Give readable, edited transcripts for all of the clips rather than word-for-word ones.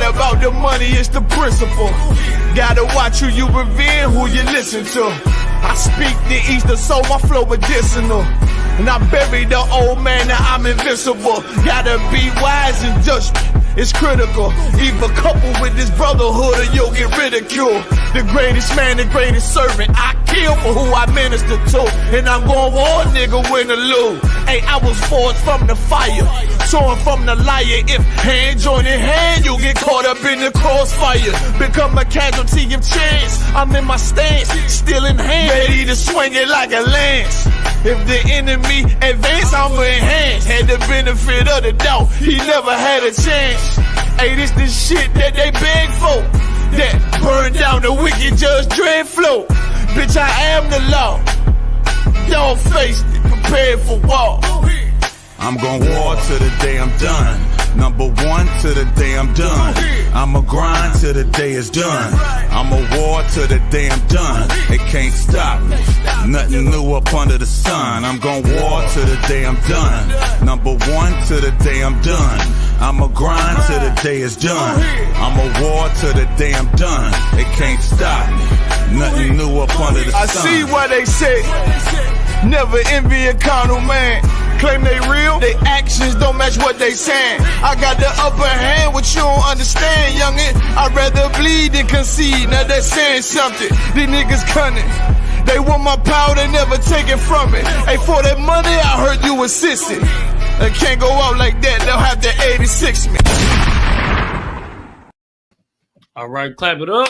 not about the money, it's the principle. Gotta watch who you revere, who you listen to. I speak the Eastern soul, my flow medicinal. And I buried the old man, now I'm invincible. Gotta be wise in judgment, it's critical. Either couple with this brotherhood or you'll get ridiculed. The greatest man, the greatest servant, I kill for who I minister to. And I'm going war, nigga, win or lose. Hey, I was forged from the fire, torn from the liar. If hand join in hand, you'll get caught up in the crossfire. Become a casualty of chance. I'm in my stance, still in hand, ready to swing it like a lance. If the enemy advance, I'ma enhance. Had the benefit of the doubt, he never had a chance. Hey, this the shit that they beg for, that burned down the wicked Judge Dredd flow. Bitch, I am the law. Y'all faced it, prepared for war. I'm gon' war till the day I'm done. Number one till the day I'm done. I'ma grind till the day is done. I'ma war till the day I'm done. They can't stop me. Nothing new up under the sun. I'm gon' war till the day I'm done. Number one till the day I'm done. I'ma grind till the day is done. I'ma war till the day I'm done. They can't stop me. Nothing new up under the sun. I see what they say. Never envy a carnal man. Claim they real, they actions don't match what they saying. I got the upper hand, what you don't understand, youngin'. I'd rather bleed than concede, now they're saying something. These niggas cunning, they want my power, they never take it from me. Hey, for that money, I heard you insisting. They can't go out like that, they'll have to 86 me. All right, clap it up.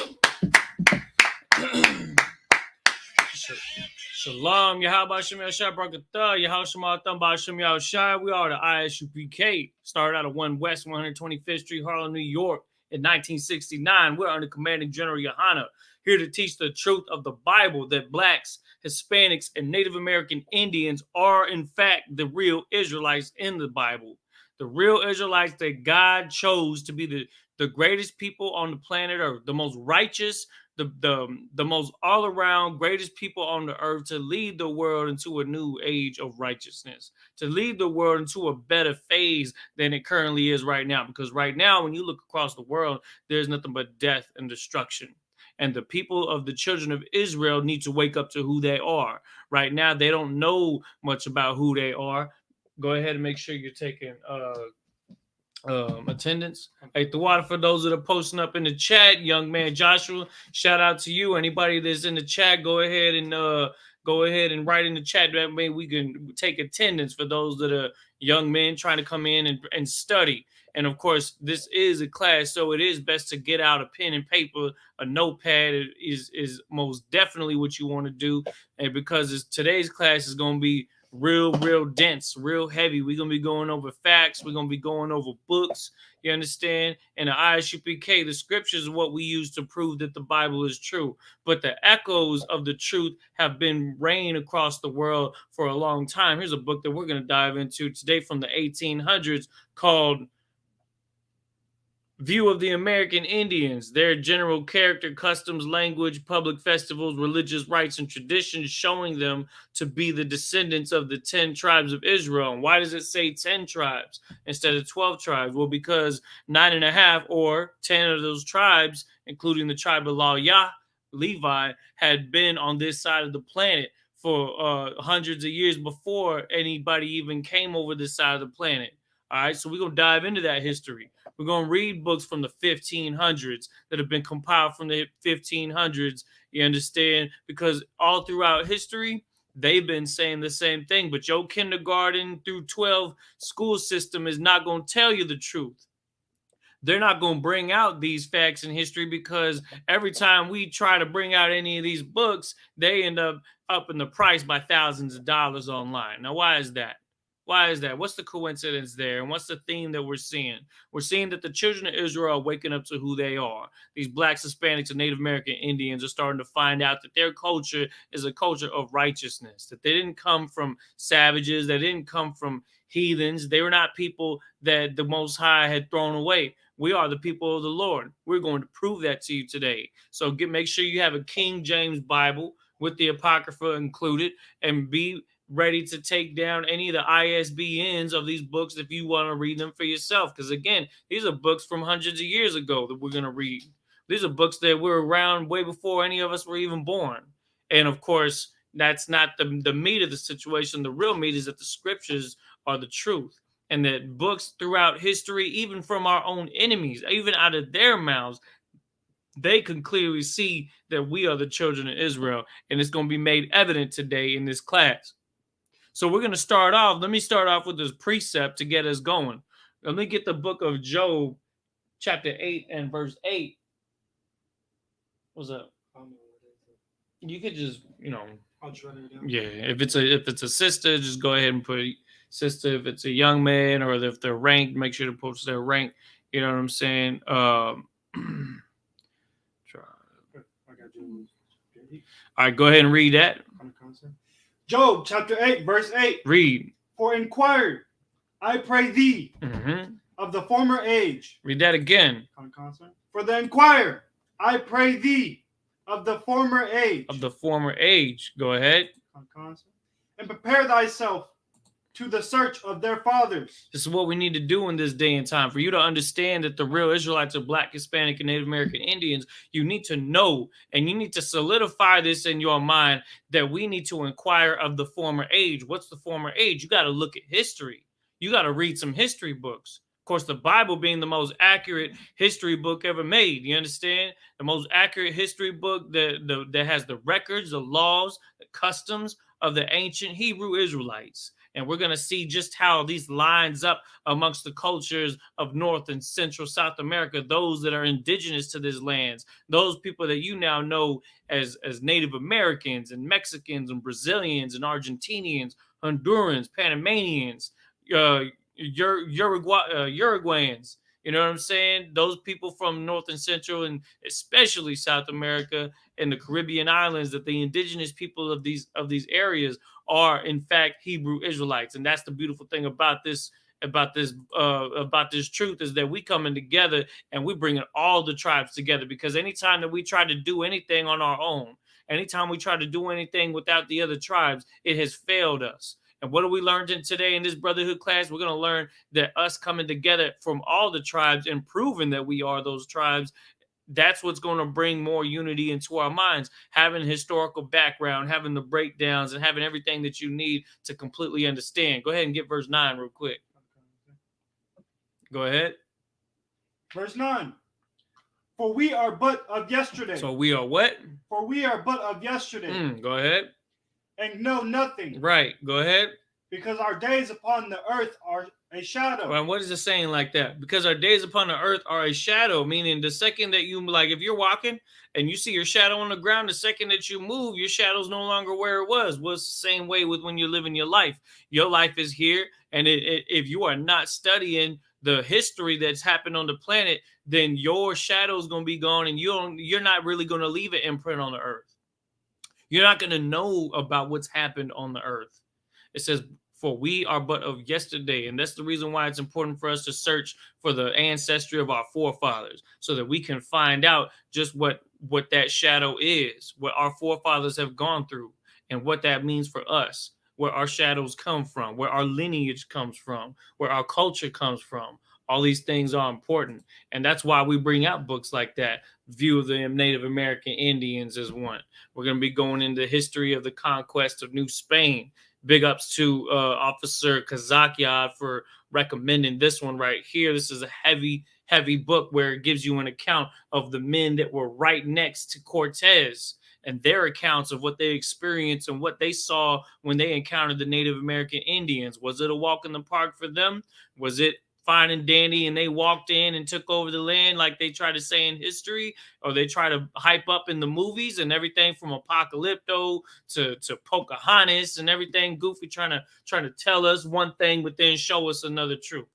Shalom, Yahweh Shem Yahshua Barakatah, Yahweh Shema Thamba Shem Yahshua. We are the I.S.U.P.K. Started out of 1 West 125th Street, Harlem, New York in 1969. We're under Commanding General Yohana, here to teach the truth of the Bible that blacks, Hispanics, and Native American Indians are, in fact, the real Israelites in the Bible. The real Israelites that God chose to be the greatest people on the planet Earth, the most righteous, the most all-around greatest people on the earth, to lead the world into a new age of righteousness, to lead the world into a better phase than it currently is right now. Because right now, when you look across the world, there's nothing but death and destruction. And the people of the children of Israel need to wake up to who they are. Right now, they don't know much about who they are. Go ahead and make sure you're taking attendance. Hey, the water for those that are posting up in the chat. Young man Joshua, shout out to you. Anybody that's in the chat, go ahead and write in the chat. That way we can take attendance for those that are young men trying to come in and study. And of course, this is a class, so it is best to get out a pen and paper. A notepad is most definitely what you want to do. And because today's class is going to be real dense, real heavy. We're going to be going over facts. We're going to be going over books. You understand? And the I.S.U.P.K, the scriptures are what we use to prove that the Bible is true. But the echoes of the truth have been reigning across the world for a long time. Here's a book that we're going to dive into today from the 1800s called View of the American Indians, Their General Character, Customs, Language, Public Festivals, Religious Rites, and Traditions, showing them to be the descendants of the 10 tribes of Israel. And why does it say 10 tribes instead of 12 tribes? Well, because 9.5 or 10 of those tribes, including the tribe of Levi, had been on this side of the planet for hundreds of years before anybody even came over this side of the planet. All right, so we're going to dive into that history. We're going to read books from the 1500s that have been compiled from the 1500s, you understand? Because all throughout history, they've been saying the same thing. But your kindergarten through 12 school system is not going to tell you the truth. They're not going to bring out these facts in history, because every time we try to bring out any of these books, they end up upping the price by thousands of dollars online. Now, why is that? Why is that? What's the coincidence there? And what's the theme that we're seeing? We're seeing that the children of Israel are waking up to who they are. These blacks, Hispanics, and Native American Indians are starting to find out that their culture is a culture of righteousness, that they didn't come from savages, they didn't come from heathens. They were not people that the Most High had thrown away. We are the people of the Lord. We're going to prove that to you today. So make sure you have a King James Bible with the Apocrypha included, and be ready to take down any of the ISBNs of these books if you want to read them for yourself. Because again, these are books from hundreds of years ago that we're going to read. These are books that were around way before any of us were even born. And of course, that's not the meat of the situation. The real meat is that the scriptures are the truth. And that books throughout history, even from our own enemies, even out of their mouths, they can clearly see that we are the children of Israel. And it's going to be made evident today in this class. So we're going to start off. Let me start off with this precept to get us going. Let me get the book of Job, chapter 8 and verse 8. What's up? You could just, I'll just write it down. yeah. If it's a sister, just go ahead and put sister. If it's a young man, or if they're ranked, make sure to post their rank. You know what I'm saying? I got you. All right, go ahead and read that. Job chapter 8, verse 8. Read. For inquire, I pray thee, of the former age. Read that again. For the inquire, I pray thee, of the former age. Of the former age. Go ahead. And prepare thyself to the search of their fathers. This is what we need to do in this day and time. For you to understand that the real Israelites are Black, Hispanic, and Native American Indians, you need to know, and you need to solidify this in your mind, that we need to inquire of the former age. What's the former age? You got to look at history. You got to read some history books. Of course, the Bible being the most accurate history book ever made. You understand? The most accurate history book that has the records, the laws, the customs of the ancient Hebrew Israelites. And we're going to see just how these lines up amongst the cultures of North and Central South America, those that are indigenous to these lands, those people that you now know as Native Americans and Mexicans and Brazilians and Argentinians, Hondurans, Panamanians, Uruguayans. You know what I'm saying? Those people from North and Central and especially South America and the Caribbean islands, that the indigenous people of these areas are in fact Hebrew Israelites. And that's the beautiful thing about this truth, is that we coming together and we bringing all the tribes together. Because anytime that we try to do anything on our own, anytime we try to do anything without the other tribes, it has failed us. And what have we learned today in this Brotherhood class? We're going to learn that us coming together from all the tribes and proving that we are those tribes, that's what's going to bring more unity into our minds. Having historical background, having the breakdowns, and having everything that you need to completely understand. Go ahead and get verse 9 real quick. Go ahead. Verse 9. For we are but of yesterday. So we are what? For we are but of yesterday. Go ahead. And know nothing. Right. Go ahead. Because our days upon the earth are a shadow. Well, what is it saying like that? Because our days upon the earth are a shadow, meaning the second that you, like if you're walking and you see your shadow on the ground, the second that you move, your shadow's no longer where it was. Well, it's the same way with when you're living your life. Your life is here. And if you are not studying the history that's happened on the planet, then your shadow's going to be gone, and you're not really going to leave an imprint on the earth. You're not going to know about what's happened on the earth. It says, for we are but of yesterday. And that's the reason why it's important for us to search for the ancestry of our forefathers, so that we can find out just what that shadow is, what our forefathers have gone through, and what that means for us, where our shadows come from, where our lineage comes from, where our culture comes from. All these things are important. And that's why we bring out books like that. View of the Native American Indians is one. We're going to be going into history of the conquest of New Spain. Big ups to Officer Kazakiad for recommending this one right here. This is a heavy, heavy book where it gives you an account of the men that were right next to Cortez and their accounts of what they experienced and what they saw when they encountered the Native American Indians. Was it a walk in the park for them? Was it fine and dandy and they walked in and took over the land like they try to say in history, or they try to hype up in the movies, and everything from Apocalypto to Pocahontas and everything goofy trying to tell us one thing but then show us another truth?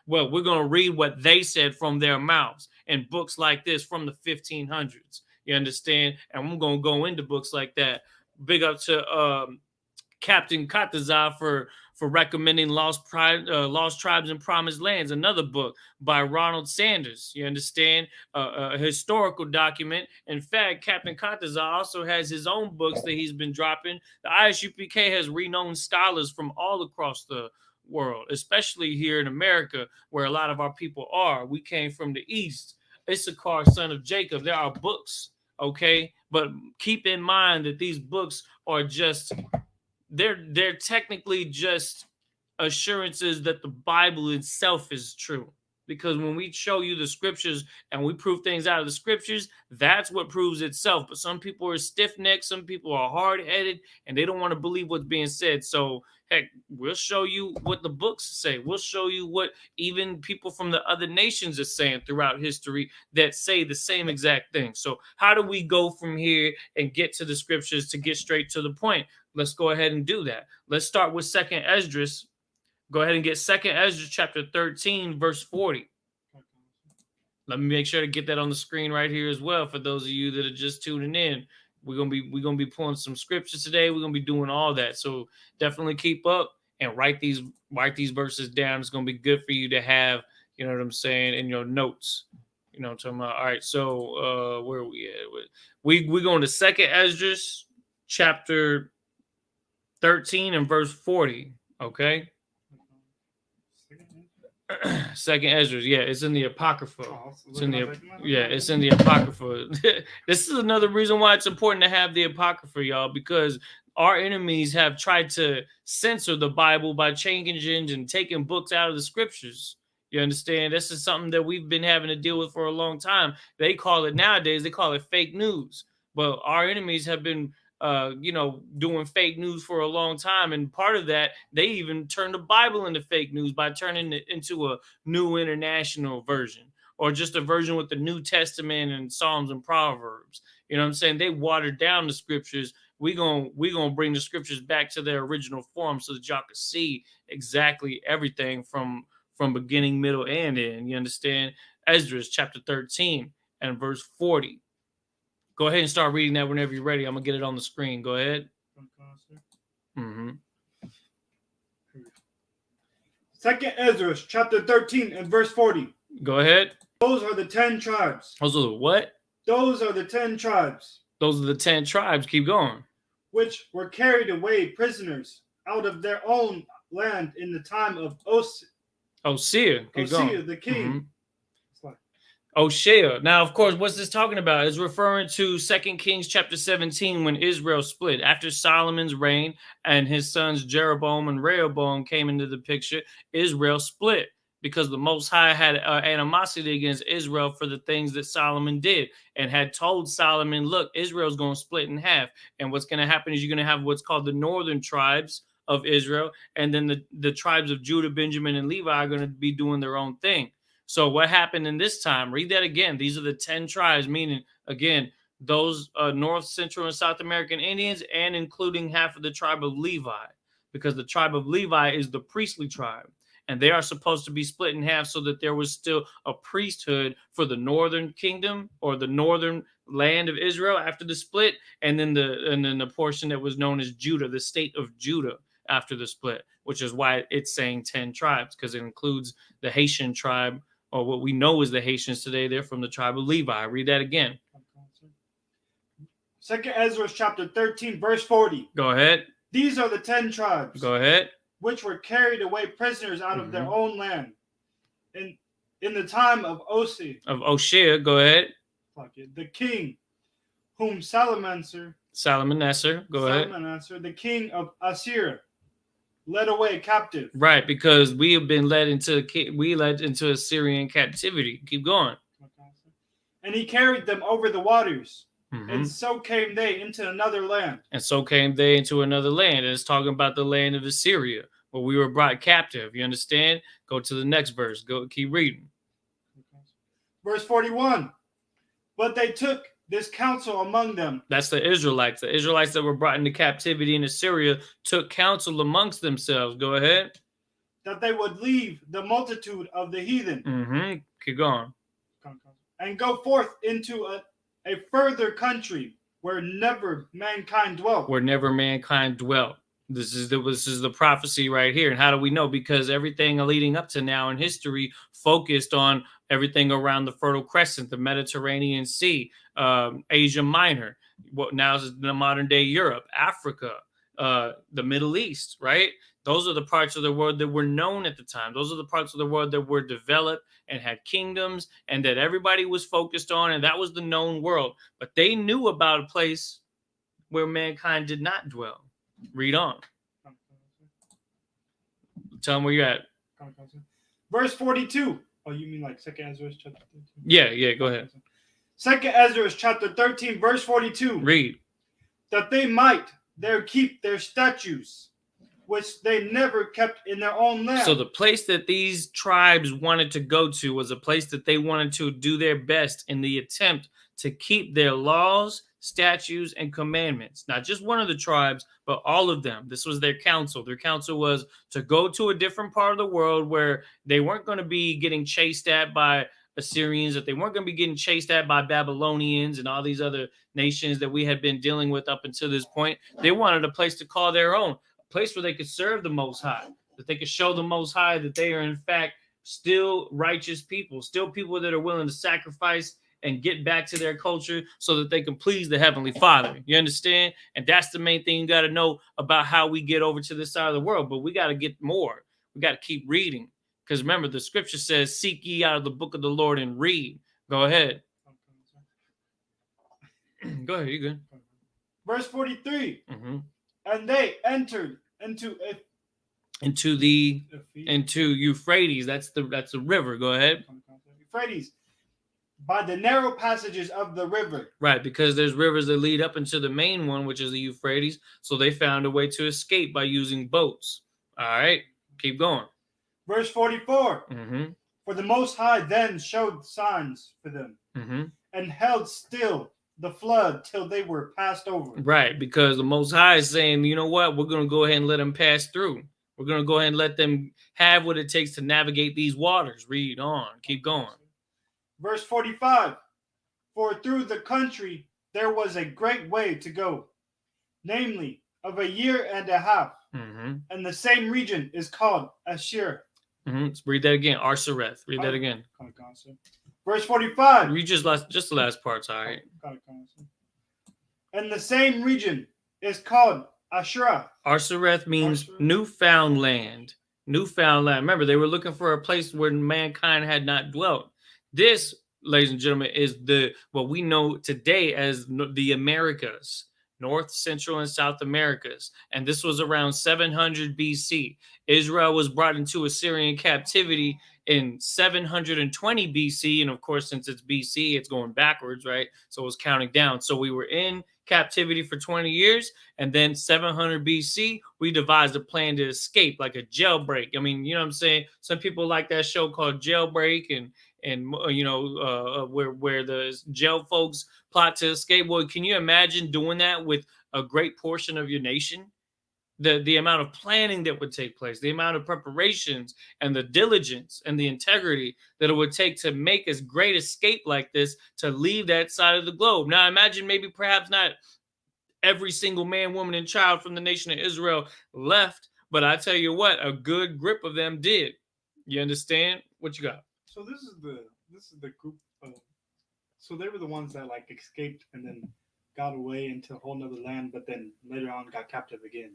Well, we're going to read what they said from their mouths in books like this from the 1500s. You understand? And I'm going to go into books like that. Big up to Captain Kataza for recommending lost tribes and promised lands. Another book by Ronald Sanders. You understand? A historical document. In fact, Captain Kataza also has his own books that he's been dropping. The I.S.U.P.K has renowned scholars from all across the world, especially here in America, where a lot of our people are. We came from the East. Issachar, son of Jacob. There are books, okay? But keep in mind that these books are just, they're technically just assurances that the Bible itself is true. Because when we show you the scriptures and we prove things out of the scriptures, that's what proves itself. But some people are stiff-necked, some people are hard-headed, and they don't want to believe what's being said. So, heck, we'll show you what the books say. We'll show you what even people from the other nations are saying throughout history that say the same exact thing. So how do we go from here and get to the scriptures to get straight to the point? Let's go ahead and do that. Let's start with 2nd Esdras. Go ahead and get 2nd Esdras chapter 13, verse 40. Let me make sure to get that on the screen right here as well for those of you that are just tuning in. We're gonna be pulling some scriptures today. We're gonna be doing all that. So definitely keep up and write these verses down. It's gonna be good for you to have, you know what I'm saying, in your notes. You know what I'm talking about. All right, so where are we at? We're going to 2nd Esdras chapter 13 and verse 40. Okay. 2nd Ezra, yeah, it's in the Apocrypha. It's in the Apocrypha. This is another reason why it's important to have the Apocrypha, y'all, because our enemies have tried to censor the Bible by changing and taking books out of the scriptures. You understand? This is something that we've been having to deal with for a long time. They call it nowadays, they call it fake news. But our enemies have been doing fake news for a long time. And part of that, they even turned the Bible into fake news by turning it into a new international version or just a version with the New Testament and Psalms and Proverbs. You know what I'm saying? They watered down the scriptures. We're gonna bring the scriptures back to their original form so that y'all can see exactly everything from beginning, middle, and end. You understand? Ezra chapter 13 and verse 40. Go ahead and start reading that whenever you're ready. I'm going to get it on the screen. Go ahead. Mm-hmm. 2nd Ezra, chapter 13 and verse 40. Go ahead. Those are the 10 tribes. Those are the what? Those are the 10 tribes. Those are the 10 tribes. Keep going. Which were carried away prisoners out of their own land in the time of Osea. Keep going. the king. Mm-hmm. Oshea. Now, of course, what's this talking about? It's referring to 2 Kings chapter 17 when Israel split. After Solomon's reign and his sons Jeroboam and Rehoboam came into the picture, Israel split because the Most High had animosity against Israel for the things that Solomon did and had told Solomon, look, Israel's going to split in half. And what's going to happen is you're going to have what's called the northern tribes of Israel. And then the tribes of Judah, Benjamin, and Levi are going to be doing their own thing. So what happened in this time? Read that again. These are the 10 tribes, meaning, again, those North, Central, and South American Indians, and including half of the tribe of Levi, because the tribe of Levi is the priestly tribe. And they are supposed to be split in half so that there was still a priesthood for the northern kingdom or the northern land of Israel after the split, and then the portion that was known as Judah, the state of Judah after the split, which is why it's saying 10 tribes, because it includes the Haitian tribe, or what we know is the Haitians today. They're from the tribe of Levi. Read that again. 2nd Ezra chapter 13, verse 40. Go ahead. These are the 10 tribes. Go ahead. Which were carried away prisoners out of their own land in the time of Osea. Of Oshea. Go ahead. The king, whom Salmanassar. Go ahead. The king of Assyria, led away captive. Right, because we have been led into Assyrian captivity. Keep going. And he carried them over the waters, and so came they into another land. And it's talking about the land of Assyria, where we were brought captive. You understand? Go to the next verse. Keep reading. Verse 41. But they took this counsel among them. That's the Israelites. The Israelites that were brought into captivity in Assyria took counsel amongst themselves. Go ahead. That they would leave the multitude of the heathen. Keep going. And go forth into a further country where never mankind dwelt. This is the prophecy right here. And how do we know? Because everything leading up to now in history focused on everything around the Fertile Crescent, the Mediterranean Sea, Asia Minor, what now is the modern day Europe, Africa, the Middle East, right? Those are the parts of the world that were known at the time. Those are the parts of the world that were developed and had kingdoms and that everybody was focused on. And that was the known world. But they knew about a place where mankind did not dwell. Read on. Tell them where you're at. Verse 42. Oh, you mean like 2nd Ezra chapter 13? Yeah, go ahead. 2nd Ezra chapter 13, verse 42. Read. That they might there keep their statues, which they never kept in their own land. So the place that these tribes wanted to go to was a place that they wanted to do their best in the attempt to keep their laws, statutes, and commandments. Not just one of the tribes, but all of them. This was their counsel. Their counsel was to go to a different part of the world where they weren't going to be getting chased at by Assyrians, that they weren't going to be getting chased at by Babylonians and all these other nations that we had been dealing with up until this point. They wanted a place to call their own, a place where they could serve the Most High, that they could show the Most High that they are in fact still righteous people, still people that are willing to sacrifice and get back to their culture so that they can please the Heavenly Father. You understand? And that's the main thing you got to know about how we get over to this side of the world. But we got to get more. We got to keep reading. Because remember, the scripture says, seek ye out of the book of the Lord and read. Go ahead. Go ahead. You good. Verse 43. And they entered into Euphrates. That's the river. Go ahead. Euphrates. By the narrow passages of the river. Right, because there's rivers that lead up into the main one, which is the Euphrates. So they found a way to escape by using boats. All right, keep going. Verse 44. For the Most High then showed signs for them and held still the flood till they were passed over. Right, because the Most High is saying, you know what? We're going to go ahead and let them pass through. We're going to go ahead and let them have what it takes to navigate these waters. Read on. Keep going. Verse 45, for through the country there was a great way to go, namely of a year and a half, and the same region is called Ashir. Let's read that again. Arsareth. Read that again. Verse 45. Read just the last parts, all right. And the same region is called Ashra. Arsareth means newfound land. Newfound land. Remember, they were looking for a place where mankind had not dwelt. This, ladies and gentlemen, is what we know today as the Americas, North, Central, and South Americas. And this was around 700 BC. Israel was brought into Assyrian captivity in 720 BC. And of course, since it's BC, it's going backwards, right? So it was counting down. So we were in captivity for 20 years. And then 700 BC, we devised a plan to escape, like a jailbreak. I mean, you know what I'm saying? Some people like that show called Jailbreak and you know, where the jail folks plot to escape. Well, can you imagine doing that with a great portion of your nation? The amount of planning that would take place, the amount of preparations and the diligence and the integrity that it would take to make as great escape like this, to leave that side of the globe. Now, imagine maybe perhaps not every single man, woman, and child from the nation of Israel left, but I tell you what, a good grip of them did. You understand? What you got? So this is the group so they were the ones that like escaped and then got away into a whole nother land, but then later on got captive again.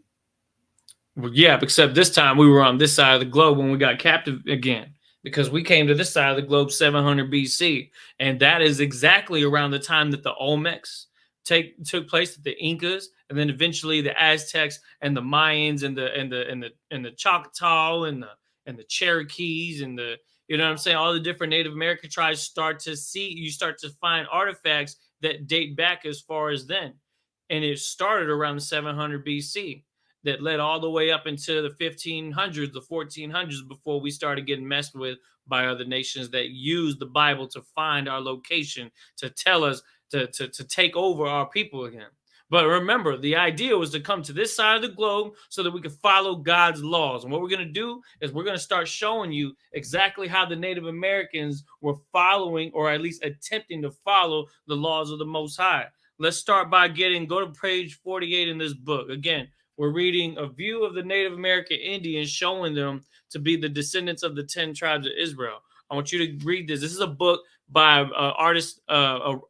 Well, yeah, except this time we were on this side of the globe when we got captive again, because we came to this side of the globe 700 BC, and that is exactly around the time that the Olmecs took place, the Incas, and then eventually the Aztecs and the Mayans and the Choctaw and the Cherokees and the, you know what I'm saying, all the different Native American tribes start to find artifacts that date back as far as then. And it started around 700 BC that led all the way up into the 1500s, the 1400s, before we started getting messed with by other nations that used the Bible to find our location, to tell us to take over our people again. But remember, the idea was to come to this side of the globe so that we could follow God's laws. And what we're going to do is we're going to start showing you exactly how the Native Americans were following, or at least attempting to follow, the laws of the Most High. Let's start by go to page 48 in this book. Again, We're reading a view of the Native American Indians, showing them to be the descendants of the 10 tribes of Israel. I want you to read this. This is a book by an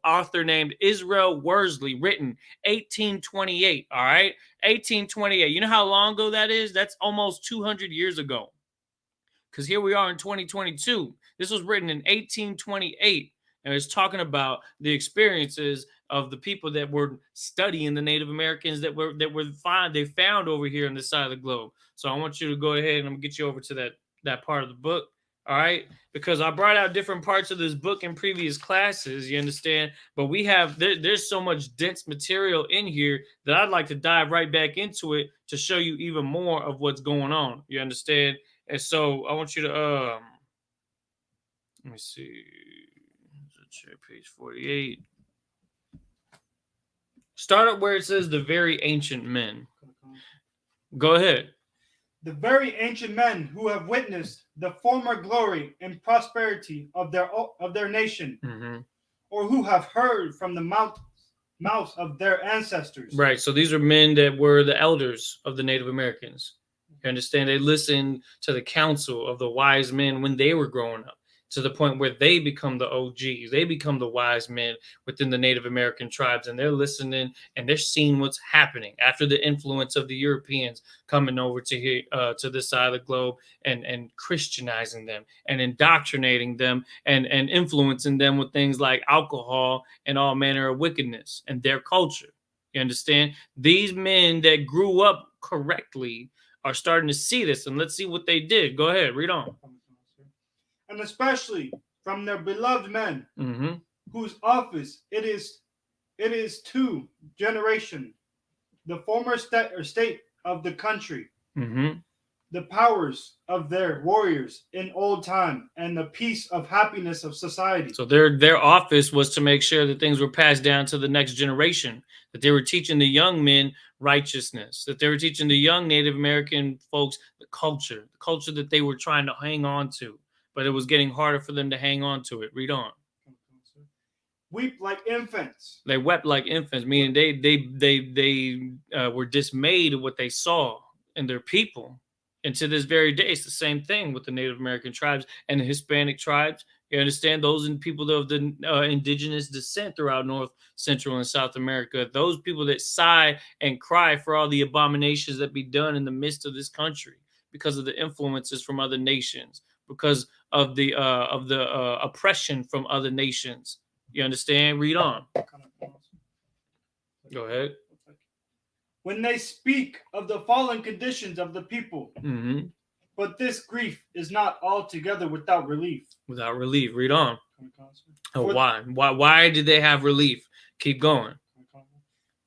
author named Israel Worsley, written 1828. All right, 1828. You know how long ago that is? That's almost 200 years ago. Because here we are in 2022. This was written in 1828, and it's talking about the experiences of the people that were studying the Native Americans they found over here on this side of the globe. So I want you to go ahead and I'm gonna get you over to that part of the book. All right, because I brought out different parts of this book in previous classes, you understand? But we have there's so much dense material in here that I'd like to dive right back into it to show you even more of what's going on. You understand? And so I want you to let me see, page 48. Start up where it says the very ancient men. Go ahead. The very ancient men who have witnessed the former glory and prosperity of their nation, or who have heard from the mouths of their ancestors. Right. So these are men that were the elders of the Native Americans. You understand? They listened to the counsel of the wise men when they were growing up, to the point where they become the OGs. They become the wise men within the Native American tribes, and they're listening and they're seeing what's happening after the influence of the Europeans coming over to here, to this side of the globe, and Christianizing them and indoctrinating them and influencing them with things like alcohol and all manner of wickedness and their culture. You understand? These men that grew up correctly are starting to see this, and let's see what they did. Go ahead, read on. And especially from their beloved men, whose office it is to generation, the former state of the country, the powers of their warriors in old time, and the peace of happiness of society. So their office was to make sure that things were passed down to the next generation, that they were teaching the young men righteousness, that they were teaching the young Native American folks the culture that they were trying to hang on to. But it was getting harder for them to hang on to it. Read on. Weep like infants. They wept like infants, meaning they were dismayed at what they saw in their people. And to this very day, it's the same thing with the Native American tribes and the Hispanic tribes. You understand? Those people of the indigenous descent throughout North, Central, and South America. Those people that sigh and cry for all the abominations that be done in the midst of this country because of the influences from other nations, because of the oppression from other nations. You understand? Read on. Go ahead. When they speak of the fallen conditions of the people, but this grief is not altogether without relief. Without relief. Read on. Why? Why did they have relief? Keep going.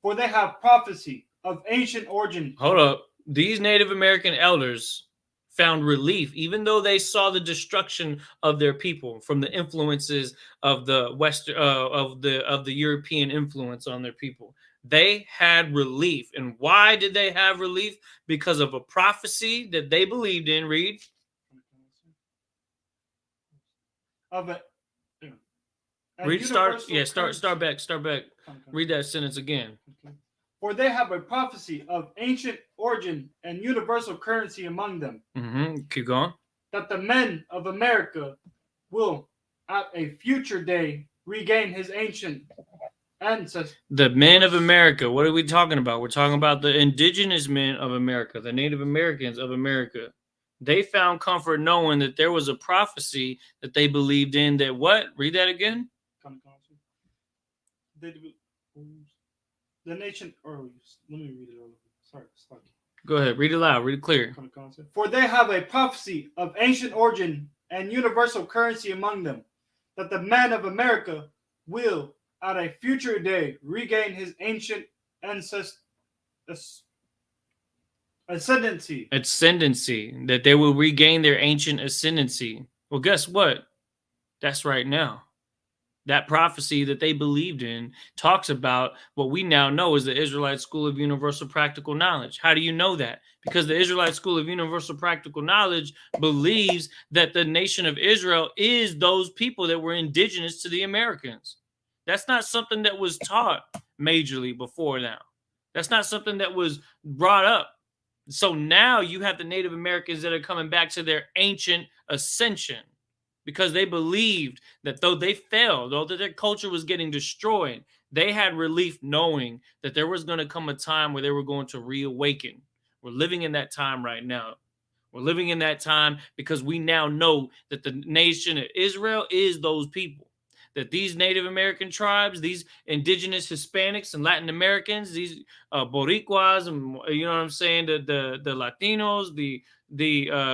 For they have prophecy of ancient origin. Hold up. These Native American elders found relief, even though they saw the destruction of their people from the influences of the Western, of the European influence on their people. They had relief. And why did they have relief? Because of a prophecy that they believed in. Read. Of it. Read. Start back. Read that sentence again. For they have a prophecy of ancient origin and universal currency among them. Keep going. That the men of America will, at a future day, regain his ancient ancestors. The men of America. What are we talking about? We're talking about the indigenous men of America, the Native Americans of America. They found comfort knowing that there was a prophecy that they believed in that what? Read that again. The nation, or let me read it all. Sorry. Go ahead, read it loud, read it clear. For they have a prophecy of ancient origin and universal currency among them, that the man of America will, at a future day, regain his ancient ascendancy. That they will regain their ancient ascendancy. Well, guess what? That's right now. That prophecy that they believed in talks about what we now know as the Israelite School of Universal Practical Knowledge. How do you know that? Because the Israelite School of Universal Practical Knowledge believes that the nation of Israel is those people that were indigenous to the Americans. That's not something that was taught majorly before now. That's not something that was brought up. So now you have the Native Americans that are coming back to their ancient ascension because they believed that though they failed, though that their culture was getting destroyed, they had relief knowing that there was going to come a time where they were going to reawaken. We're living in that time right now. We're living in that time because we now know that the nation of Israel is those people. That these Native American tribes, these indigenous Hispanics and Latin Americans, these Boricuas, and you know what I'm saying, the Latinos, the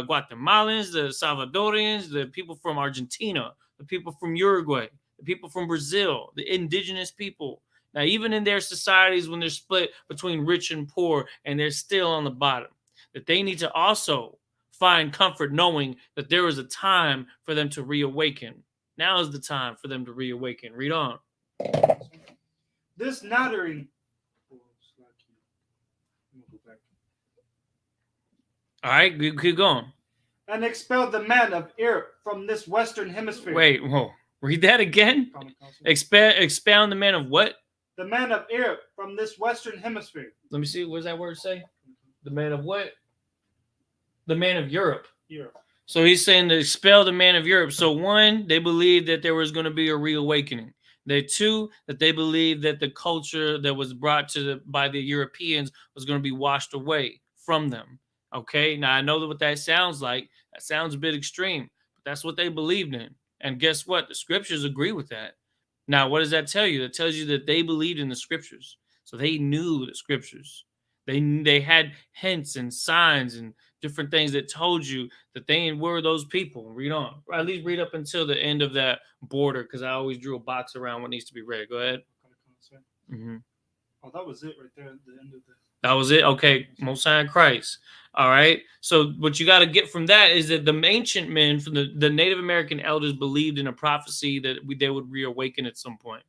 Guatemalans, the Salvadorians, the people from Argentina, the people from Uruguay, the people from Brazil, the indigenous people. Now, even in their societies, when they're split between rich and poor, and they're still on the bottom, that they need to also find comfort knowing that there is a time for them to reawaken. Now is the time for them to reawaken. Read on. This nattering. All right, keep going. And expelled the man of Ir from this western hemisphere. Wait, whoa. Read that again. Expound the man of what? The man of Ir from this western hemisphere. Let me see. What does that word say? The man of what? The man of Europe. Europe. So he's saying to expel the man of Europe. So one, they believed that there was going to be a reawakening. Two, that they believed that the culture that was brought by the Europeans was going to be washed away from them. Okay, now I know what that sounds like. That sounds a bit extreme, but that's what they believed in. And guess what? The scriptures agree with that. Now, what does that tell you? That tells you that they believed in the scriptures. So they knew the scriptures. They had hints and signs and different things that told you that they were those people. Read on. Or at least read up until the end of that border, because I always drew a box around what needs to be read. Go ahead. Mm-hmm. Oh, that was it right there at the end of the... That was it? Okay. Most High in Christ. All right. So what you got to get from that is that the ancient men from the Native American elders believed in a prophecy that they would reawaken at some point.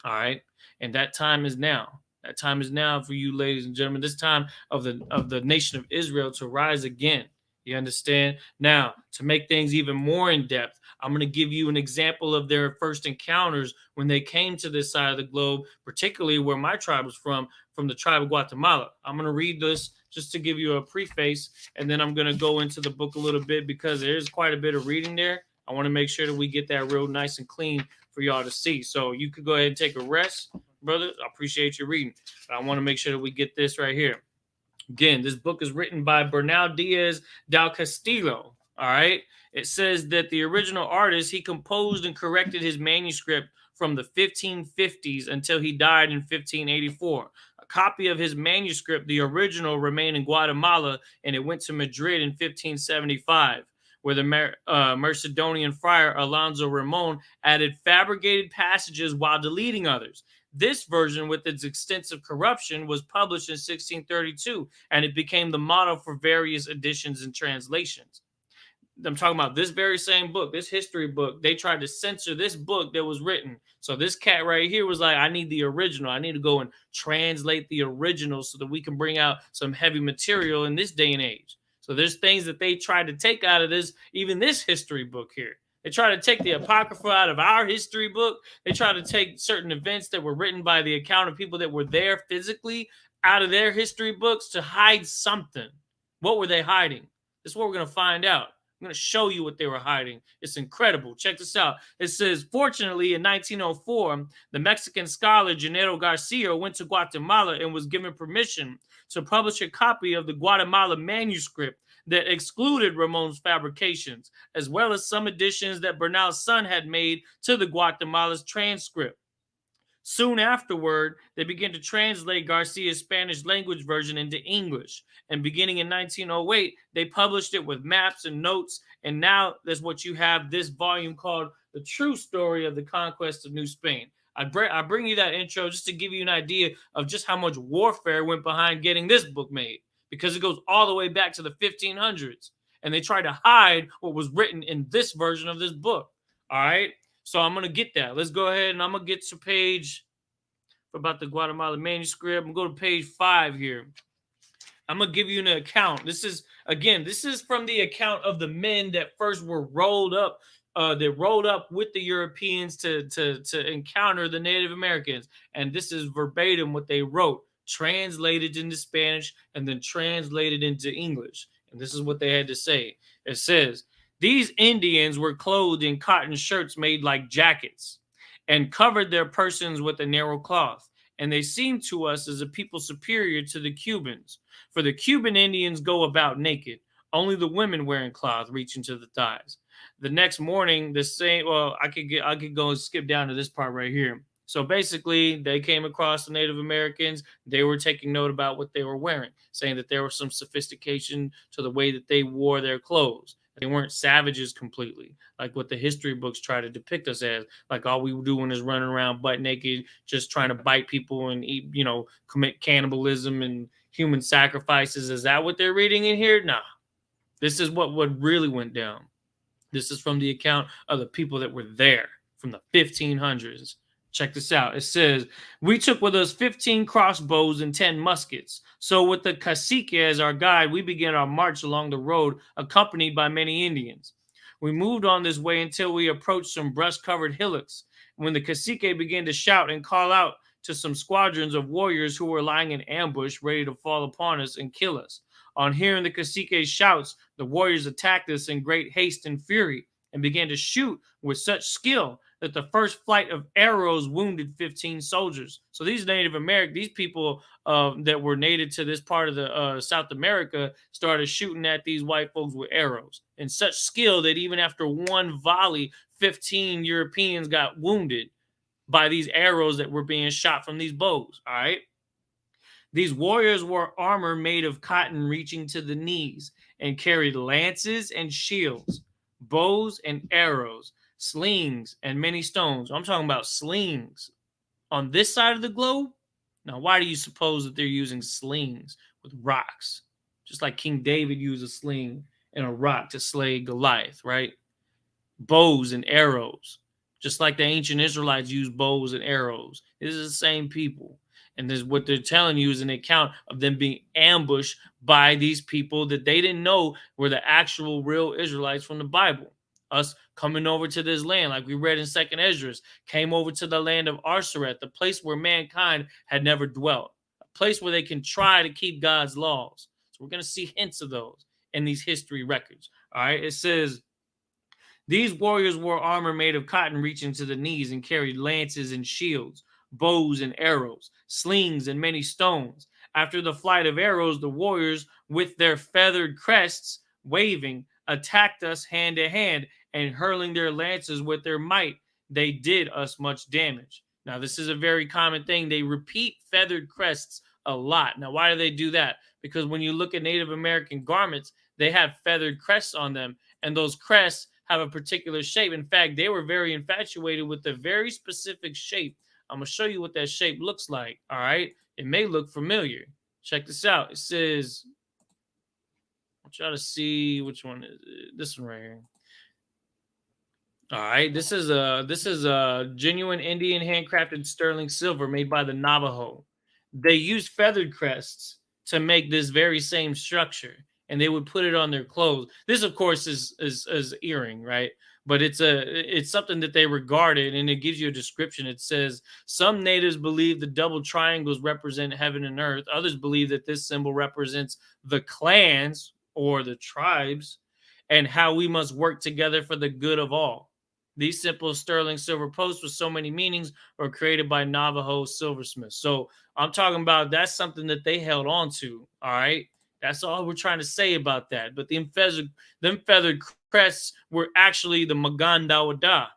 All right. And that time is now. That time is now for you, ladies and gentlemen. This time of the nation of Israel to rise again. You understand? Now, to make things even more in depth, I'm going to give you an example of their first encounters when they came to this side of the globe, particularly where my tribe was from the tribe of Guatemala. I'm going to read this just to give you a preface, and then I'm going to go into the book a little bit because there's quite a bit of reading there. I want to make sure that we get that real nice and clean for y'all to see. So you could go ahead and take a rest, brother. I appreciate your reading. But I want to make sure that we get this right here. Again, this book is written by Bernal Diaz del Castillo. All right. It says that the original artist, he composed and corrected his manuscript from the 1550s until he died in 1584. A copy of his manuscript, the original, remained in Guatemala, and it went to Madrid in 1575, where the Macedonian friar Alonso Ramon added fabricated passages while deleting others. This version, with its extensive corruption, was published in 1632, and it became the model for various editions and translations. I'm talking about this very same book, this history book. They tried to censor this book that was written. So this cat right here was like, I need the original. I need to go and translate the original so that we can bring out some heavy material in this day and age. So there's things that they tried to take out of this, even this history book here. They try to take the Apocrypha out of our history book. They try to take certain events that were written by the account of people that were there physically out of their history books to hide something. What were they hiding? This is what we're going to find out. I'm going to show you what they were hiding. It's incredible. Check this out. It says, fortunately, in 1904, the Mexican scholar Genaro Garcia went to Guatemala and was given permission to publish a copy of the Guatemala manuscript that excluded Ramon's fabrications, as well as some additions that Bernal's son had made to the Guatemala's transcript. Soon afterward, they began to translate Garcia's Spanish language version into English. And beginning in 1908, they published it with maps and notes. And now that's what you have, this volume called The True Story of the Conquest of New Spain. I bring you that intro just to give you an idea of just how much warfare went behind getting this book made, because it goes all the way back to the 1500s. And they tried to hide what was written in this version of this book. All right. So I'm going to get that. Let's go ahead and I'm going to get to page about the Guatemala manuscript. I'm going to go to page 5 here. I'm going to give you an account. This is from the account of the men that first were rolled up. They rolled up with the Europeans to encounter the Native Americans. And this is verbatim what they wrote. translated into Spanish, and then translated into English. And this is what they had to say. It says, these Indians were clothed in cotton shirts made like jackets and covered their persons with a narrow cloth. And they seemed to us as a people superior to the Cubans. For the Cuban Indians go about naked, only the women wearing cloth reaching to the thighs. The next morning, the same, well, I could go and skip down to this part right here. So basically, they came across the Native Americans. They were taking note about what they were wearing, saying that there was some sophistication to the way that they wore their clothes. They weren't savages completely, like what the history books try to depict us as. Like all we were doing is running around butt naked, just trying to bite people and eat, commit cannibalism and human sacrifices. Is that what they're reading in here? Nah. This is what really went down. This is from the account of the people that were there from the 1500s. Check this out. It says, we took with us 15 crossbows and 10 muskets. So with the cacique as our guide, we began our march along the road, accompanied by many Indians. We moved on this way until we approached some brush-covered hillocks, when the cacique began to shout and call out to some squadrons of warriors who were lying in ambush, ready to fall upon us and kill us. On hearing the cacique's shouts, the warriors attacked us in great haste and fury and began to shoot with such skill that the first flight of arrows wounded 15 soldiers. So these Native American, these people that were native to this part of the South America started shooting at these white folks with arrows in such skill that even after one volley, 15 Europeans got wounded by these arrows that were being shot from these bows. All right. These warriors wore armor made of cotton reaching to the knees and carried lances and shields, bows and arrows, slings and many stones. I'm talking about slings on this side of the globe. Now, why do you suppose that they're using slings with rocks? Just like King David used a sling and a rock to slay Goliath, right? Bows and arrows, just like the ancient Israelites used bows and arrows. This is the same people. And this, what they're telling you is an account of them being ambushed by these people that they didn't know were the actual real Israelites from the Bible. Us coming over to this land, like we read in 2nd Ezra, came over to the land of Arsaret, the place where mankind had never dwelt, a place where they can try to keep God's laws. So we're going to see hints of those in these history records. All right, it says, these warriors wore armor made of cotton reaching to the knees and carried lances and shields, bows and arrows, slings and many stones. After the flight of arrows, the warriors, with their feathered crests waving, attacked us hand to hand, and hurling their lances with their might, they did us much damage. Now, this is a very common thing. They repeat feathered crests a lot. Now, why do they do that? Because when you look at Native American garments, they have feathered crests on them, and those crests have a particular shape. In fact, they were very infatuated with the very specific shape. I'm going to show you what that shape looks like, all right? It may look familiar. Check this out. It says, I'll try to see which one is it. This one right here. All right, this is a genuine Indian handcrafted sterling silver made by the Navajo. They used feathered crests to make this very same structure, and they would put it on their clothes. This, of course, is earring, right? But it's something that they regarded, and it gives you a description. It says, some natives believe the double triangles represent heaven and earth. Others believe that this symbol represents the clans or the tribes and how we must work together for the good of all. These simple sterling silver posts with so many meanings were created by Navajo silversmiths. So I'm talking about that's something that they held on to, all right? That's all we're trying to say about that. But them feathered crests were actually the Magan Dawada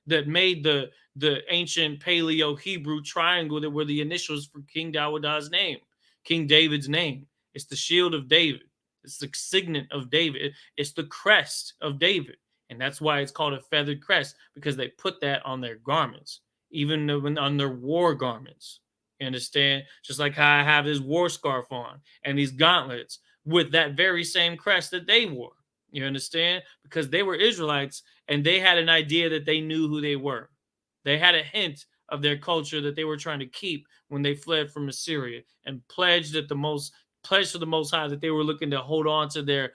that made the ancient Paleo-Hebrew triangle that were the initials for King Dawada's name, King David's name. It's the shield of David. It's the signet of David. It's the crest of David. And that's why it's called a feathered crest, because they put that on their garments, even on their war garments. You understand? Just like how I have this war scarf on and these gauntlets with that very same crest that they wore. You understand? Because they were Israelites and they had an idea that they knew who they were. They had a hint of their culture that they were trying to keep when they fled from Assyria and pledged to the Most High that they were looking to hold on to their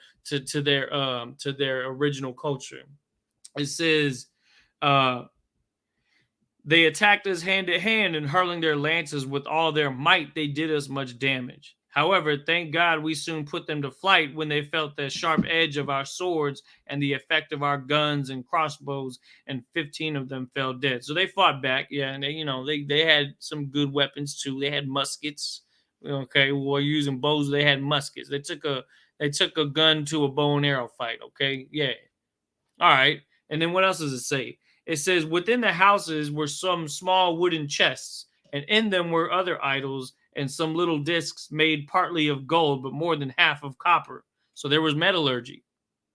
original culture. It says, They attacked us hand to hand, and hurling their lances with all their might, they did us much damage. However, thank God we soon put them to flight when they felt the sharp edge of our swords and the effect of our guns and crossbows, and 15 of them fell dead. So they fought back, yeah, and they had some good weapons too. They had muskets. Okay, well, using bows, they had muskets. They took a gun to a bow and arrow fight. Okay, yeah. All right. And then what else does it say? It says, within the houses were some small wooden chests, and in them were other idols and some little discs made partly of gold, but more than half of copper. So there was metallurgy.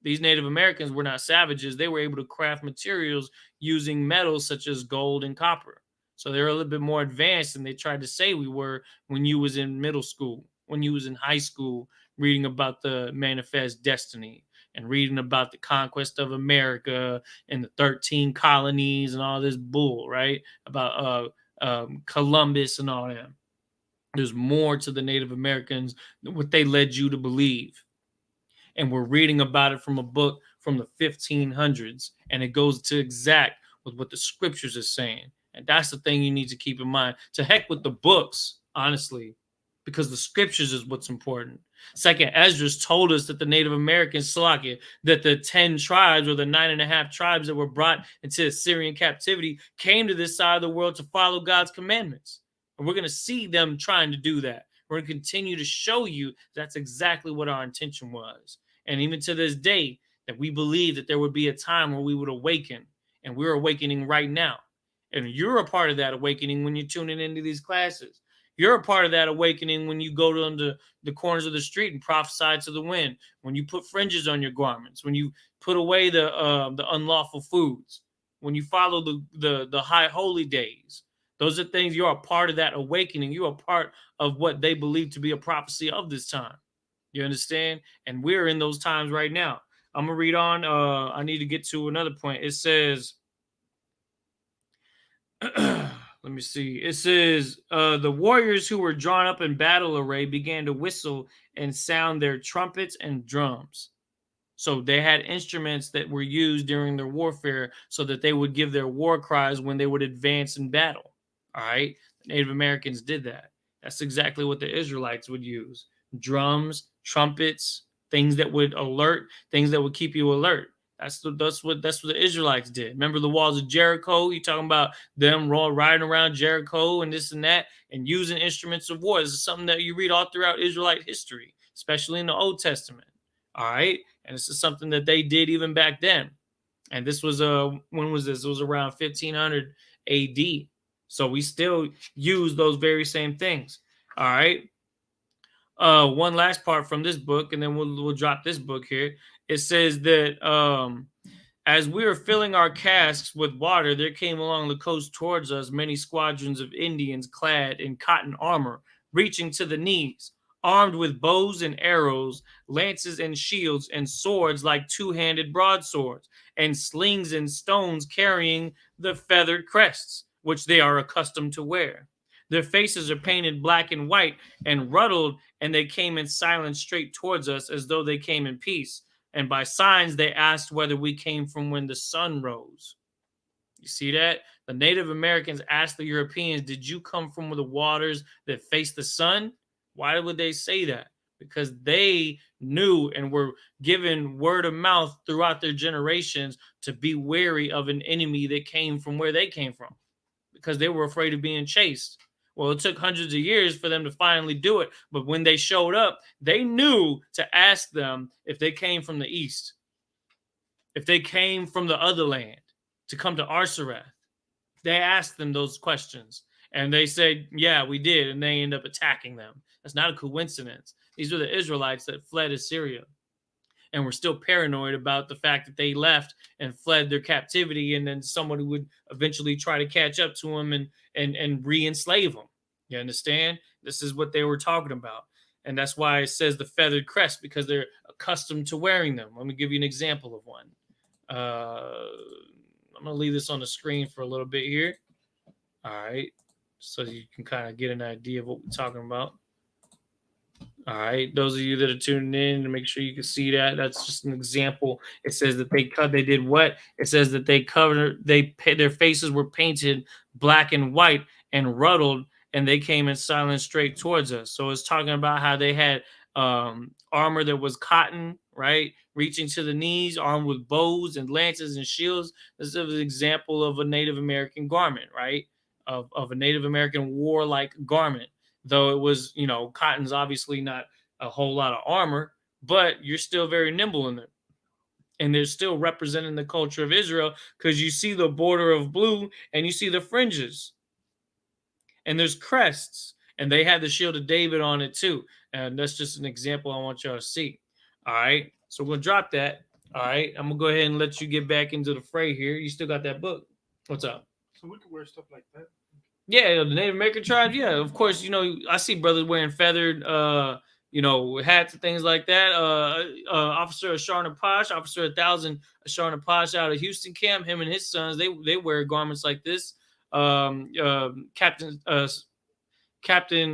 These Native Americans were not savages. They were able to craft materials using metals such as gold and copper. So they're a little bit more advanced than they tried to say we were when you was in middle school, when you was in high school, reading about the manifest destiny and reading about the conquest of America and the 13 colonies and all this bull, right? About Columbus and all that. There's more to the Native Americans than what they led you to believe. And we're reading about it from a book from the 1500s, and it goes to exact with what the scriptures are saying. And that's the thing you need to keep in mind. To heck with the books, honestly, because the scriptures is what's important. Second, Ezra told us that the Native Americans, Salakia, that the 10 tribes or the 9.5 tribes that were brought into Assyrian captivity came to this side of the world to follow God's commandments. And we're going to see them trying to do that. We're going to continue to show you that's exactly what our intention was. And even to this day, that we believe that there would be a time where we would awaken. And we're awakening right now. And you're a part of that awakening when you're tuning into these classes. You're a part of that awakening when you go to the corners of the street and prophesy to the wind, when you put fringes on your garments, when you put away the unlawful foods, when you follow the high holy days. Those are things. You're a part of that awakening. You're a part of what they believe to be a prophecy of this time. You understand? And we're in those times right now. I'm going to read on. I need to get to another point. It says, let me see. It says, the warriors who were drawn up in battle array began to whistle and sound their trumpets and drums. So they had instruments that were used during their warfare so that they would give their war cries when they would advance in battle. All right. The Native Americans did that. That's exactly what the Israelites would use. Drums, trumpets, things that would alert, things that would keep you alert. That's what the Israelites did. Remember the walls of Jericho? You're talking about them riding around Jericho and this and that and using instruments of war. This is something that you read all throughout Israelite history, especially in the Old Testament. All right. And this is something that they did even back then. And this was when was this? It was around 1500 AD. So we still use those very same things. All right. One last part from this book, and then we'll drop this book here. It says that as we were filling our casks with water, there came along the coast towards us many squadrons of Indians clad in cotton armor, reaching to the knees, armed with bows and arrows, lances and shields, and swords like two-handed broadswords, and slings and stones carrying the feathered crests, which they are accustomed to wear. Their faces are painted black and white and ruddled, and they came in silence straight towards us as though they came in peace. And by signs, they asked whether we came from when the sun rose. You see that? The Native Americans asked the Europeans, did you come from the waters that face the sun? Why would they say that? Because they knew and were given word of mouth throughout their generations to be wary of an enemy that came from where they came from, because they were afraid of being chased. Well, it took hundreds of years for them to finally do it. But when they showed up, they knew to ask them if they came from the east, if they came from the other land to come to Arsareth. They asked them those questions, and they said, yeah, we did. And they end up attacking them. That's not a coincidence. These were the Israelites that fled Assyria and were still paranoid about the fact that they left and fled their captivity, and then somebody would eventually try to catch up to them and re-enslave them. You understand? This is what they were talking about. And that's why it says the feathered crest, because they're accustomed to wearing them. Let me give you an example of one. I'm going to leave this on the screen for a little bit here. All right. So you can kind of get an idea of what we're talking about. All right, those of you that are tuning in, to make sure you can see that. That's just an example. It says that they did what? It says that their faces were painted black and white and ruddled, and they came in silence straight towards us. So it's talking about how they had armor that was cotton, right, reaching to the knees, armed with bows and lances and shields. This is an example of a Native American garment, right, of a Native American warlike garment. Though it was, cotton's obviously not a whole lot of armor, but you're still very nimble in it. And they're still representing the culture of Israel, because you see the border of blue and you see the fringes. And there's crests. And they had the shield of David on it too. And that's just an example I want y'all to see. All right. So we're going to drop that. All right. I'm going to go ahead and let you get back into the fray here. You still got that book. What's up? So we could wear stuff like that? Yeah, the Native American tribes. Yeah, of course. I see brothers wearing feathered, hats and things like that. Officer Ashar Napash, Officer 1000 Ashar Napash out of Houston camp, him and his sons, they wear garments like this. Captain,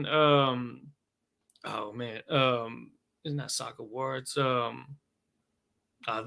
oh man, it's not Soccer War. It's the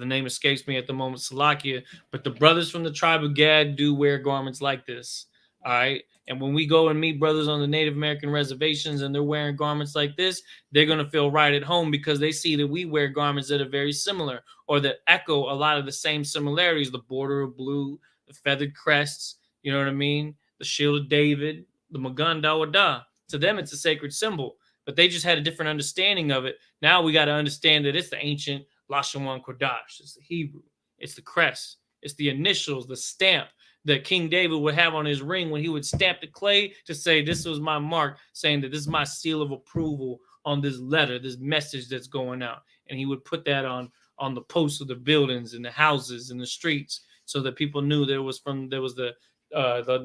name escapes me at the moment, Salakia. But the brothers from the tribe of Gad do wear garments like this. All right. And when we go and meet brothers on the Native American reservations and they're wearing garments like this, they're going to feel right at home, because they see that we wear garments that are very similar, or that echo a lot of the same similarities. The border of blue, the feathered crests, you know what I mean? The shield of David, the Magun Dawada. To them, it's a sacred symbol, but they just had a different understanding of it. Now we got to understand that it's the ancient Lashawan Kodash. It's the Hebrew. It's the crest. It's the initials, the stamp that King David would have on his ring when he would stamp the clay to say, this was my mark, saying that this is my seal of approval on this letter, this message that's going out. And he would put that on the posts of the buildings and the houses and the streets, so that people knew there was the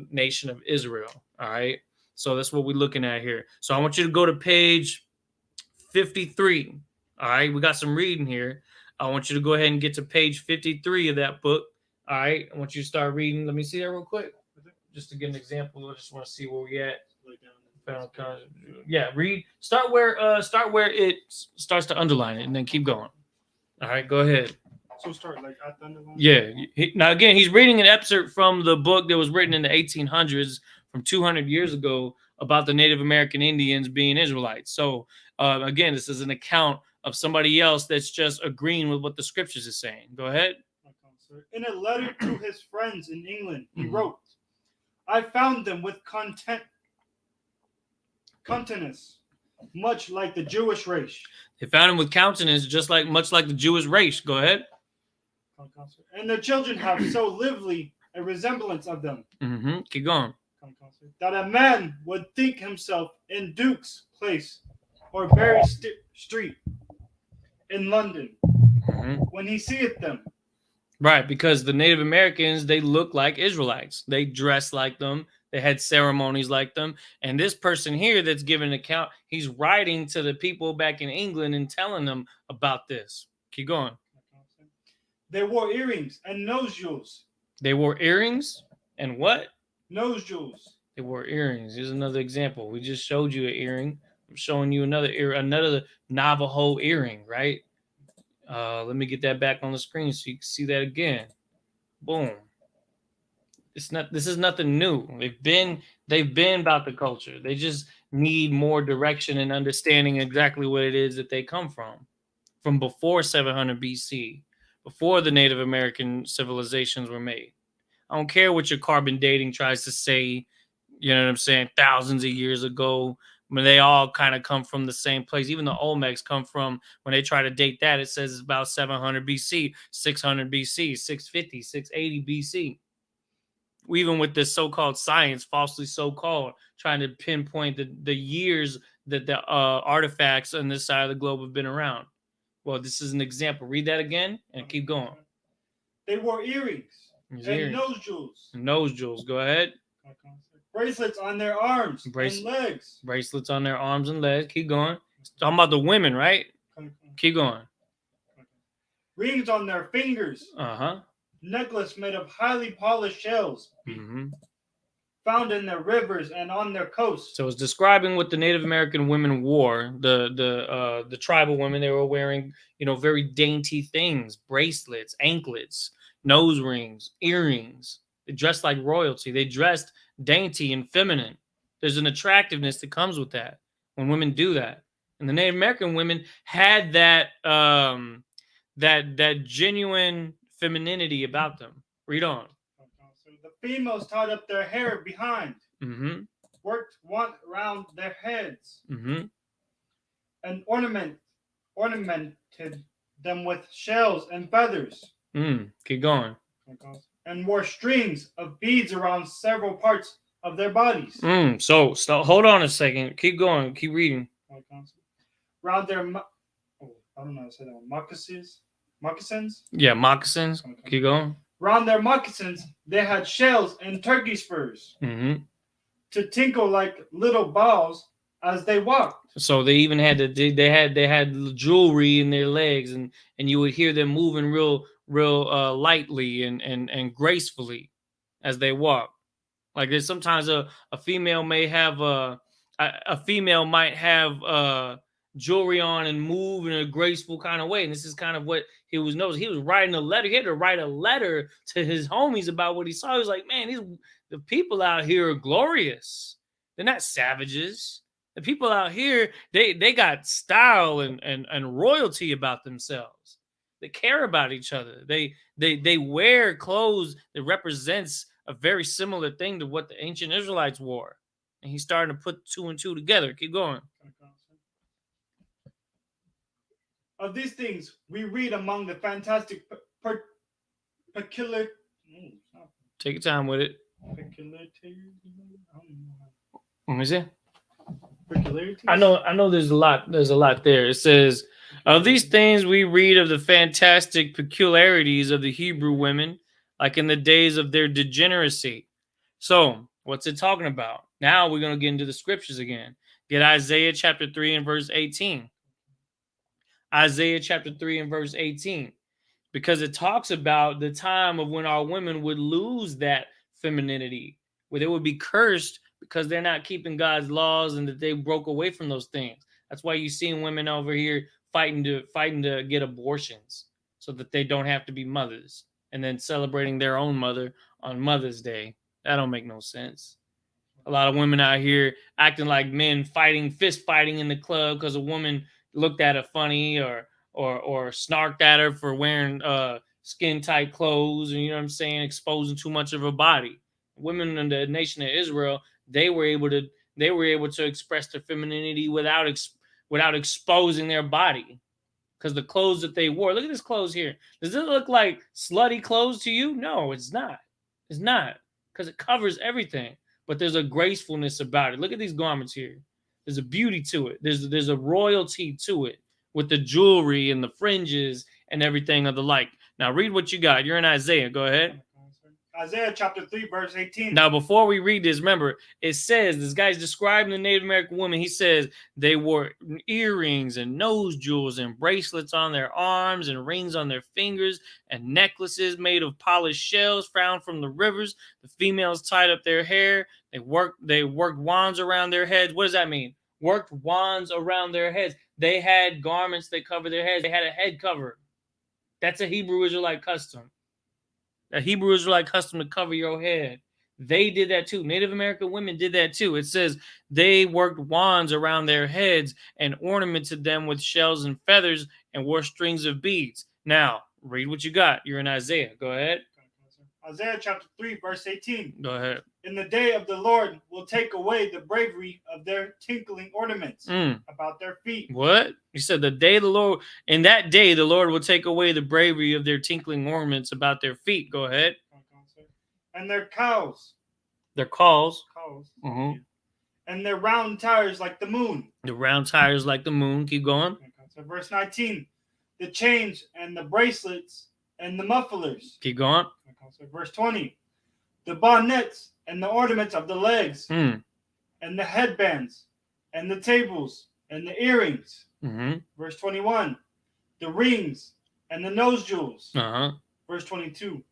nation of Israel. All right. So that's what we're looking at here. So I want you to go to page 53. All right. We got some reading here. I want you to go ahead and get to page 53 of that book. All right, I want you to start reading. Let me see that real quick, just to get an example. I just want to see where we at. Yeah, read. Start where it starts to underline it, and then keep going. All right, go ahead. So start like at the underline. Yeah. Now again, he's reading an excerpt from the book that was written in the 1800s, from 200 years ago, about the Native American Indians being Israelites. So again, this is an account of somebody else that's just agreeing with what the scriptures is saying. Go ahead. In a letter to his friends in England, he wrote, I found them with countenance, much like the Jewish race. They found him with countenance, much like the Jewish race. Go ahead. And their children have so lively a resemblance of them. Keep going. That a man would think himself in Duke's Place or Berry Street in London when he seeth them. Right, because the Native Americans, they look like Israelites. They dress like them. They had ceremonies like them. And this person here that's giving an account, he's writing to the people back in England and telling them about this. Keep going. They wore earrings and nose jewels. They wore earrings and what? Nose jewels. They wore earrings. Here's another example. We just showed you an earring. I'm showing you another Navajo earring, right? Let me get that back on the screen so you can see that again. Boom. This is nothing new. They've been about the culture. They just need more direction and understanding exactly what it is that they come from before 700 BC, before the Native American civilizations were made. I don't care what your carbon dating tries to say, you know what I'm saying, thousands of years ago. When they all kind of come from the same place. Even the Olmecs come from, when they try to date that, it says it's about 700 BC, 600 BC, 650, 680 BC. Even with this so-called science, falsely so-called, trying to pinpoint the years that the artifacts on this side of the globe have been around. Well, this is an example. Read that again and keep going. They wore earrings and nose jewels. Nose jewels. Go ahead. Bracelets on their arms and legs. Bracelets on their arms and legs. Keep going. Talking about the women, right? Keep going. Rings on their fingers. Necklace made of highly polished shells. Found in their rivers and on their coasts. So it's describing what the Native American women wore. The tribal women, they were wearing, very dainty things, bracelets, anklets, nose rings, earrings. They dressed like royalty. They dressed dainty and feminine. There's an attractiveness that comes with that when women do that. And the Native American women had that that genuine femininity about them. Read on. So the females tied up their hair behind, worked one around their heads, and ornamented them with shells and feathers. Keep going. And wore strings of beads around several parts of their bodies. So hold on a second. Keep going. Keep reading. Around their I don't know how to say that one. Moccasins? Yeah, moccasins. Keep going. Around their moccasins, they had shells and turkey spurs to tinkle like little balls as they walked. So they even had they had jewelry in their legs, and you would hear them moving real lightly and gracefully as they walk. Like there's sometimes a female may have a female might have jewelry on and move in a graceful kind of way, and this is kind of what he was noticing. He was writing a letter. He had to write a letter to his homies about what he saw. He was like, man, the people out here are glorious. They're not savages. The people out here, they got style and royalty about themselves. They care about each other. They wear clothes that represents a very similar thing to what the ancient Israelites wore. And he's starting to put two and two together. Keep going. Of these things, we read among the fantastic peculiar. Take your time with it. Let me see. I know there's a lot there. It says, of these things we read of the fantastic peculiarities of the Hebrew women, like in the days of their degeneracy. So what's it talking about? Now we're going to get into the scriptures again. Get Isaiah chapter 3 and verse 18. Isaiah chapter 3 and verse 18. Because it talks about the time of when our women would lose that femininity, where they would be cursed because they're not keeping God's laws and that they broke away from those things. That's why you see women over here fighting to get abortions so that they don't have to be mothers, and then celebrating their own mother on Mother's Day. That don't make no sense. A lot of women out here acting like men, fist fighting in the club because a woman looked at her funny or snarked at her for wearing skin tight clothes, and you know what I'm saying, exposing too much of her body. Women in the nation of Israel, they were able to express their femininity without exposing their body, because the clothes that they wore. Look at this clothes here. Does it look like slutty clothes to you? No, it's not. It's not, because it covers everything. But there's a gracefulness about it. Look at these garments here. There's a beauty to it. There's a royalty to it with the jewelry and the fringes and everything of the like. Now read what you got. You're in Isaiah. Go ahead. Isaiah chapter 3, verse 18. Now, before we read this, remember, it says, this guy's describing the Native American woman. He says they wore earrings and nose jewels and bracelets on their arms and rings on their fingers and necklaces made of polished shells found from the rivers. The females tied up their hair. They worked wands around their heads. What does that mean? Worked wands around their heads. They had garments that covered their heads. They had a head cover. That's a Hebrew Israelite custom. A Hebrew Israelite custom to cover your head. They did that too. Native American women did that too. It says they worked wands around their heads and ornamented them with shells and feathers and wore strings of beads. Now, read what you got. You're in Isaiah. Go ahead. Isaiah chapter 3, verse 18. Go ahead. In the day of the Lord will take away the bravery of their tinkling ornaments about their feet. What? You said the day of the Lord, in that day the Lord will take away the bravery of their tinkling ornaments about their feet. Go ahead. And their cows. Their calls. And their round tires like the moon. The round tires like the moon. Keep going. Verse 19. The chains and the bracelets and the mufflers. Keep going. Verse 20. The bonnets and the ornaments of the legs, and the headbands, and the tables, and the earrings. Verse 21. The rings and the nose jewels. Verse 22.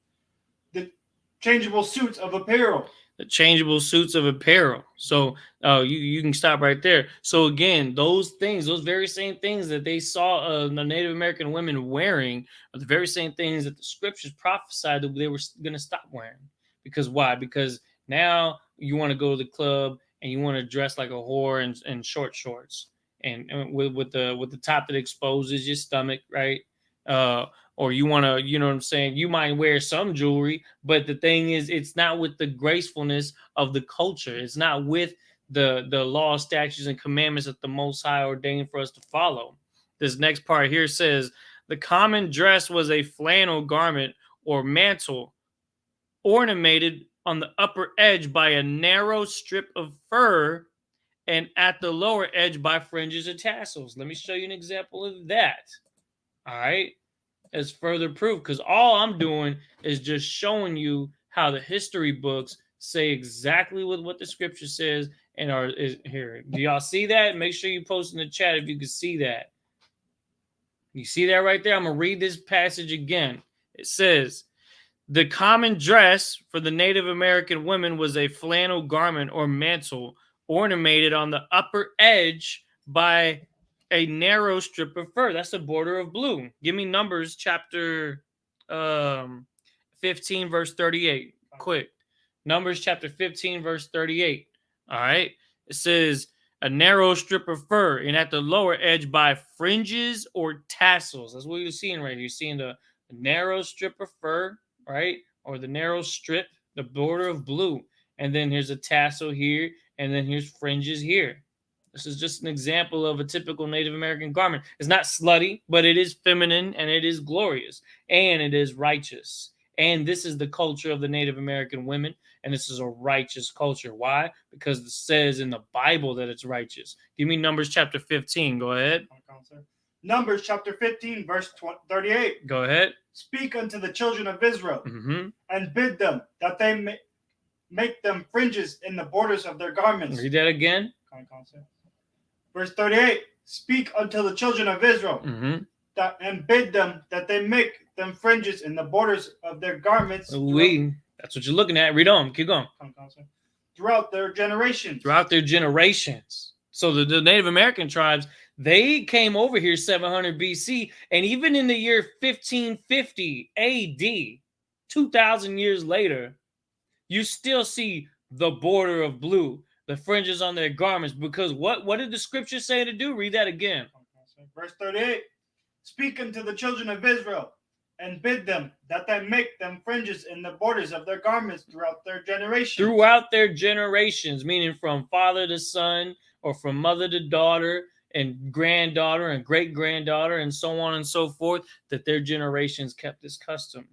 The changeable suits of apparel. The changeable suits of apparel. So you can stop right there. So again, those things, those very same things that they saw the Native American women wearing are the very same things that the scriptures prophesied that they were going to stop wearing. Because why? Because now you want to go to the club and you want to dress like a whore and short shorts and with the top that exposes your stomach, right? Or you want to, you know what I'm saying? You might wear some jewelry, but the thing is, it's not with the gracefulness of the culture. It's not with the law, statutes, and commandments that the Most High ordained for us to follow. This next part here says, the common dress was a flannel garment or mantle ornamented on the upper edge by a narrow strip of fur and at the lower edge by fringes and tassels. Let me show you an example of that. All right. As further proof, because all I'm doing is just showing you how the history books say exactly what the scripture says and is here. Do y'all see that? Make sure you post in the chat if you can see that. You see that right there? I'm going to read this passage again. It says, the common dress for the Native American women was a flannel garment or mantle ornamented on the upper edge by a narrow strip of fur. That's the border of blue. Give me Numbers chapter 15, verse 38. Quick. Numbers chapter 15, verse 38. All right. It says, a narrow strip of fur, and at the lower edge by fringes or tassels. That's what you're seeing right here. You're seeing the narrow strip of fur, right? Or the narrow strip, the border of blue. And then here's a tassel here, and then here's fringes here. This is just an example of a typical Native American garment. It's not slutty, but it is feminine, and it is glorious, and it is righteous. And this is the culture of the Native American women, and this is a righteous culture. Why? Because it says in the Bible that it's righteous. Give me Numbers chapter 15. Go ahead. Numbers chapter 15, verse 38. Go ahead. Speak unto the children of Israel, and bid them that they make them fringes in the borders of their garments. Read that again. Verse 38. Speak unto the children of Israel, and bid them that they make them fringes in the borders of their garments. That's what you're looking at. Read on. Keep going. Throughout their generations. Throughout their generations. So the Native American tribes, they came over here 700 BC, and even in the year 1550 AD, 2,000 years later, you still see the border of blue, the fringes on their garments, because what did the scripture say to do? Read that again. Verse 38. Speak unto the children of Israel, and bid them that they make them fringes in the borders of their garments throughout their generations. Throughout their generations, meaning from father to son, or from mother to daughter, and granddaughter, and great-granddaughter, and so on and so forth, that their generations kept this custom.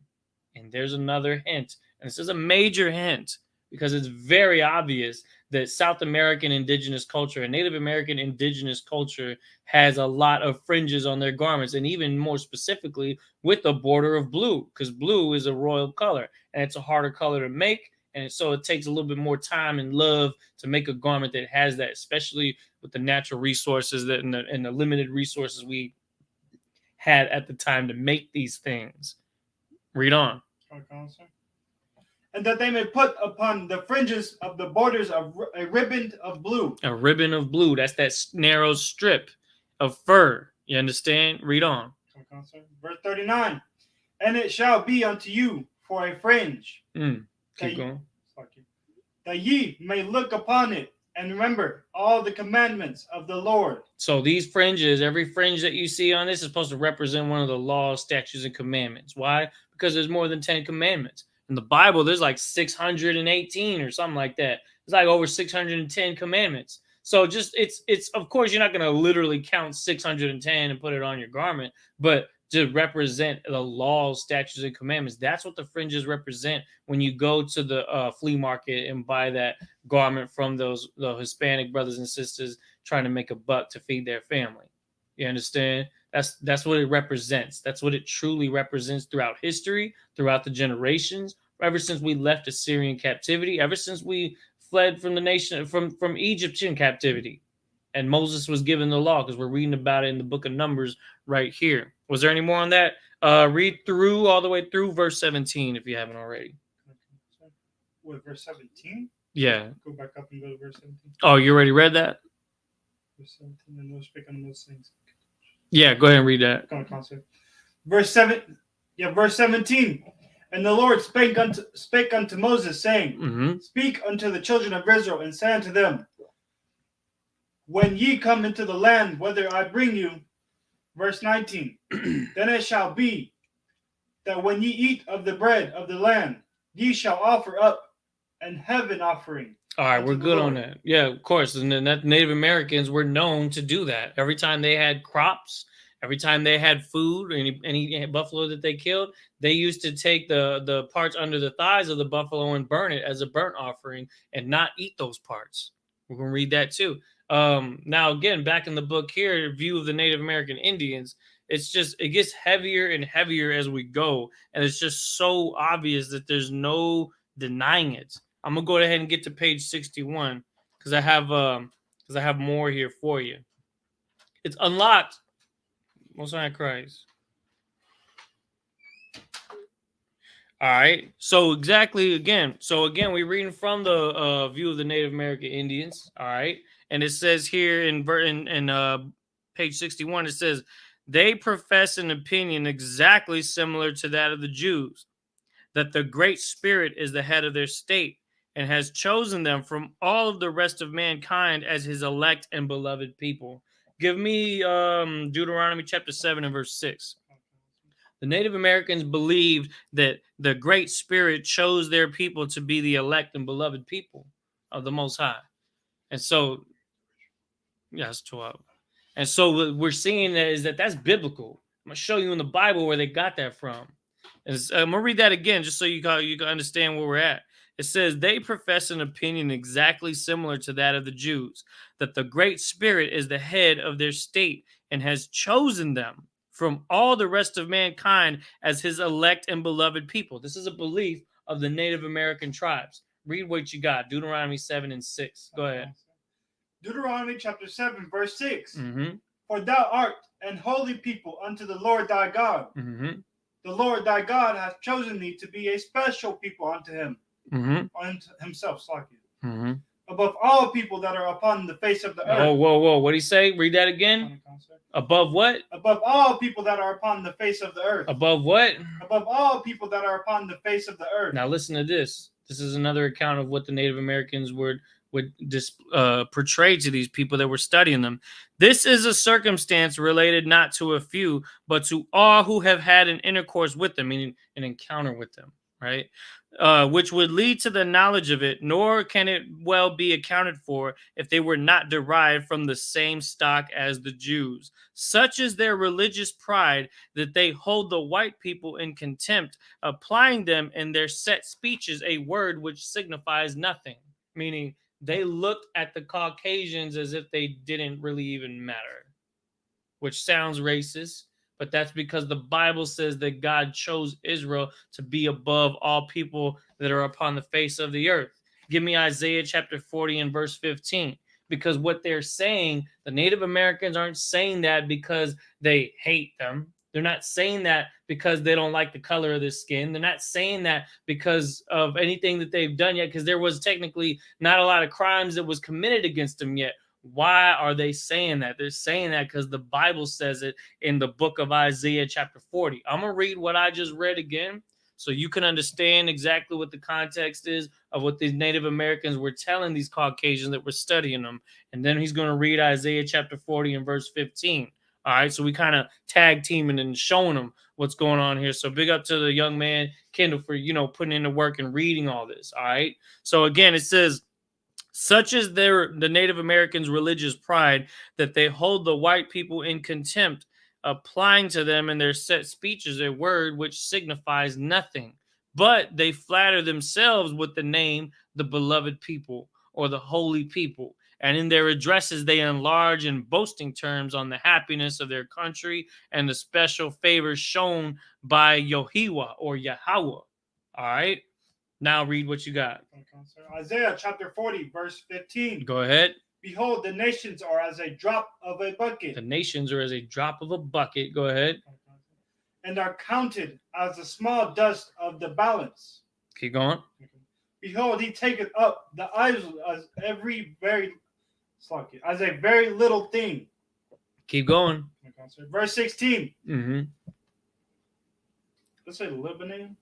And there's another hint, and this is a major hint, because it's very obvious that South American indigenous culture and Native American indigenous culture has a lot of fringes on their garments, and even more specifically with a border of blue, because blue is a royal color, and it's a harder color to make, and so it takes a little bit more time and love to make a garment that has that, especially with the natural resources that and the limited resources we had at the time to make these things. Read on. And that they may put upon the fringes of the borders of a ribbon of blue. A ribbon of blue. That's that narrow strip of fur. You understand? Read on. Verse 39. And it shall be unto you for a fringe. Keep going. That ye may look upon it and remember all the commandments of the Lord. So these fringes, every fringe that you see on this is supposed to represent one of the laws, statutes, and commandments. Why? Because there's more than 10 commandments. In the Bible, there's like 618 or something like that. It's like over 610 commandments. So just it's of course you're not going to literally count 610 and put it on your garment, but to represent the laws, statutes, and commandments. That's what the fringes represent when you go to the flea market and buy that garment from the Hispanic brothers and sisters trying to make a buck to feed their family. You understand? That's what it represents. That's what it truly represents throughout history, throughout the generations, ever since we left Assyrian captivity, ever since we fled from the nation, from Egyptian captivity. And Moses was given the law, because we're reading about it in the book of Numbers right here. Was there any more on that? Read through all the way through verse 17 if you haven't already. What, verse 17? Yeah. Go back up and go to verse 17. Oh, you already read that? Verse 17, and we'll speak on those things. Yeah, go ahead and read that. Verse 17. And the Lord spake unto Moses, saying, Speak unto the children of Israel, and say unto them, when ye come into the land, whither I bring you, verse 19, then it shall be that when ye eat of the bread of the land, ye shall offer up an heaven offering. All right, we're good on that. Yeah, of course. And then that Native Americans were known to do that. Every time they had crops, every time they had food, any buffalo that they killed, they used to take the parts under the thighs of the buffalo and burn it as a burnt offering and not eat those parts. We're going to read that too. Now, again, back in the book here, View of the Native American Indians, it gets heavier and heavier as we go. And it's just so obvious that there's no denying it. I'm gonna go ahead and get to page 61 because I have more here for you. It's unlocked. Most High Christ. All right. So again, we're reading from the View of the Native American Indians. All right, and it says here in page 61, it says they profess an opinion exactly similar to that of the Jews, that the Great Spirit is the head of their state and has chosen them from all of the rest of mankind as his elect and beloved people. Give me Deuteronomy chapter 7 and verse 6. The Native Americans believed that the Great Spirit chose their people to be the elect and beloved people of the Most High. And so, yes, 12. And so what we're seeing is that's biblical. I'm going to show you in the Bible where they got that from. And I'm going to read that again just so you can understand where we're at. It says, they profess an opinion exactly similar to that of the Jews, that the Great Spirit is the head of their state and has chosen them from all the rest of mankind as his elect and beloved people. This is a belief of the Native American tribes. Read what you got. Deuteronomy 7 and 6. Go ahead. Deuteronomy chapter 7, verse 6. Mm-hmm. For thou art an holy people unto the Lord thy God. Mm-hmm. The Lord thy God hath chosen thee to be a special people unto him. Mm-hmm. Unto himself, mm-hmm. above all people that are upon the face of the earth. Oh, whoa. What did he say? Read that again. Above what? Above all people that are upon the face of the earth. Above what? Above all people that are upon the face of the earth. Now listen to this. This is another account of what the Native Americans would portray to these people that were studying them. This is a circumstance related not to a few, but to all who have had an intercourse with them, meaning an encounter with them, right? Which would lead to the knowledge of it, nor can it well be accounted for if they were not derived from the same stock as the Jews. Such is their religious pride that they hold the white people in contempt, applying them in their set speeches a word which signifies nothing, meaning they looked at the Caucasians as if they didn't really even matter, which sounds racist. But that's because the Bible says that God chose Israel to be above all people that are upon the face of the earth. Give me Isaiah chapter 40 and verse 15. Because what they're saying, the Native Americans aren't saying that because they hate them. They're not saying that because they don't like the color of their skin. They're not saying that because of anything that they've done yet, because there was technically not a lot of crimes that was committed against them yet. Why are they saying that? They're saying that because the Bible says it in the book of Isaiah chapter 40. I'm going to read what I just read again so you can understand exactly what the context is of what these Native Americans were telling these Caucasians that were studying them. And then he's going to read Isaiah chapter 40 and verse 15. All right, so we kind of tag teaming and showing them what's going on here. So big up to the young man, Kendall, for, putting in the work and reading all this. All right, so again, it says, such is the Native Americans' religious pride that they hold the white people in contempt, applying to them in their set speeches a word which signifies nothing. But they flatter themselves with the name the beloved people or the holy people. And in their addresses, they enlarge in boasting terms on the happiness of their country and the special favors shown by Yehovah or Yahweh. All right. Now read what you got. Isaiah chapter 40, verse 15. Go ahead. Behold, the nations are as a drop of a bucket. The nations are as a drop of a bucket. Go ahead. And are counted as the small dust of the balance. Keep going. Behold, he taketh up the isles as a very little thing. Keep going. Verse 16. Mm-hmm. Let's say Lebanon.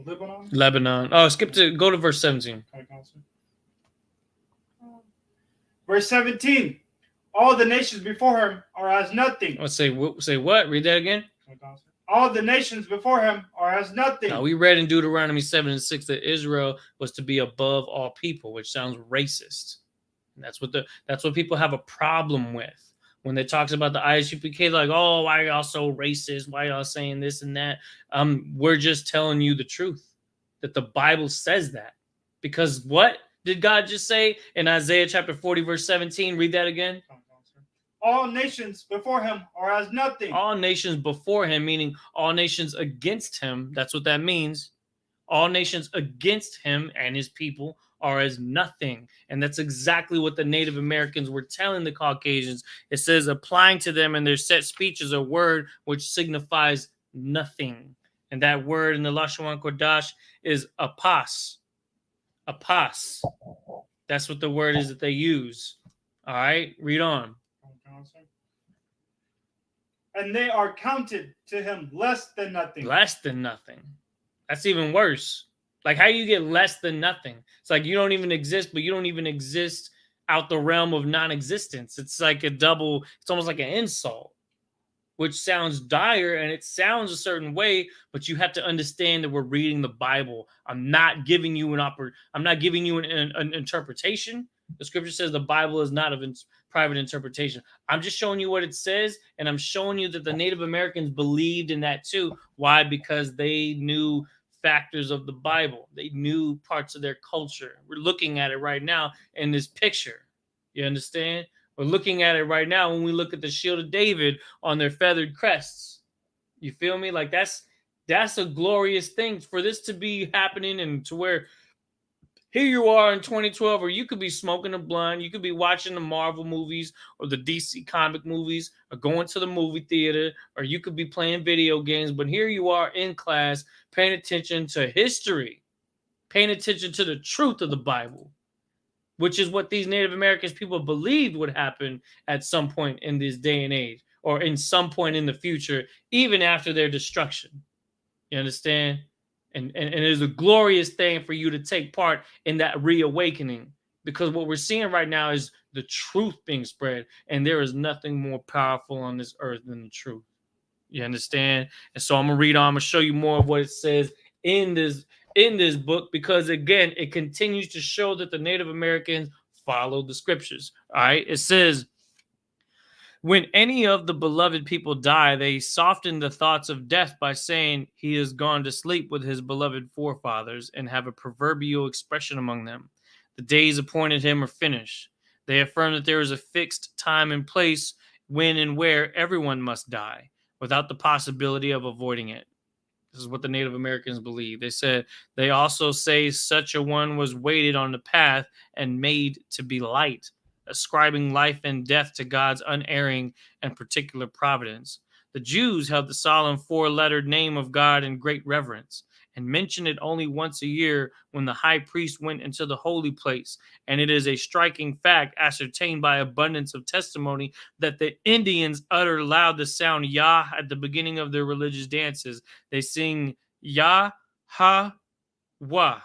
Lebanon? Lebanon. Oh, go to verse 17. Verse 17. All the nations before him are as nothing. Let's say what? Read that again. All the nations before him are as nothing. Now, we read in Deuteronomy 7 and 6 that Israel was to be above all people, which sounds racist. And that's what people have a problem with. When they talks about the I.S.U.P.K, like, oh, why are y'all so racist? Why are y'all saying this and that? We're just telling you the truth, that the Bible says that. Because what did God just say in Isaiah chapter 40, verse 17? Read that again. All nations before him are as nothing. All nations before him, meaning all nations against him. That's what that means. All nations against him and his people are as nothing. And that's exactly what the Native Americans were telling the Caucasians. It says, applying to them in their set speech is a word which signifies nothing. And that word in the Lashon Kodash is apas. Apas. That's what the word is that they use. All right, read on. And they are counted to him less than nothing. Less than nothing. That's even worse. Like, how do you get less than nothing? It's like you don't even exist, but you don't even exist out the realm of non-existence. It's like it's almost like an insult, which sounds dire and it sounds a certain way, but you have to understand that we're reading the Bible. I'm not giving you an interpretation. The scripture says the Bible is not of private interpretation. I'm just showing you what it says, and I'm showing you that the Native Americans believed in that too. Why? Because they knew factors of the Bible. They knew parts of their culture. We're looking at it right now in this picture. You understand? We're looking at it right now when we look at the shield of David on their feathered crests. You feel me? Like that's a glorious thing for this to be happening, and to where here you are in 2012, or you could be smoking a blunt, you could be watching the Marvel movies or the DC comic movies, or going to the movie theater, or you could be playing video games, but here you are in class paying attention to history, paying attention to the truth of the Bible, which is what these Native Americans people believed would happen at some point in this day and age, or in some point in the future, even after their destruction. You understand? And it is a glorious thing for you to take part in that reawakening, because what we're seeing right now is the truth being spread, and there is nothing more powerful on this earth than the truth. You understand? And so I'm gonna read on. I'm gonna show you more of what it says in this book, because again, it continues to show that the Native Americans followed the scriptures. All right, it says, when any of the beloved people die, they soften the thoughts of death by saying he has gone to sleep with his beloved forefathers, and have a proverbial expression among them. The days appointed him are finished. They affirm that there is a fixed time and place when and where everyone must die, without the possibility of avoiding it. This is what the Native Americans believe. They said, they also say such a one was weighted on the path and made to be light, ascribing life and death to God's unerring and particular providence. The Jews held the solemn four-lettered name of God in great reverence, and mentioned it only once a year when the high priest went into the holy place. And it is a striking fact, ascertained by abundance of testimony, that the Indians utter loud the sound Yah at the beginning of their religious dances. They sing Yah, Ha, Wah,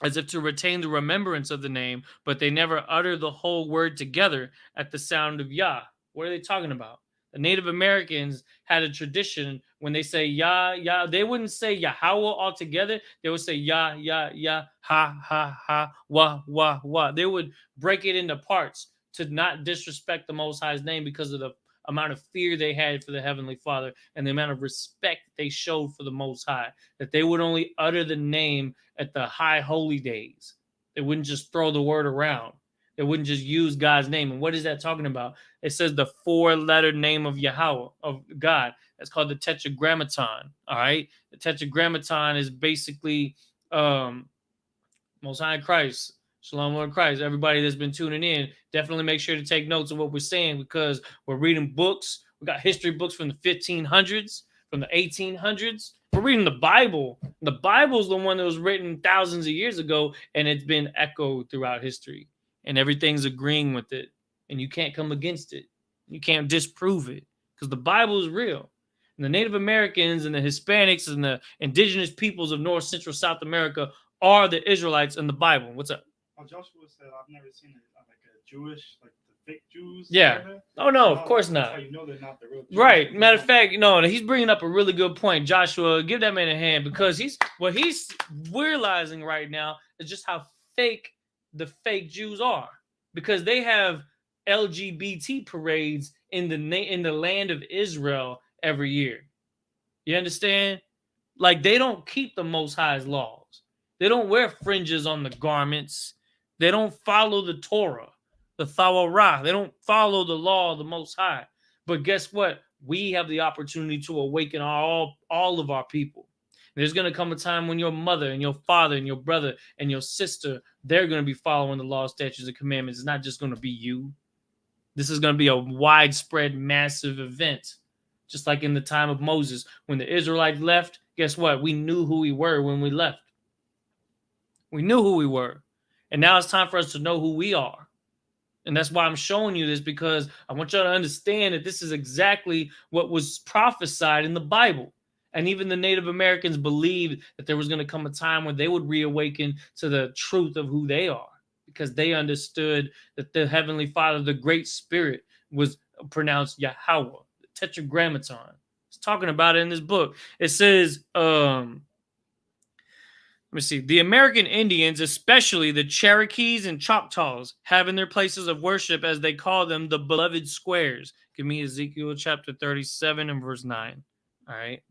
as if to retain the remembrance of the name, but they never utter the whole word together at the sound of Yah. What are they talking about? The Native Americans had a tradition when they say Yah, Yah, they wouldn't say Yahweh altogether. They would say Yah, Yah, Yah, Ha, Ha, Ha, Wah, Wah, Wah. They would break it into parts to not disrespect the Most High's name, because of the amount of fear they had for the Heavenly Father and the amount of respect they showed for the Most High, that they would only utter the name at the high holy days. They wouldn't just throw the word around. They wouldn't just use God's name. And what is that talking about? It says the four-letter name of Yahweh, of God. That's called the Tetragrammaton. All right? The Tetragrammaton is basically Most High Christ. Shalom, Lord Christ. Everybody that's been tuning in, definitely make sure to take notes of what we're saying, because we're reading books. We got history books from the 1500s, from the 1800s. We're reading the Bible. The Bible is the one that was written thousands of years ago, and it's been echoed throughout history. And everything's agreeing with it. And you can't come against it. You can't disprove it, because the Bible is real. And the Native Americans and the Hispanics and the indigenous peoples of North, Central, South America are the Israelites in the Bible. What's up? Oh, Joshua said, I've never seen like a Jewish, like the fake Jews. Yeah. Oh, no, of course that's not. how you know they're not the real Jews. Right. Matter of fact, no, he's bringing up a really good point. Joshua, give that man a hand, because he's realizing right now is just how fake the fake Jews are, because they have LGBT parades in the land of Israel every year. You understand? Like, they don't keep the Most High's laws. They don't wear fringes on the garments. They don't follow the Torah, the Thawara. They don't follow the law of the Most High. But guess what? We have the opportunity to awaken all of our people. There's going to come a time when your mother and your father and your brother and your sister, they're going to be following the law, statutes, and commandments. It's not just going to be you. This is going to be a widespread, massive event. Just like in the time of Moses, when the Israelites left, guess what? We knew who we were when we left. We knew who we were. And now it's time for us to know who we are. And that's why I'm showing you this, because I want y'all to understand that this is exactly what was prophesied in the Bible. And even the Native Americans believed that there was going to come a time when they would reawaken to the truth of who they are, because they understood that the Heavenly Father, the Great Spirit, was pronounced Yahweh, the Tetragrammaton. It's talking about it in this book. It says, let me see. The American Indians, especially the Cherokees and Choctaws, have in their places of worship, as they call them, the beloved squares. Give me Ezekiel chapter 37 and verse 9. All right.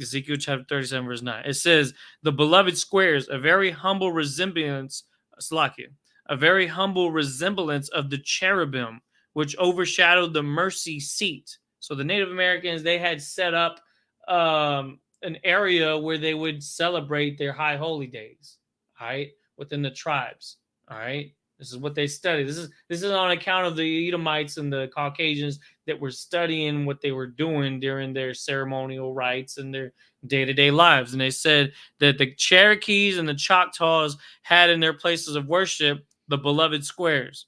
Ezekiel chapter 37, verse 9. It says, the beloved squares, a very humble resemblance, a very humble resemblance of the cherubim, which overshadowed the mercy seat. So the Native Americans, they had set up an area where they would celebrate their high holy days, all right, within the tribes, all right? This is what they studied. This is on account of the Edomites and the Caucasians that were studying what they were doing during their ceremonial rites and their day-to-day lives. And they said that the Cherokees and the Choctaws had in their places of worship the beloved squares.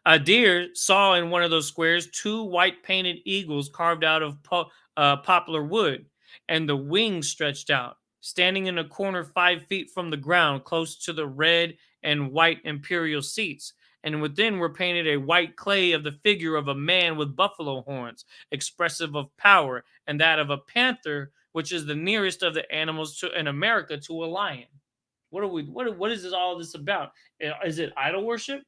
A deer saw in one of those squares 2 white-painted eagles carved out of poplar wood, and the wings stretched out, standing in a corner 5 feet from the ground, close to the red and white imperial seats. And within were painted a white clay of the figure of a man with buffalo horns, expressive of power, and that of a panther, which is the nearest of the animals in America to a lion. What is all this about? Is it idol worship,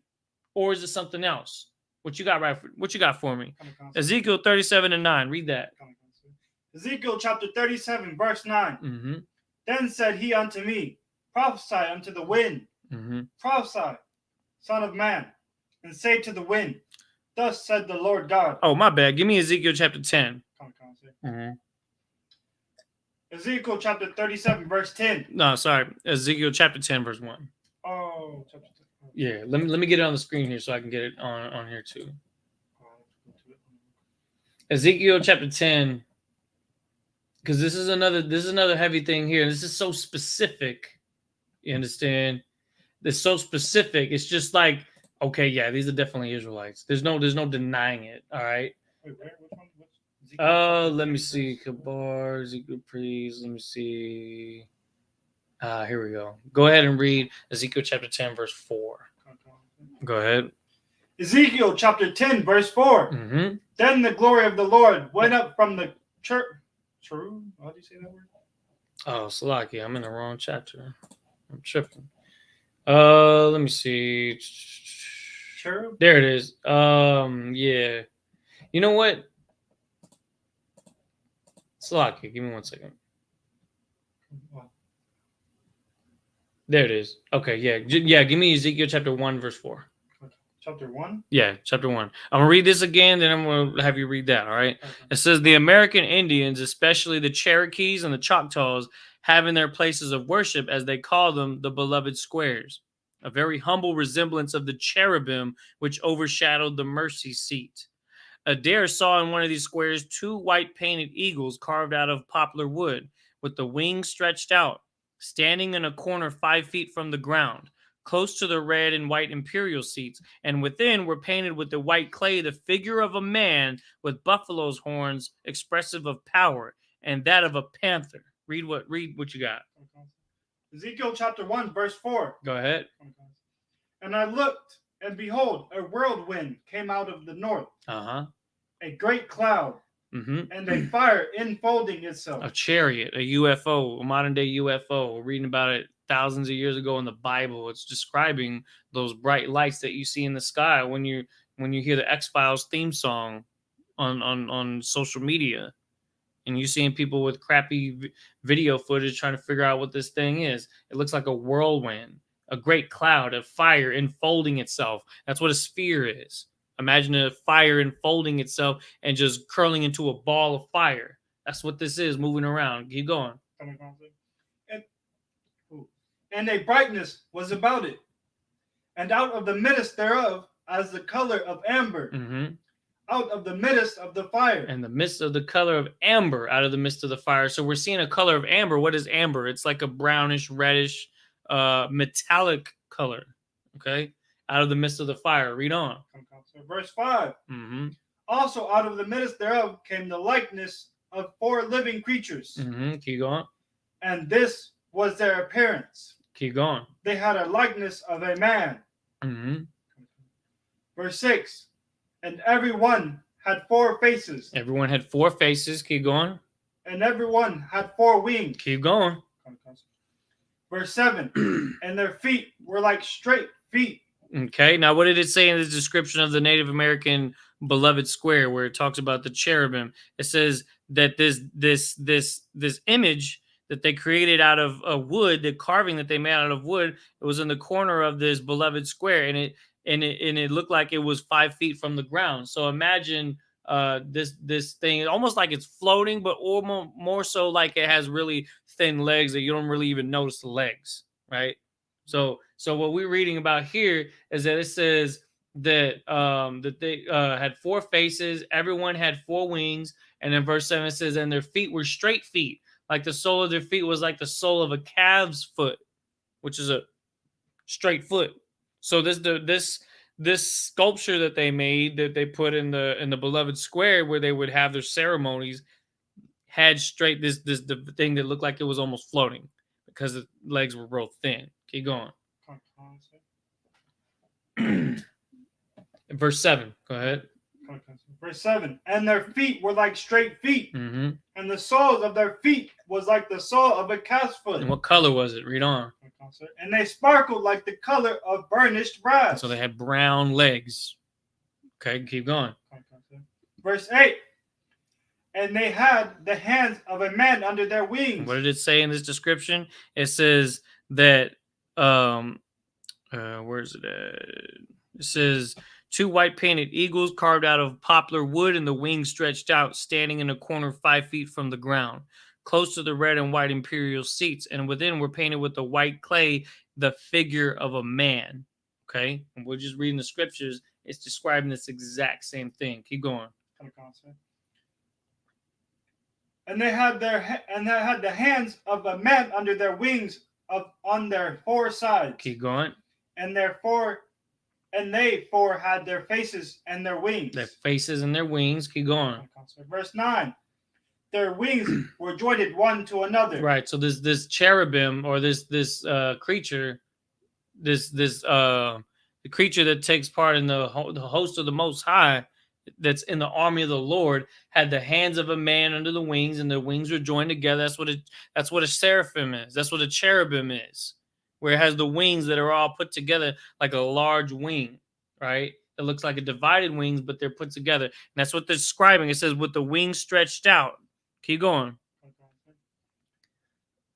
or is it something else? What you got for me? Ezekiel 37 and 9. Read that. Ezekiel chapter 37, verse 9. Mm-hmm. Then said he unto me, prophesy unto the wind. Mm-hmm. Prophesy, son of man, and say to the wind, thus said the Lord God. Oh, my bad. Give me Ezekiel chapter 10. Mm-hmm. Ezekiel chapter 37, verse 10. No, sorry. Ezekiel chapter 10, verse 1. Oh, chapter 10. Yeah, let me get it on the screen here so I can get it on here too. Ezekiel chapter 10, because this is another heavy thing here. This is so specific. You understand? It's so specific. It's just like, okay, yeah, these are definitely Israelites. There's no denying it. All right. Wait, which one? Let me see. Kabar, Ezekiel priest. Let me see. Here we go. Go ahead and read Ezekiel chapter 10, verse 4. Go ahead. Ezekiel chapter 10, verse 4. Mm-hmm. Then the glory of the Lord went up from the church. True? How do you say that word? Oh, Salaki, I'm in the wrong chapter. I'm tripping. Let me see. Cherub? There it is. Yeah. You know what? Salaki, give me 1 second. There it is. Okay, yeah. Yeah, give me Ezekiel chapter 1, verse 4. Chapter 1? Yeah, chapter 1. I'm going to read this again, then I'm going to have you read that, all right? Okay. It says, the American Indians, especially the Cherokees and the Choctaws, have in their places of worship, as they call them, the beloved squares, a very humble resemblance of the cherubim which overshadowed the mercy seat. Adair saw in one of these squares 2 white painted eagles carved out of poplar wood, with the wings stretched out, standing in a corner 5 feet from the ground, close to the red and white imperial seats, and within were painted with the white clay the figure of a man with buffalo's horns, expressive of power, and that of a panther. Read what you got. Ezekiel chapter 1, verse 4. Go ahead. And I looked, and behold, a whirlwind came out of the north, a great cloud, and a fire enfolding itself. A chariot, a UFO, a modern day UFO. We're reading about it thousands of years ago in the Bible. It's describing those bright lights that you see in the sky when you hear the X-Files theme song on social media, and you're seeing people with crappy video footage trying to figure out what this thing is. It looks like a whirlwind, a great cloud of fire enfolding itself. That's what a sphere is. Imagine a fire enfolding itself and just curling into a ball of fire. That's what this is, moving around. Keep going. And a brightness was about it, and out of the midst thereof, as the color of amber, out of the midst of the fire. And the midst of the color of amber, out of the midst of the fire. So we're seeing a color of amber. What is amber? It's like a brownish, reddish, metallic color. Okay? Out of the midst of the fire. Read on. Verse 5. Also out of the midst thereof came the likeness of 4 living creatures. Keep going. And this was their appearance. Keep going. They had a likeness of a man. Verse 6. And everyone had 4 faces. Everyone had 4 faces. Keep going. And everyone had 4 wings. Keep going. Verse 7. And their feet were like straight feet. Okay, now what did it say in the description of the Native American beloved square, where it talks about the cherubim? It says that this image that they created out of wood, the carving that they made out of wood, it was in the corner of this beloved square, and it looked like it was 5 feet from the ground. So imagine this thing, almost like it's floating, but more so like it has really thin legs that you don't really even notice the legs, right? So what we're reading about here is that it says that that they had 4 faces, everyone had 4 wings, and in verse 7 it says, and their feet were straight feet, like the sole of their feet was like the sole of a calf's foot, which is a straight foot. So this sculpture that they made, that they put in the beloved square where they would have their ceremonies, had straight the thing that looked like it was almost floating because the legs were real thin. Keep going. Verse 7. Go ahead. Verse 7. And their feet were like straight feet, and the soles of their feet was like the sole of a calf's foot. And what color was it? Read on. And they sparkled like the color of burnished brass. So they had brown legs. Okay, keep going. Verse 8. And they had the hands of a man under their wings. What did it say in this description? It says that where is it at? It says 2 white painted eagles carved out of poplar wood, and the wings stretched out, standing in a corner 5 feet from the ground, close to the red and white imperial seats, and within were painted with the white clay the figure of a man. Okay, and we're just reading the scriptures. It's describing this exact same thing. Keep going. And they had the hands of a man under their wings on their 4 sides. Keep going. And they 4 had their faces and their wings. Their faces and their wings. Keep going. Verse 9. Their wings were jointed one to another. Right. So this cherubim, or this creature, the creature that takes part in the host of the Most High, that's in the army of the Lord, had the hands of a man under the wings, and the wings were joined together. That's what a seraphim is. That's what a cherubim is, where it has the wings that are all put together like a large wing, right? It looks like a divided wings, but they're put together. And that's what they're describing. It says with the wings stretched out. Keep going.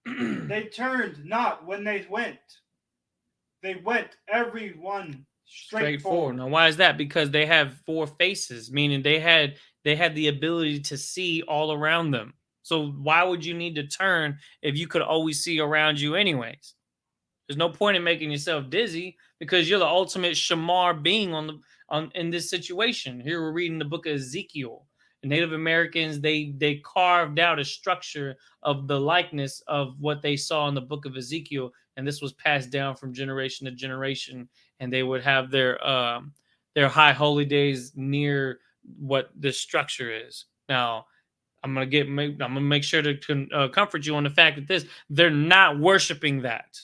They turned not when they went. They went every one straight forward. Now, why is that? Because they have 4 faces, meaning they had the ability to see all around them. So why would you need to turn if you could always see around you anyways? There's no point in making yourself dizzy, because you're the ultimate shamar being in this situation. Here we're reading the book of Ezekiel. The Native Americans, they carved out a structure of the likeness of what they saw in the book of Ezekiel and this was passed down from generation to generation. And they would have their high holy days near what this structure is. Now, I'm gonna make sure to comfort you on the fact that they're not worshiping that.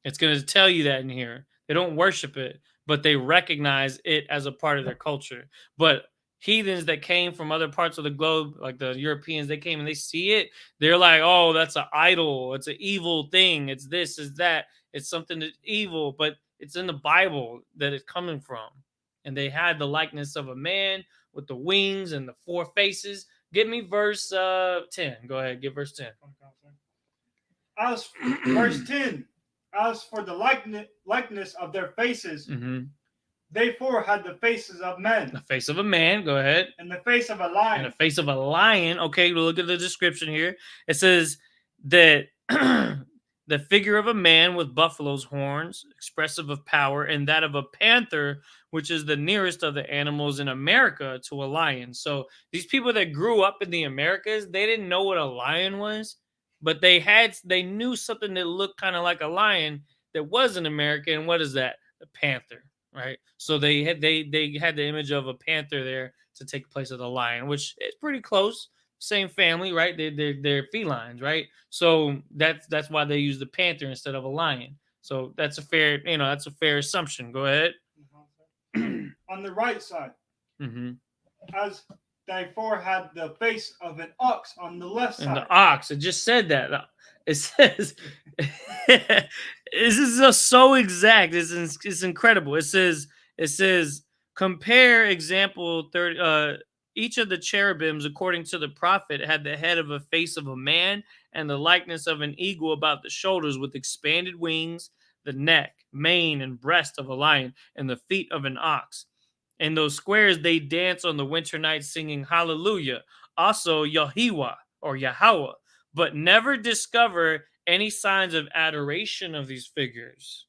It's gonna tell you that in here. They don't worship it, but they recognize it as a part of their culture. But heathens that came from other parts of the globe, like the Europeans, they came and they see it. They're like, "Oh, that's an idol. It's an evil thing. It's this, is that. It's something that's evil." But it's in the Bible that it's coming from. And they had the likeness of a man with the wings and the four faces. Give me verse 10. Go ahead, give verse 10. As verse 10, as for the likeness of their faces, they four had the faces of men. The face of a man, go ahead. And the face of a lion. And the face of a lion. Okay, we'll look at the description here. It says that the figure of a man with buffalo's horns, expressive of power, and that of a panther, which is the nearest of the animals in America to a lion. So these people that grew up in the Americas, they didn't know what a lion was, but they knew something that looked kind of like a lion that was an American. What is that? The panther, right? So they had the image of a panther there to take place of the lion, which is pretty close. Same family, right? They're felines, right? So that's why they use the panther instead of a lion. So that's a fair assumption. Go ahead. On the right side, as they four had the face of an ox on the left side. And the ox, it just said that. It says, this is just so exact. It's incredible. It says, compare example 30. Each of the cherubims, according to the prophet, had the head of a face of a man and the likeness of an eagle about the shoulders, with expanded wings, the neck, mane, and breast of a lion, and the feet of an ox. In those squares, they dance on the winter night, singing hallelujah, also Yahiwah or Yahweh, but never discover any signs of adoration of these figures.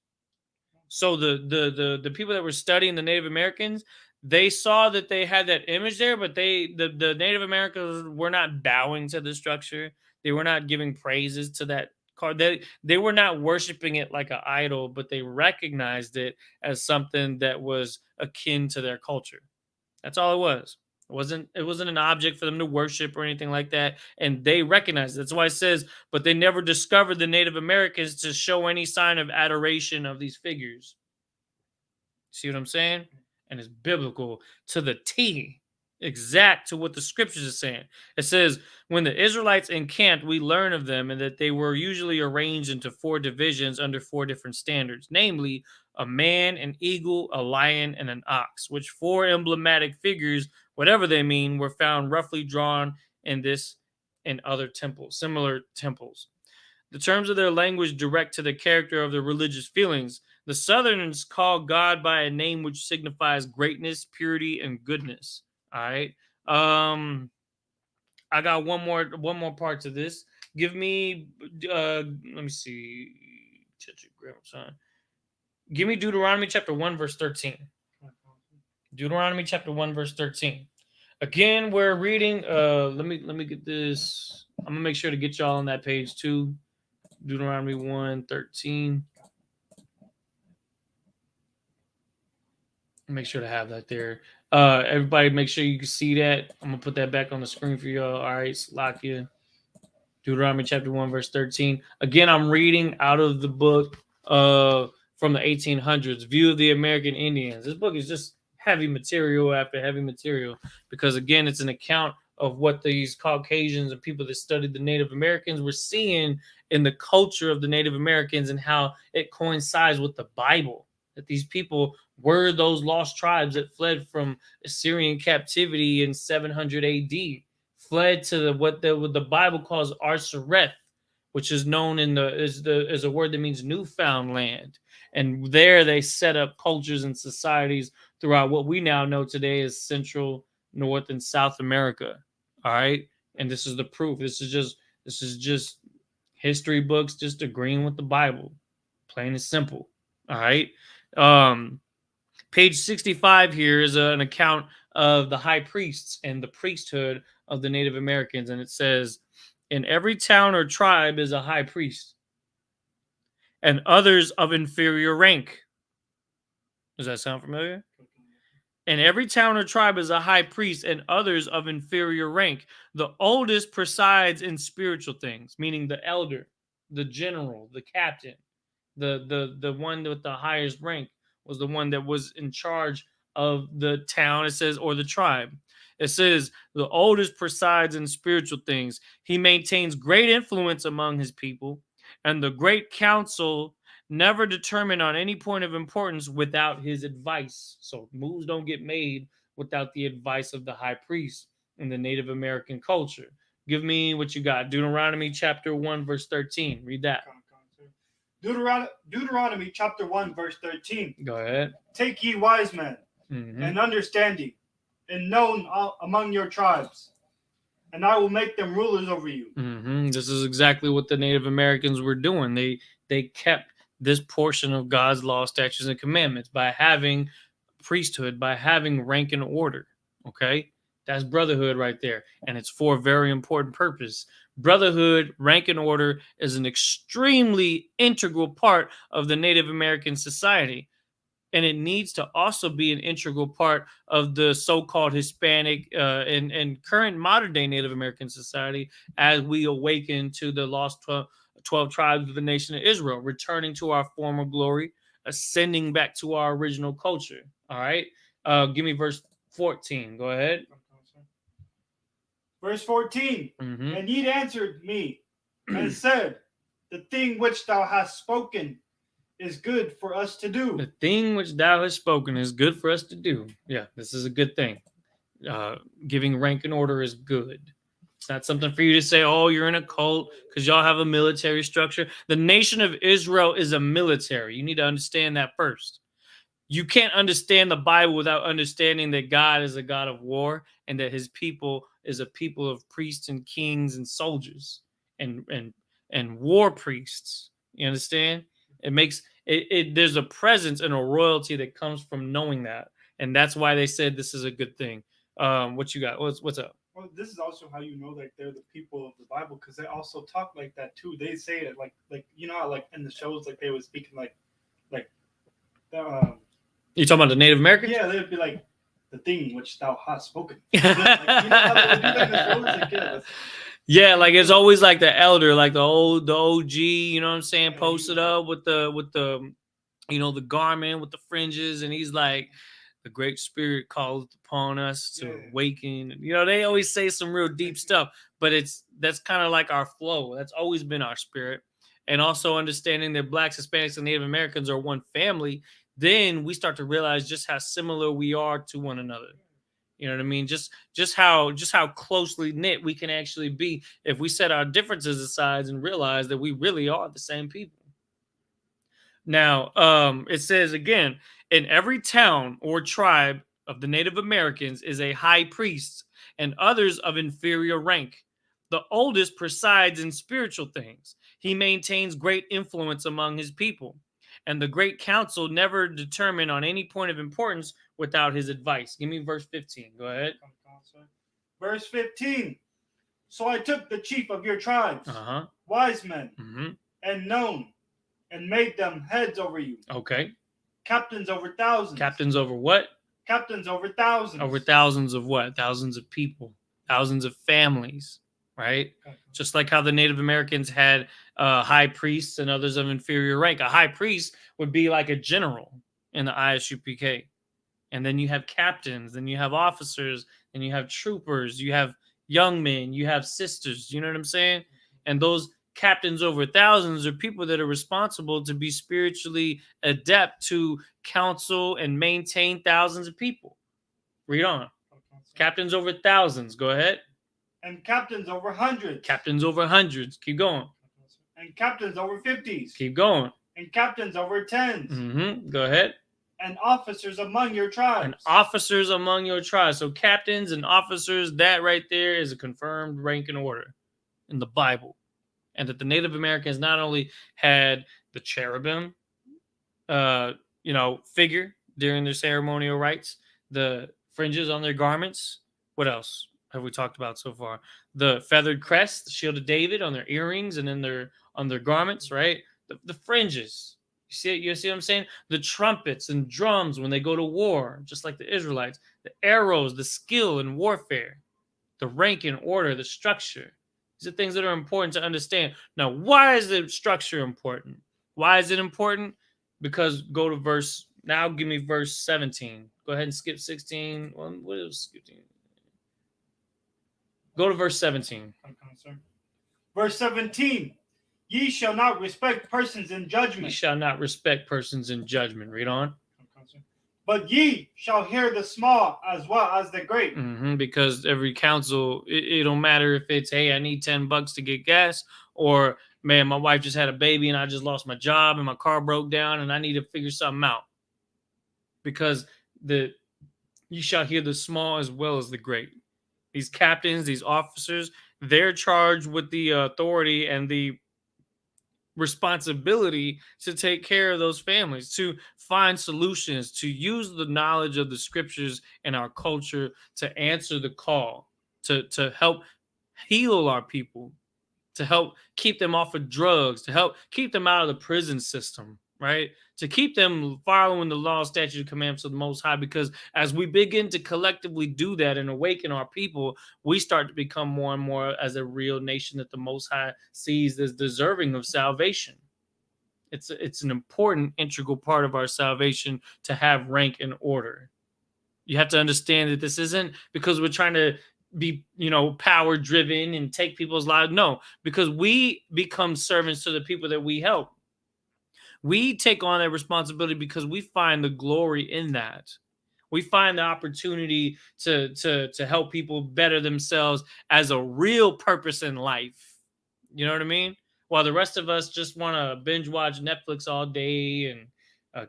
So the people that were studying the Native Americans, they saw that they had that image there, but the Native Americans were not bowing to the structure. They were not giving praises to that card. They were not worshiping it like an idol, but they recognized it as something that was akin to their culture. That's all it was. It wasn't an object for them to worship or anything like that. And they recognized it. That's why it says, but they never discovered the Native Americans to show any sign of adoration of these figures. See what I'm saying? And it's biblical to the T, exact to what the scriptures are saying. It says, when the Israelites encamped, we learn of them, and that they were usually arranged into 4 divisions under 4 different standards, namely a man, an eagle, a lion, and an ox, which 4 emblematic figures, whatever they mean, were found roughly drawn in this and other temples, similar temples. The terms of their language direct to the character of their religious feelings. The Southerners call God by a name which signifies greatness, purity, and goodness. All right. I got one more part to this. Give me let me see. Give me Deuteronomy chapter 1, verse 13. Deuteronomy chapter 1, verse 13. Again, we're reading. Let me get this. I'm gonna make sure to get y'all on that page too. Deuteronomy 1:13. Make sure to have that there. Everybody, make sure you can see that. I'm gonna put that back on the screen for y'all. All right, Slakia. Deuteronomy chapter 1, verse 13. Again, I'm reading out of the book from the 1800s, View of the American Indians. This book is just heavy material after heavy material, because again, it's an account of what these Caucasians and people that studied the Native Americans were seeing in the culture of the Native Americans, and how it coincides with the Bible, that these people were those lost tribes that fled from Assyrian captivity in 700 AD, fled to what the Bible calls Arsareth, which is known is a word that means newfound land. And there they set up cultures and societies throughout what we now know today as Central, North, and South America. All right. And this is the proof. This is just history books just agreeing with the Bible. Plain and simple. All right. Page 65 here is an account of the high priests and the priesthood of the Native Americans. And it says, in every town or tribe is a high priest. and others of inferior rank. Does that sound familiar? And every town or tribe is a high priest, and others of inferior rank. The oldest presides in spiritual things, meaning the elder, the general, the captain, the one with the highest rank was the one that was in charge of the town. It says, or the tribe. It says the oldest presides in spiritual things. He maintains great influence among his people, and the great council never determined on any point of importance without his advice. So moves don't get made without the advice of the high priest in the Native American culture. Give me what you got. Deuteronomy chapter 1, verse 13. Read that. Deuteronomy chapter 1, verse 13. Go ahead. Take ye wise men and understanding and known among your tribes, and I will make them rulers over you. This is exactly what the Native Americans were doing. They kept this portion of God's law, statutes, and commandments by having priesthood, by having rank and order. Okay, that's brotherhood right there, and it's for a very important purpose. Brotherhood, rank and order is an extremely integral part of the Native American society, and it needs to also be an integral part of the so-called Hispanic and current modern-day Native American society as we awaken to the lost 12 tribes of the nation of Israel, returning to our former glory, ascending back to our original culture. All right? Give me verse 14. Go ahead. Verse 14. And ye answered me and said, the thing which thou hast spoken is good for us to do. The thing which thou hast spoken is good for us to do. Yeah, this is a good thing. Giving rank and order is good. It's not something for you to say, oh, you're in a cult because y'all have a military structure. The nation of Israel is a military. You need to understand that first. You can't understand the Bible without understanding that God is a God of war and that his people is a people of priests and kings and soldiers and war priests. You understand? It makes it there's a presence and a royalty that comes from knowing that. And that's why they said this is a good thing. What you got? What's up? Well, this is also how you know that they're the people of the Bible, because they also talk like that too. They say it like you know how, like in the shows, like they were speaking like you talking about the Native Americans? Yeah, they'd be like, the thing which thou hast spoken. Like, you know how they would do that in the shows? Like, yeah, like it's always like the elder, like the OG, you know what I'm saying, posted up with the you know, the garment with the fringes, and he's like, the Great Spirit called upon us to awaken. You know, they always say some real deep stuff, but that's kind of like our flow. That's always been our spirit. And also understanding that Blacks, Hispanics, and Native Americans are one family, then we start to realize just how similar we are to one another. You know what I mean? Just how closely knit we can actually be if we set our differences aside and realize that we really are the same people. Now, it says again, in every town or tribe of the Native Americans is a high priest and others of inferior rank. The oldest presides in spiritual things. He maintains great influence among his people, and the great council never determine on any point of importance without his advice. Give me verse 15. Go ahead. Verse 15. So I took the chief of your tribes, wise men, and known, and made them heads over you. Okay. Captains over thousands. Captains over what? Captains over thousands. Over thousands of what? Thousands of people. Thousands of families. Right? Just like how the Native Americans had high priests and others of inferior rank. A high priest would be like a general in the I.S.U.P.K. And then you have captains, then you have officers, and you have troopers, you have young men, you have sisters. You know what I'm saying? And those captains over thousands are people that are responsible to be spiritually adept to counsel and maintain thousands of people. Read on. Captains over thousands. Go ahead. And captains over hundreds. Captains over hundreds. Keep going. And captains over 50s. Keep going. And captains over 10s. Go ahead. And officers among your tribes. And officers among your tribes. So captains and officers, that right there is a confirmed rank and order in the Bible. And that the Native Americans not only had the cherubim, figure during their ceremonial rites, the fringes on their garments. What else have we talked about so far? The feathered crest, the shield of David on their earrings and on their garments, right? The fringes. You see what I'm saying? The trumpets and drums when they go to war, just like the Israelites. The arrows, the skill in warfare, the rank and order, the structure. These are things that are important to understand. Now, why is the structure important? Why is it important? Because go to now give me verse 17. Go ahead and skip 16. Well, what is skipping? Go to verse 17. Verse 17. Ye shall not respect persons in judgment. Ye shall not respect persons in judgment. Read on. But ye shall hear the small as well as the great. Because every council, it don't matter if it's, hey, I need $10 to get gas, or man, my wife just had a baby and I just lost my job and my car broke down and I need to figure something out. Because you shall hear the small as well as the great. These captains, these officers, they're charged with the authority and the responsibility to take care of those families, to find solutions, to use the knowledge of the scriptures and our culture to answer the call, to help heal our people, to help keep them off of drugs, to help keep them out of the prison system, right? To keep them following the law, statute, and commandments of the Most High, because as we begin to collectively do that and awaken our people, we start to become more and more as a real nation that the Most High sees as deserving of salvation. It's an important, integral part of our salvation to have rank and order. You have to understand that this isn't because we're trying to be, power driven and take people's lives. No, because we become servants to the people that we help. We take on that responsibility because we find the glory in that. We find the opportunity to help people better themselves as a real purpose in life. You know what I mean? While the rest of us just want to binge watch Netflix all day and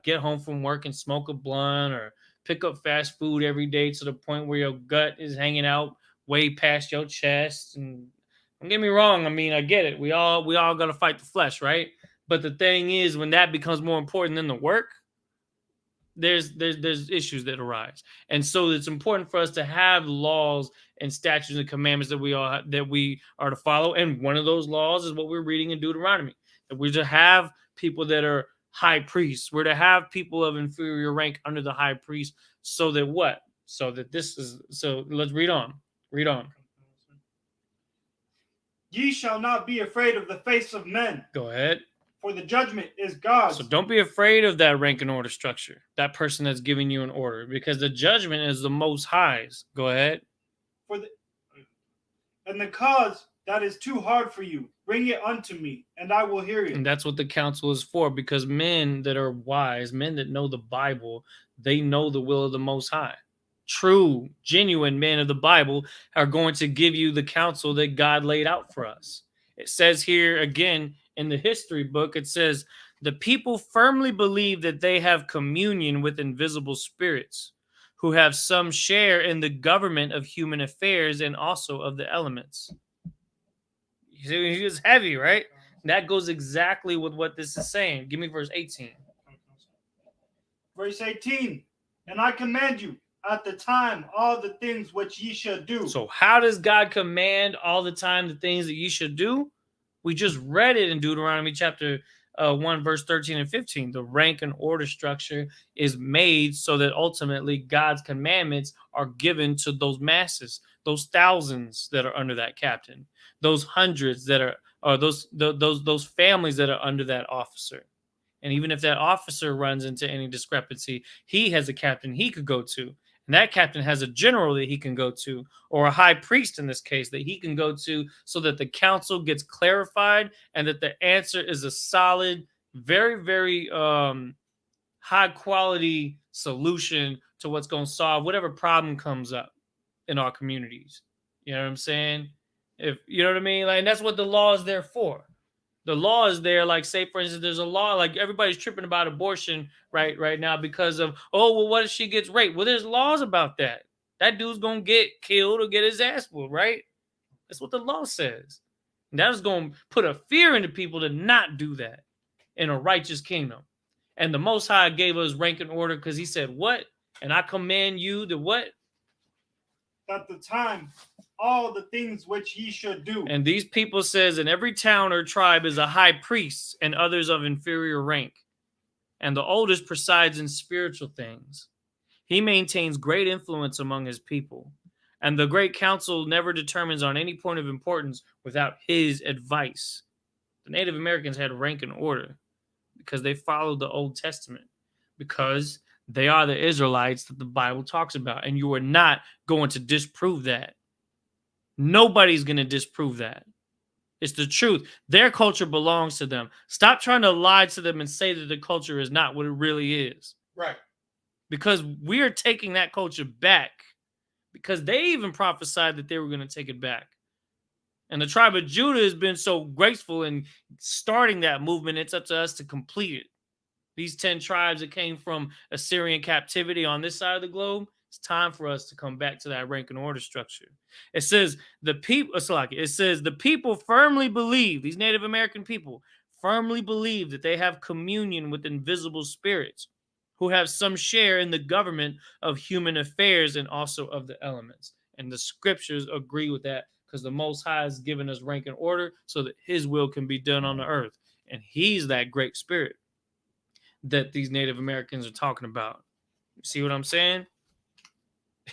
get home from work and smoke a blunt or pick up fast food every day to the point where your gut is hanging out way past your chest. And don't get me wrong. I mean, I get it. We all got to fight the flesh, right? But the thing is, when that becomes more important than the work, there's issues that arise. And so it's important for us to have laws and statutes and commandments that we are to follow. And one of those laws is what we're reading in Deuteronomy, that we're to have people that are high priests. We're to have people of inferior rank under the high priest, so that what? So let's read on. Read on. Ye shall not be afraid of the face of men. Go ahead. For the judgment is God's. So don't be afraid of that rank and order structure, that person that's giving you an order, because the judgment is the Most High's. Go ahead. And the cause that is too hard for you, bring it unto me, and I will hear it. And that's what the council is for, because men that are wise, men that know the Bible, they know the will of the Most High. True, genuine men of the Bible are going to give you the counsel that God laid out for us. It says here again, in the history book, it says, the people firmly believe that they have communion with invisible spirits who have some share in the government of human affairs and also of the elements. You see, it's heavy, right? That goes exactly with what this is saying. Give me verse 18. Verse 18, and I command you at the time all the things which ye should do. So how does God command all the time the things that ye should do? We just read it in Deuteronomy chapter 1, verse 13 and 15. The rank and order structure is made so that ultimately God's commandments are given to those masses, those thousands that are under that captain, those hundreds that are, or those families that are under that officer. And even if that officer runs into any discrepancy, he has a captain he could go to. And that captain has a general that he can go to, or a high priest in this case that he can go to, so that the council gets clarified and that the answer is a solid, very, very high quality solution to what's going to solve whatever problem comes up in our communities. You know what I'm saying? If you know what I mean? Like, that's what the law is there for. The law is there, like, say, for instance, there's a law, like everybody's tripping about abortion right now because of, oh, well, what if she gets raped? Well, there's laws about that. That dude's going to get killed or get his ass whooped, right? That's what the law says. And that is going to put a fear into people to not do that in a righteous kingdom. And the Most High gave us rank and order because he said, what? And I command you to what? that the time, all the things which ye should do. And these people says, in every town or tribe is a high priest and others of inferior rank. And the oldest presides in spiritual things. He maintains great influence among his people. And the great council never determines on any point of importance without his advice. The Native Americans had rank and order because they followed the Old Testament, because they are the Israelites that the Bible talks about. And you are not going to disprove that. Nobody's going to disprove that. It's the truth. Their culture belongs to them. Stop trying to lie to them and say that the culture is not what it really is. Right. Because we are taking that culture back. Because they even prophesied that they were going to take it back. And the tribe of Judah has been so graceful in starting that movement. It's up to us to complete it. These 10 tribes that came from Assyrian captivity on this side of the globe, it's time for us to come back to that rank and order structure. It says the people firmly believe, these Native American people firmly believe that they have communion with invisible spirits who have some share in the government of human affairs and also of the elements. And the scriptures agree with that, because the Most High has given us rank and order so that his will can be done on the earth. And he's that great spirit that these Native Americans are talking about. You see what I'm saying?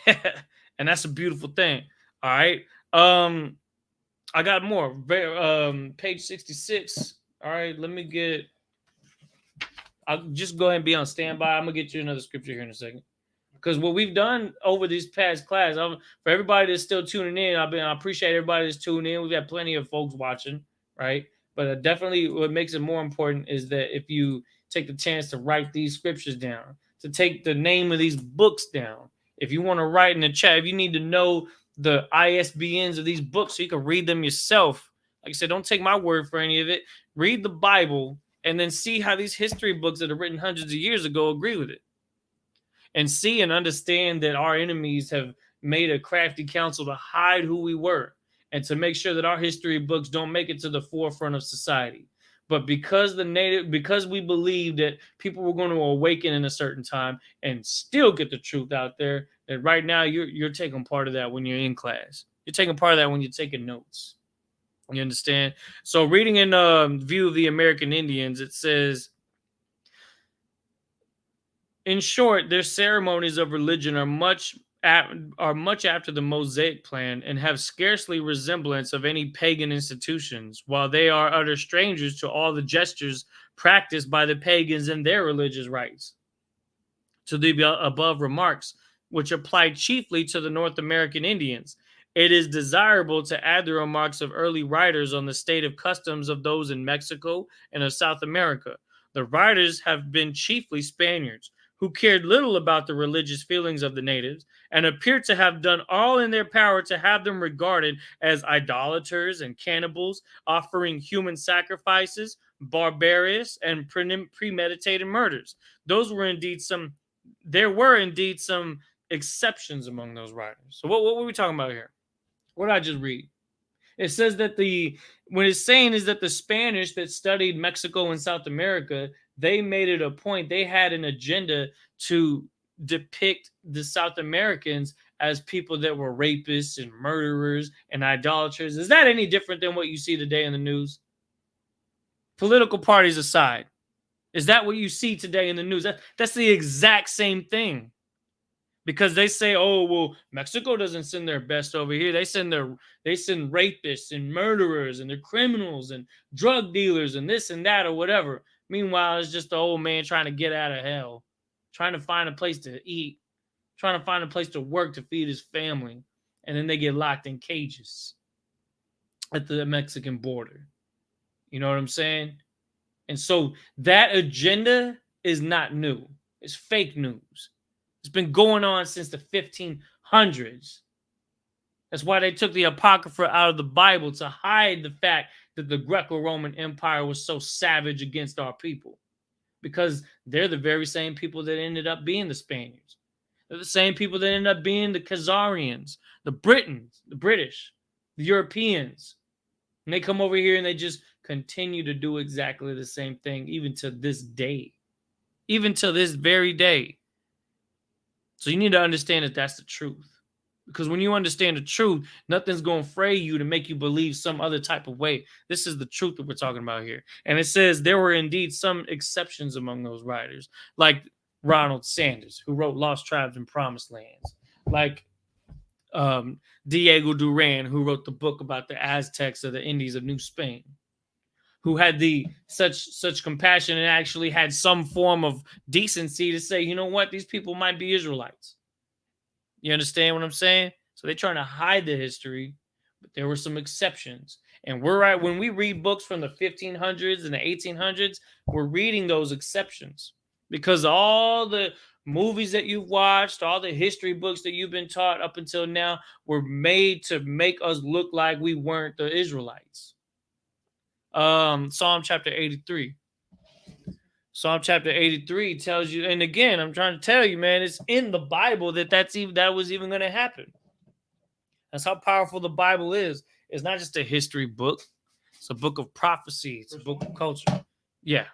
And that's a beautiful thing. All right. I got more. Page 66. All right. I'll just go ahead and be on standby. I'm going to get you another scripture here in a second. Because what we've done over these past class, for everybody that's still tuning in, I appreciate everybody that's tuning in. We've got plenty of folks watching, right? But definitely what makes it more important is that if you take the chance to write these scriptures down, to take the name of these books down, if you want to write in the chat, if you need to know the ISBNs of these books so you can read them yourself, like I said, don't take my word for any of it. Read the Bible and then see how these history books that are written hundreds of years ago agree with it. And see and understand that our enemies have made a crafty counsel to hide who we were and to make sure that our history books don't make it to the forefront of society. But because we believe that people were going to awaken in a certain time and still get the truth out there, that right now you're taking part of that when you're in class. You're taking part of that when you're taking notes. You understand? So reading in View of the American Indians, it says, in short, their ceremonies of religion are much after the Mosaic plan and have scarcely resemblance of any pagan institutions, while they are utter strangers to all the gestures practiced by the pagans in their religious rites. To the above remarks, which apply chiefly to the North American Indians, it is desirable to add the remarks of early writers on the state of customs of those in Mexico and of South America. The writers have been chiefly Spaniards, who cared little about the religious feelings of the natives and appeared to have done all in their power to have them regarded as idolaters and cannibals, offering human sacrifices, barbarous and premeditated murders. There were indeed some exceptions among those writers. So what were we talking about here? What did I just read? It says that what it's saying is that the Spanish that studied Mexico and South America, they made it a point. They had an agenda to depict the South Americans as people that were rapists and murderers and idolaters. Is that any different than what you see today in the news? Political parties aside, is that what you see today in the news? That's the exact same thing. Because they say, oh, well, Mexico doesn't send their best over here. They send rapists and murderers and the criminals and drug dealers and this and that or whatever. Meanwhile, it's just the old man trying to get out of hell, trying to find a place to eat, trying to find a place to work to feed his family. And then they get locked in cages at the Mexican border. You know what I'm saying? And so that agenda is not new. It's fake news. It's been going on since the 1500s. That's why they took the Apocrypha out of the Bible, to hide the fact that the Greco-Roman Empire was so savage against our people. Because they're the very same people that ended up being the Spaniards. They're the same people that ended up being the Khazarians, the Britons, the British, the Europeans. And they come over here and they just continue to do exactly the same thing, even to this day. Even to this very day. So you need to understand that that's the truth. Because when you understand the truth, nothing's going to fray you to make you believe some other type of way. This is the truth that we're talking about here. And it says there were indeed some exceptions among those writers, like Ronald Sanders, who wrote Lost Tribes and Promised Lands, like Diego Duran, who wrote the book about the Aztecs of the Indies of New Spain, who had the such compassion and actually had some form of decency to say, you know what, these people might be Israelites. You understand what I'm saying? So they're trying to hide the history, but there were some exceptions. And we're right, when we read books from the 1500s and the 1800s, we're reading those exceptions because all the movies that you've watched, all the history books that you've been taught up until now were made to make us look like we weren't the Israelites. Psalm chapter 83. Psalm chapter 83 tells you, and again, I'm trying to tell you, man, it's in the Bible that was even going to happen. That's how powerful the Bible is. It's not just a history book. It's a book of prophecy. It's a book of culture. Yeah.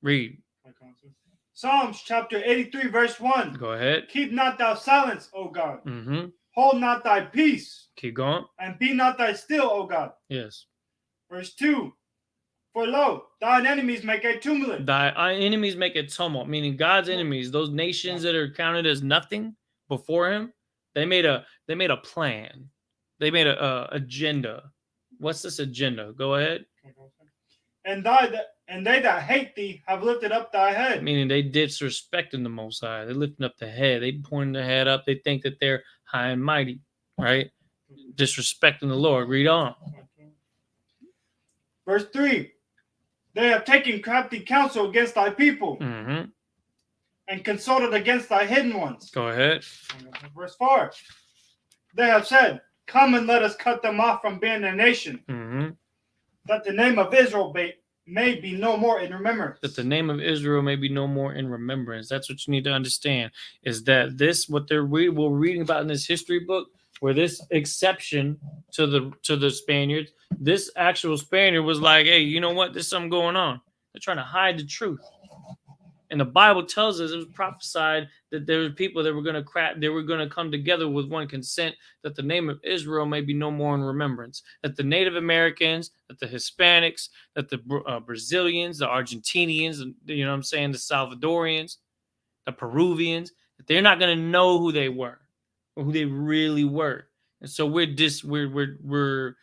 Read. Psalms chapter 83, verse 1. Go ahead. Keep not thou silence, O God. Mm-hmm. Hold not thy peace. Keep going. And be not thy still, O God. Yes. Verse 2. For lo, thine enemies make a tumult. Thy enemies make a tumult, meaning God's enemies, those nations that are counted as nothing before him, they made a plan. They made a agenda. What's this agenda? Go ahead. And they that hate thee have lifted up thy head. Meaning they disrespecting the Most High. They're lifting up the head. They pointing their head up. They think that they're high and mighty, right? Disrespecting the Lord. Read on. Verse 3. They have taken crafty counsel against thy people, and consulted against thy hidden ones. Go ahead. Verse 4. They have said, come and let us cut them off from being a nation, that the name of Israel may be no more in remembrance. That the name of Israel may be no more in remembrance. That's what you need to understand, is that this, what we're reading about in this history book, where this exception to the Spaniards, this actual Spaniard was like, hey, you know what? There's something going on. They're trying to hide the truth. And the Bible tells us, it was prophesied that there were people that were going to come together with one consent, that the name of Israel may be no more in remembrance. That the Native Americans, that the Hispanics, that the Brazilians, the Argentinians, you know what I'm saying, the Salvadorians, the Peruvians, that they're not going to know who they were, or who they really were. And so we're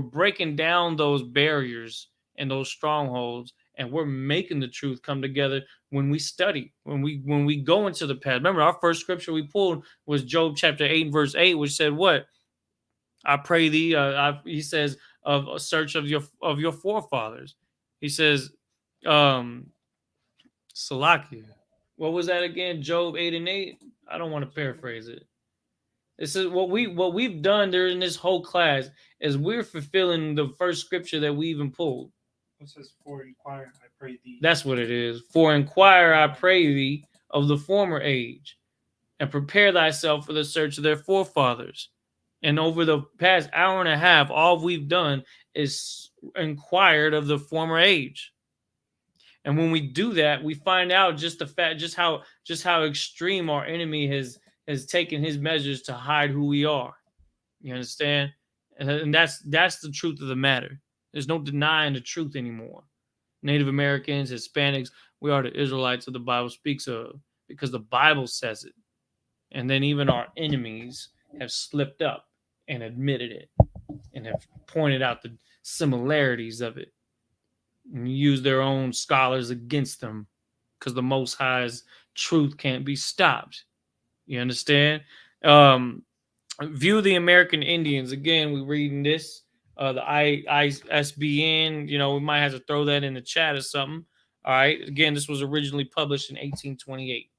breaking down those barriers and those strongholds, and we're making the truth come together when we study, when we go into the past. Remember, our first scripture we pulled was Job chapter 8 and verse 8, which said what? I pray thee, he says, of a search of your forefathers. He says, Salakia. What was that again? Job 8 and 8? I don't want to paraphrase it. This is what we've done during this whole class is we're fulfilling the first scripture that we even pulled. It says, for inquire, I pray thee. That's what it is. For inquire, I pray thee, of the former age, and prepare thyself for the search of their forefathers. And over the past hour and a half, all we've done is inquired of the former age. And when we do that, we find out just how extreme our enemy has taken his measures to hide who we are. You understand? And that's the truth of the matter. There's no denying the truth anymore. Native Americans, Hispanics, we are the Israelites that the Bible speaks of because the Bible says it. And then even our enemies have slipped up and admitted it and have pointed out the similarities of it and used their own scholars against them because the Most High's truth can't be stopped. You understand? View the American Indians. Again, we're reading this. The I.S.U.P.K, we might have to throw that in the chat or something. All right. Again, this was originally published in 1828,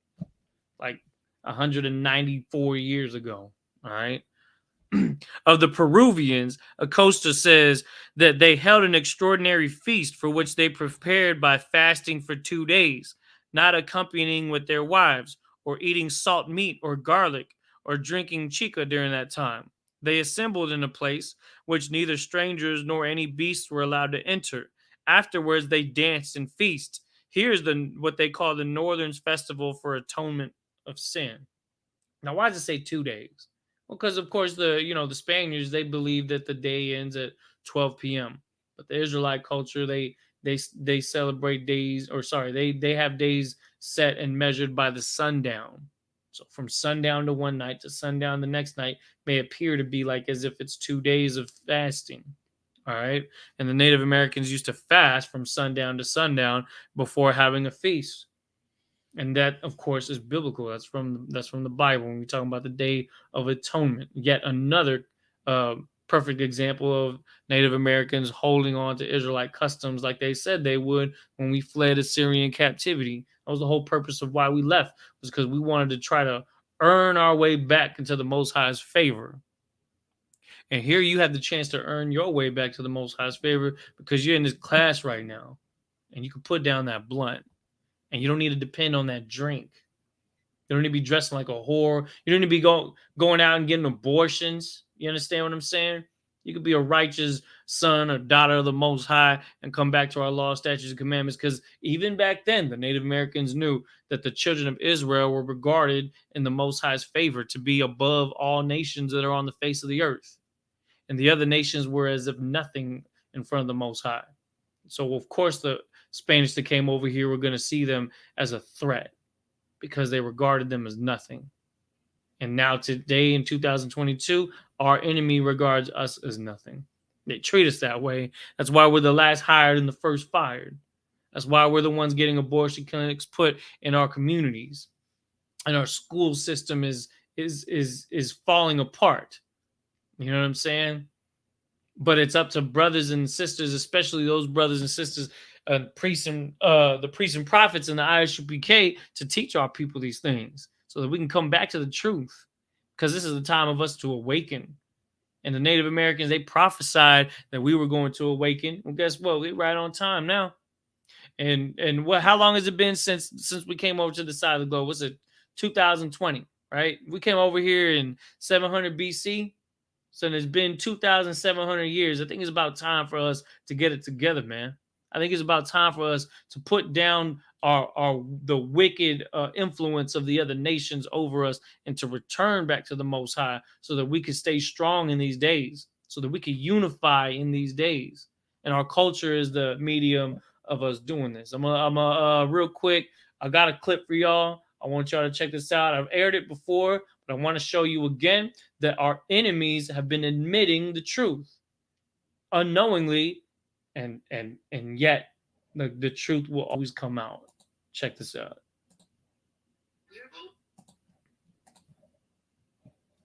like 194 years ago. All right. Of the Peruvians, Acosta says that they held an extraordinary feast for which they prepared by fasting for 2 days, not accompanying with their wives, or eating salt meat or garlic, or drinking chica during that time. They assembled in a place which neither strangers nor any beasts were allowed to enter. Afterwards, they danced and feast. Here's what they call the Northern's Festival for Atonement of Sin. Now, why does it say 2 days? Well, because of course the Spaniards, they believe that the day ends at 12 p.m. But the Israelite culture, they celebrate days, or sorry, they have days set and measured by the sundown. So from sundown to one night to sundown the next night may appear to be like as if it's 2 days of fasting. All right. And the Native Americans used to fast from sundown to sundown before having a feast. And that, of course, is biblical. That's from the Bible when we're talking about the Day of Atonement. Yet another perfect example of Native Americans holding on to Israelite customs like they said they would when we fled Assyrian captivity. That was the whole purpose of why we left, was because we wanted to try to earn our way back into the Most High's favor. And here you have the chance to earn your way back to the Most High's favor because you're in this class right now, and you can put down that blunt. And you don't need to depend on that drink. You don't need to be dressing like a whore. You don't need to be going out and getting abortions. You understand what I'm saying? You could be a righteous son or daughter of the Most High and come back to our law, statutes, and commandments. Because even back then, the Native Americans knew that the children of Israel were regarded in the Most High's favor to be above all nations that are on the face of the earth. And the other nations were as if nothing in front of the Most High. So, of course, the Spanish that came over here were going to see them as a threat because they regarded them as nothing. And now today in 2022, our enemy regards us as nothing. They treat us that way. That's why we're the last hired and the first fired. That's why we're the ones getting abortion clinics put in our communities. And our school system is falling apart. You know what I'm saying? But it's up to brothers and sisters, especially those brothers and sisters, the priests and prophets in the I.S.U.P.K, to teach our people these things so that we can come back to the truth. Because this is the time of us to awaken. And the Native Americans, they prophesied that we were going to awaken. Well, guess what? We're right on time now. And how long has it been since we came over to the side of the globe? What's it? 2020, right? We came over here in 700 BC. So it's been 2,700 years. I think it's about time for us to get it together, man. I think it's about time for us to put down the wicked influence of the other nations over us and to return back to the Most High so that we can stay strong in these days, so that we can unify in these days. And our culture is the medium of us doing this. I'm real quick. I got a clip for y'all. I want y'all to check this out. I've aired it before, but I want to show you again that our enemies have been admitting the truth unknowingly, and yet the truth will always come out. Check this out.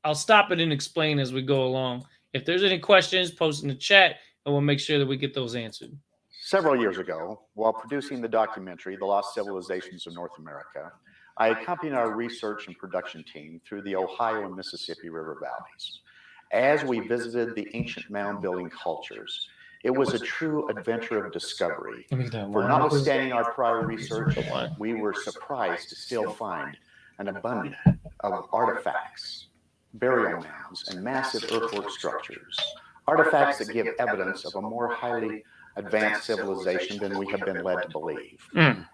I'll stop it and explain as we go along. If there's any questions, post in the chat, and we'll make sure that we get those answered. Several years ago, while producing the documentary, The Lost Civilizations of North America, I accompanied our research and production team through the Ohio and Mississippi River valleys. As we visited the ancient mound-building cultures, it was a true adventure of discovery. For notwithstanding our prior research, we were surprised to still find an abundance of artifacts, burial mounds, and massive earthwork structures. Artifacts that give evidence of a more highly advanced civilization than we have been led to believe.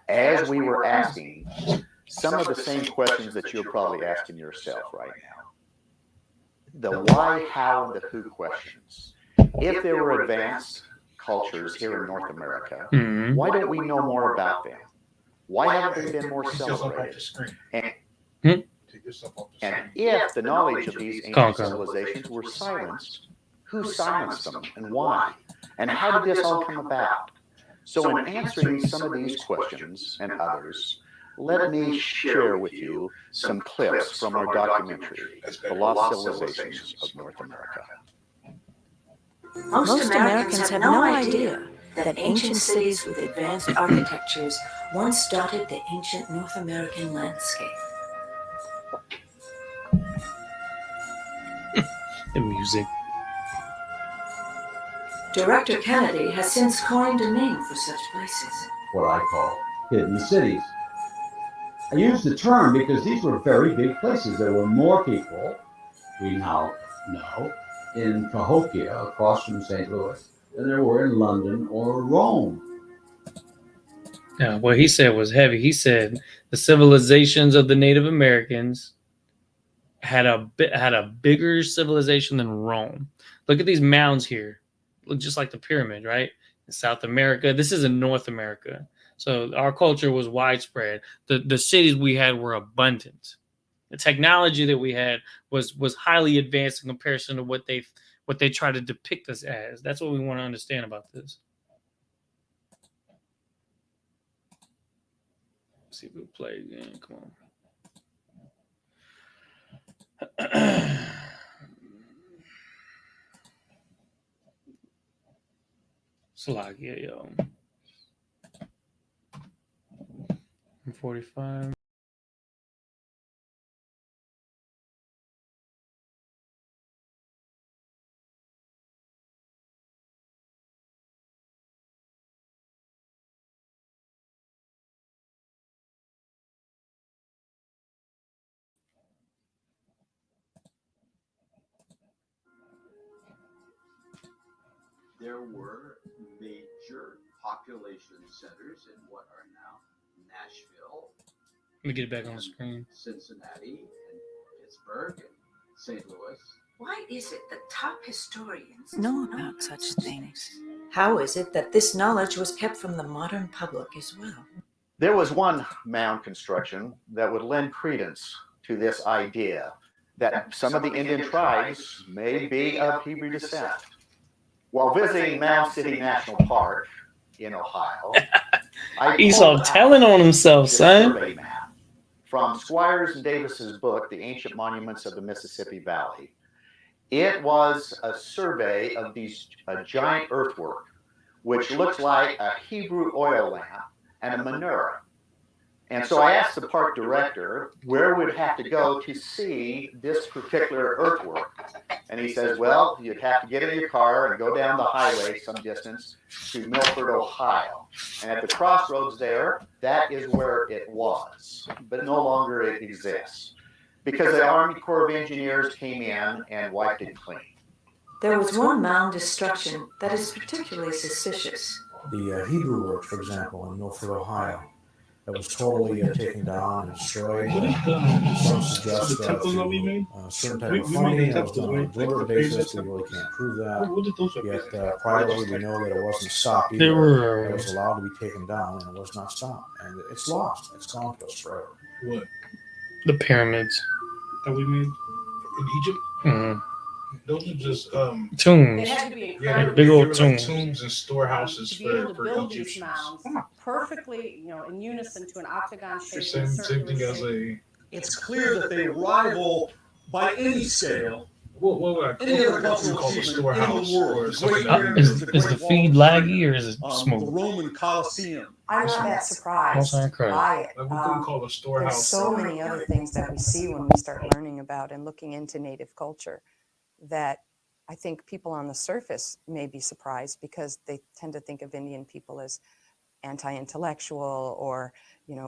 As we were asking some of the same questions that you're probably asking yourself right now, the why, how, and the who questions. If there were advanced cultures here in North America, why don't we know more about them? Why haven't they been more celebrated? And if the knowledge of these ancient civilizations were silenced, who silenced them and why? And how did this all come about? So in answering some of these questions and others, let me share with you some clips from our documentary, The Lost Civilizations of North America. Most Americans have no idea that ancient cities with advanced architectures once dotted the ancient North American landscape. The music. Director Kennedy has since coined a name for such places. What I call hidden cities. I use the term because these were very big places. There were more people, we now know, in Cahokia, across from St. Louis, than there were in London or Rome. Now, what he said was heavy. He said the civilizations of the Native Americans had a bigger civilization than Rome. Look at these mounds here. Look just like the pyramid, right? In South America. This is in North America. So our culture was widespread. The cities we had were abundant. The technology that we had was highly advanced in comparison to what they try to depict us as. That's what we want to understand about this. Let's see if we'll play again. Come on. Slovakia, yo. 45. There were major population centers in what are now Nashville. Let me get it back on the screen. Cincinnati and Pittsburgh and St. Louis. Why is it that top historians know about such things? How is it that this knowledge was kept from the modern public as well? There was one mound construction that would lend credence to this idea that some of the Indian tribes may be of Hebrew descent. While visiting Mound City National Park in Ohio, He's all telling on himself, son. Survey map from Squires and Davis's book, The Ancient Monuments of the Mississippi Valley. It was a survey of these giant earthwork, which looks like a Hebrew oil lamp and a menorah. And so I asked the park director where we'd have to go to see this particular earthwork. And he says, well, you'd have to get in your car and go down the highway some distance to Milford, Ohio. And at the crossroads there, that is where it was, but no longer it exists, because the Army Corps of Engineers came in and wiped it clean. There was one mound destruction that is particularly suspicious. The Hebrew works, for example, in Milford, Ohio, that was totally taken down and destroyed. Some suggest that certain type of funding that was done on a deliberate basis. We really can't prove that. Yet privately, we know that it wasn't stopped either. It was allowed to be taken down, and it was not stopped. And it's lost. It's gone to us forever. What? The pyramids that we made in Egypt? Mm-hmm. Those are just tombs. Big old tombs. Tombs and storehouses to be able to for build these Egyptians. mounds perfectly, in unison to an octagon shape. Same thing as a. It's clear that they rival by any scale. What would I call the storehouse or something? Is the feed laggy or is it smooth? The Roman Colosseum. I'm not that surprised by it. Like we couldn't call a storehouse. There's so many other things that we see when we start learning about and looking into Native culture that I think people on the surface may be surprised, because they tend to think of Indian people as anti-intellectual or,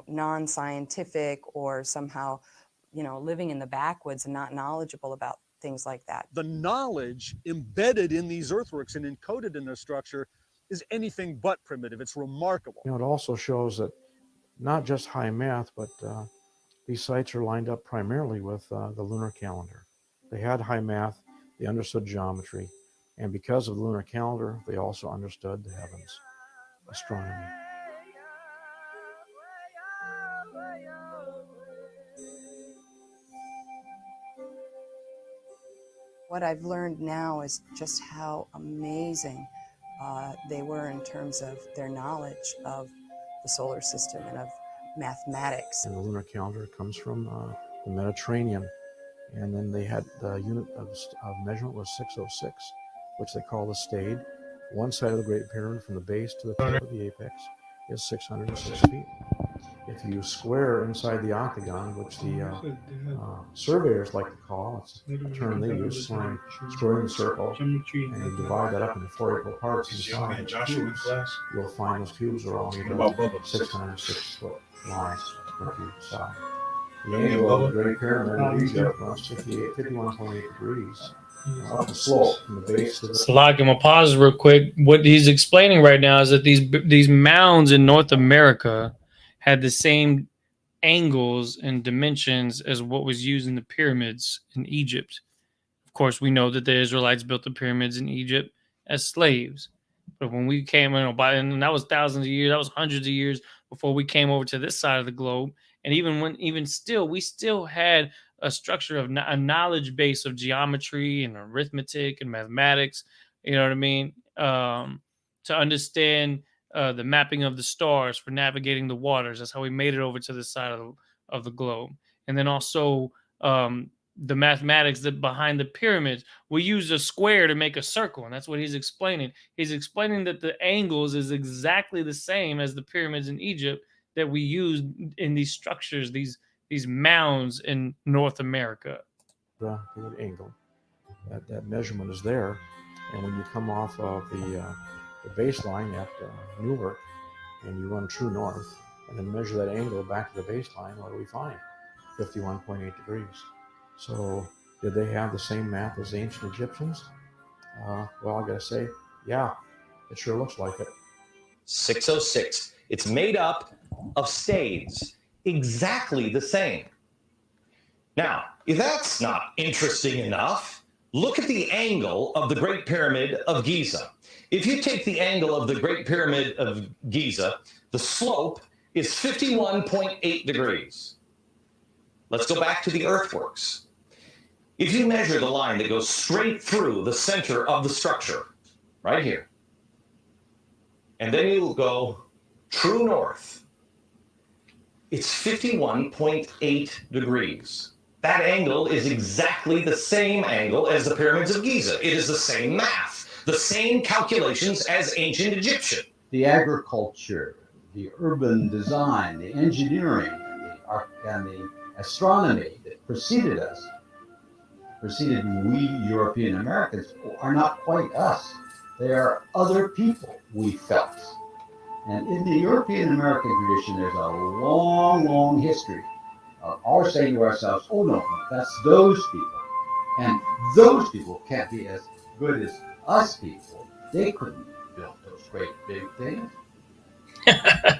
non-scientific, or somehow, living in the backwoods and not knowledgeable about things like that. The knowledge embedded in these earthworks and encoded in their structure is anything but primitive. It's remarkable. It also shows that not just high math, but these sites are lined up primarily with the lunar calendar. They had high math, they understood geometry, and because of the lunar calendar, they also understood the heavens, astronomy. What I've learned now is just how amazing they were in terms of their knowledge of the solar system and of mathematics. And the lunar calendar comes from the Mediterranean. And then they had the unit of measurement was 606, which they call the stade. One side of the Great Pyramid from the base to the tip of the apex is 606 feet. If you square inside the octagon, which the surveyors like to call, it's a term they use, squaring the circle, and you divide that up into 4 equal parts inside the cubes, you'll find those cubes are all made of 606 foot lines per cube side. The angle of the Great Pyramid of Egypt runs 51.8 degrees. Up the slope from the base to the. So, I'm gonna pause real quick. What he's explaining right now is that these mounds in North America had the same angles and dimensions as what was used in the pyramids in Egypt. Of course, we know that the Israelites built the pyramids in Egypt as slaves. But when we came in, and that was thousands of years, that was hundreds of years before we came over to this side of the globe. And even still, we still had a structure of a knowledge base of geometry and arithmetic and mathematics. You know what I mean? To understand the mapping of the stars for navigating the waters. That's how we made it over to this side of the globe. And then also the mathematics that behind the pyramids. We use a square to make a circle, and that's what he's explaining. He's explaining that the angles is exactly the same as the pyramids in Egypt that we use in these structures, these mounds in North America. The angle, that measurement is there, and when you come off of the baseline at Newark, and you run true north, and then measure that angle back to the baseline, what do we find? 51.8 degrees. So, did they have the same math as the ancient Egyptians? Well, I gotta say, yeah, it sure looks like it. 606. It's made up of stades, exactly the same. Now, if that's not interesting enough, look at the angle of the Great Pyramid of Giza. If you take the angle of the Great Pyramid of Giza, the slope is 51.8 degrees. Let's go back to the earthworks. If you measure the line that goes straight through the center of the structure, right here, and then you'll go true north, it's 51.8 degrees. That angle is exactly the same angle as the pyramids of Giza. It is the same math, the same calculations as ancient Egyptian. The agriculture, the urban design, the engineering, and the astronomy that preceded us, preceded we European Americans, are not quite us. They are other people, we felt. And in the European American tradition, there's a long, long history of our saying to ourselves, oh no, that's those people. And those people can't be as good as us people. They couldn't build those great big things.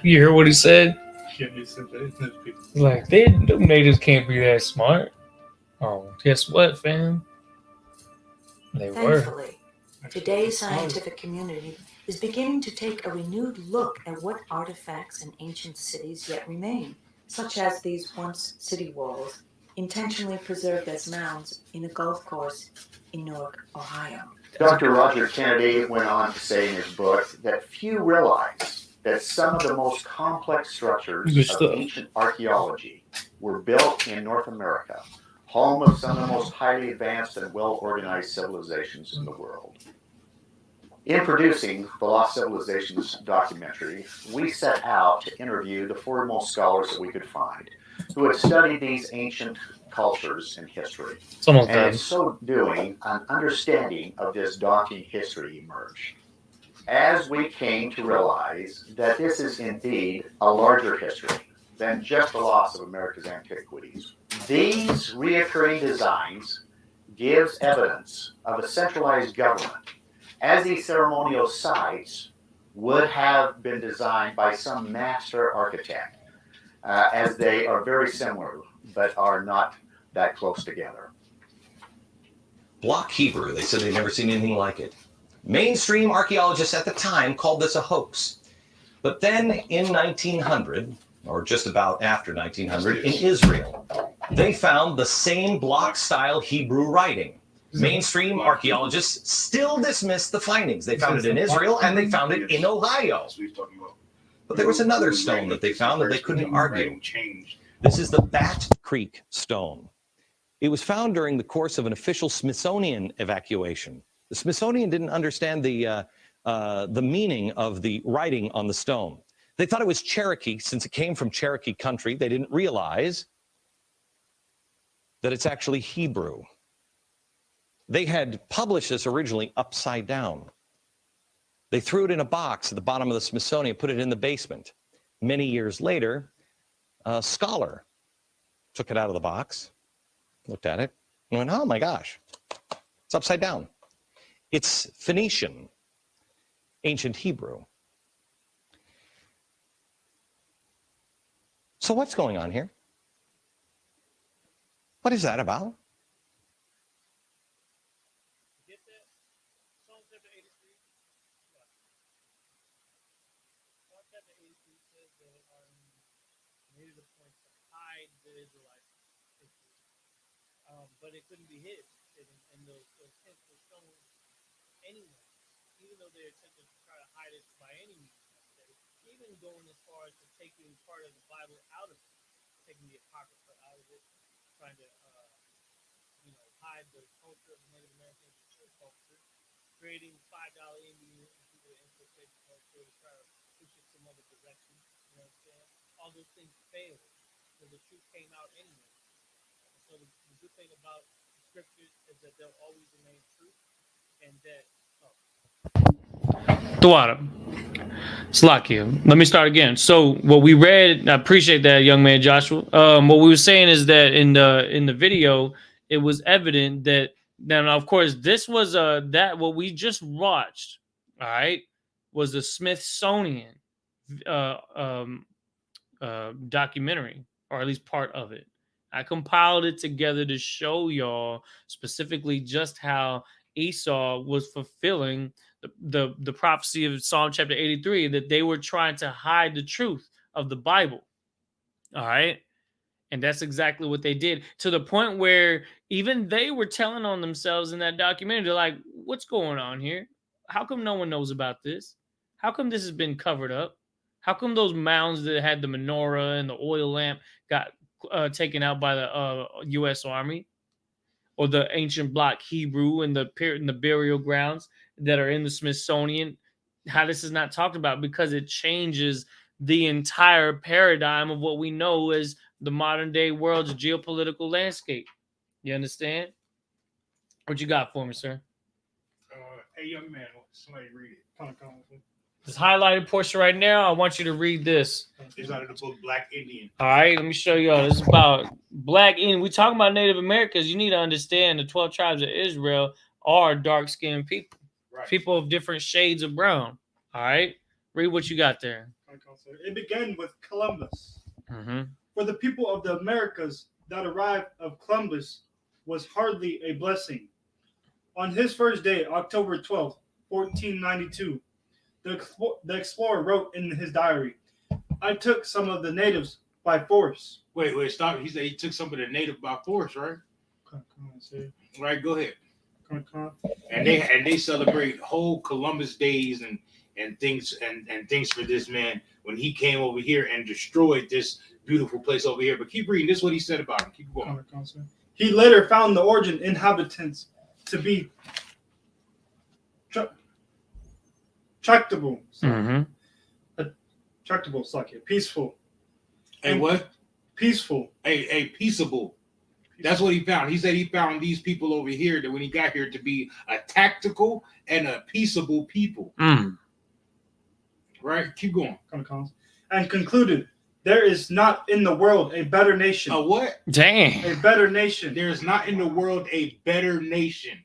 You hear what he said? Yeah, he said those people. Like, them natives can't be that smart. Oh, guess what, fam? They were. Thankfully, today's scientific community is beginning to take a renewed look at what artifacts and ancient cities yet remain, such as these once city walls, intentionally preserved as mounds in a golf course in Newark, Ohio. Dr. Roger Kennedy went on to say in his book that few realize that some of the most complex structures of ancient archaeology were built in North America, home of some of the most highly advanced and well-organized civilizations in the world. In producing the Lost Civilizations documentary, we set out to interview the foremost scholars that we could find who had studied these ancient cultures and history. And in so doing, an understanding of this daunting history emerged. As we came to realize that this is indeed a larger history than just the loss of America's antiquities, these reoccurring designs gives evidence of a centralized government, as these ceremonial sites would have been designed by some master architect, as they are very similar, but are not that close together. Block Hebrew, they said they'd never seen anything like it. Mainstream archaeologists at the time called this a hoax. But then in 1900, or just about after 1900, in Israel, they found the same block-style Hebrew writing. Mainstream archaeologists still dismiss the findings. They found it in Israel and they found it in Ohio. But there was another stone that they found that they couldn't argue. This is the Bat Creek stone. It was found during the course of an official Smithsonian evacuation. The Smithsonian didn't understand the meaning of the writing on the stone. They thought it was Cherokee, since it came from Cherokee country. They didn't realize that it's actually Hebrew. They had published this originally upside down. They threw it in a box at the bottom of the Smithsonian, put it in the basement. Many years later, a scholar took it out of the box, looked at it, and went, oh my gosh, it's upside down. It's Phoenician, ancient Hebrew. So what's going on here? What is that about? Get that? Psalm chapter 83. Psalm chapter 83 says that made it a point to hide the Israelites. But it couldn't be hid. And those tents were shown anyway, even though they attempted to try to hide it by any means necessary, even going as far as to taking part of the Bible out of it, taking the Apocrypha out of it, trying to hide the culture of the Native Americans, the true culture, creating $5 Indian and people to infiltrate the culture to try to push it some other direction. You know what I'm saying? All those things failed because the truth came out anyway. So the good thing about the scriptures is that they'll always remain true, and that. Thwada. Slakia. Let me start again. So what we read, I appreciate that, young man Joshua. What we were saying is that in the video, it was evident that now, of course, this was that what we just watched, all right, was the Smithsonian documentary, or at least part of it. I compiled it together to show y'all specifically just how Esau was fulfilling the prophecy of Psalm chapter 83, that they were trying to hide the truth of the Bible. All right. And that's exactly what they did, to the point where even they were telling on themselves in that documentary. They're like, what's going on here? How come no one knows about this? How come this has been covered up? How come those mounds that had the menorah and the oil lamp got taken out by the U.S. Army, or the ancient block Hebrew and the burial grounds that are in the Smithsonian? How this is not talked about, because it changes the entire paradigm of what we know as the modern day world's geopolitical landscape. You understand? What you got for me, sir? Hey, young man, somebody read it. This highlighted portion right now, I want you to read this. It's out of the book Black Indian. All right, let me show you all. This is about Black Indian. We're talking about Native Americans. You need to understand the 12 tribes of Israel are dark-skinned people. Right. People of different shades of brown. All right, read what you got there. It began with Columbus. Mm-hmm. For the people of the Americas, that arrival of Columbus was hardly a blessing. On his first day, October 12th, 1492, the explorer wrote in his diary, "I took some of the natives by force." Wait, stop. He said he took some of the native by force, right? Right, go ahead. And they celebrate whole Columbus days and things for this man when he came over here and destroyed this beautiful place over here. But keep reading. This is what he said about him. Keep going. He later found the origin inhabitants to be tractable. Tractable, peaceful. And what? Peaceful. A peaceable. That's what he found. He said he found these people over here that when he got here to be a tactical and a peaceable people. Right? Keep going. And concluded, there is not in the world a better nation. A what? Dang. A better nation. There is not in the world a better nation.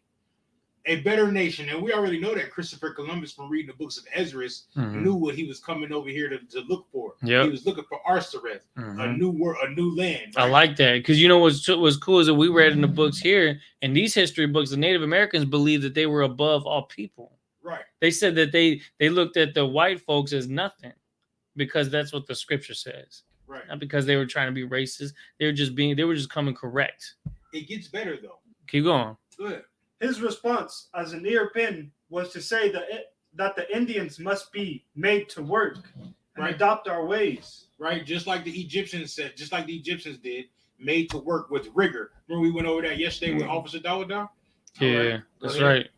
A better nation. And we already know that Christopher Columbus, from reading the books of Ezra, knew what he was coming over here to look for. Yep. He was looking for Arsareth, a new world, a new land. Right? I like that, because you know what's cool is that we read in the books here, in these history books, the Native Americans believed that they were above all people. Right. They said that they looked at the white folks as nothing, because that's what the scripture says. Right. Not because they were trying to be racist. They were just coming correct. It gets better though. Keep going. Good. His response as an European was to say that the Indians must be made to work and adopt our ways. Right, just like the Egyptians said, just like the Egyptians did, made to work with rigor. Remember we went over that yesterday with Officer Dawada? Yeah, that's right.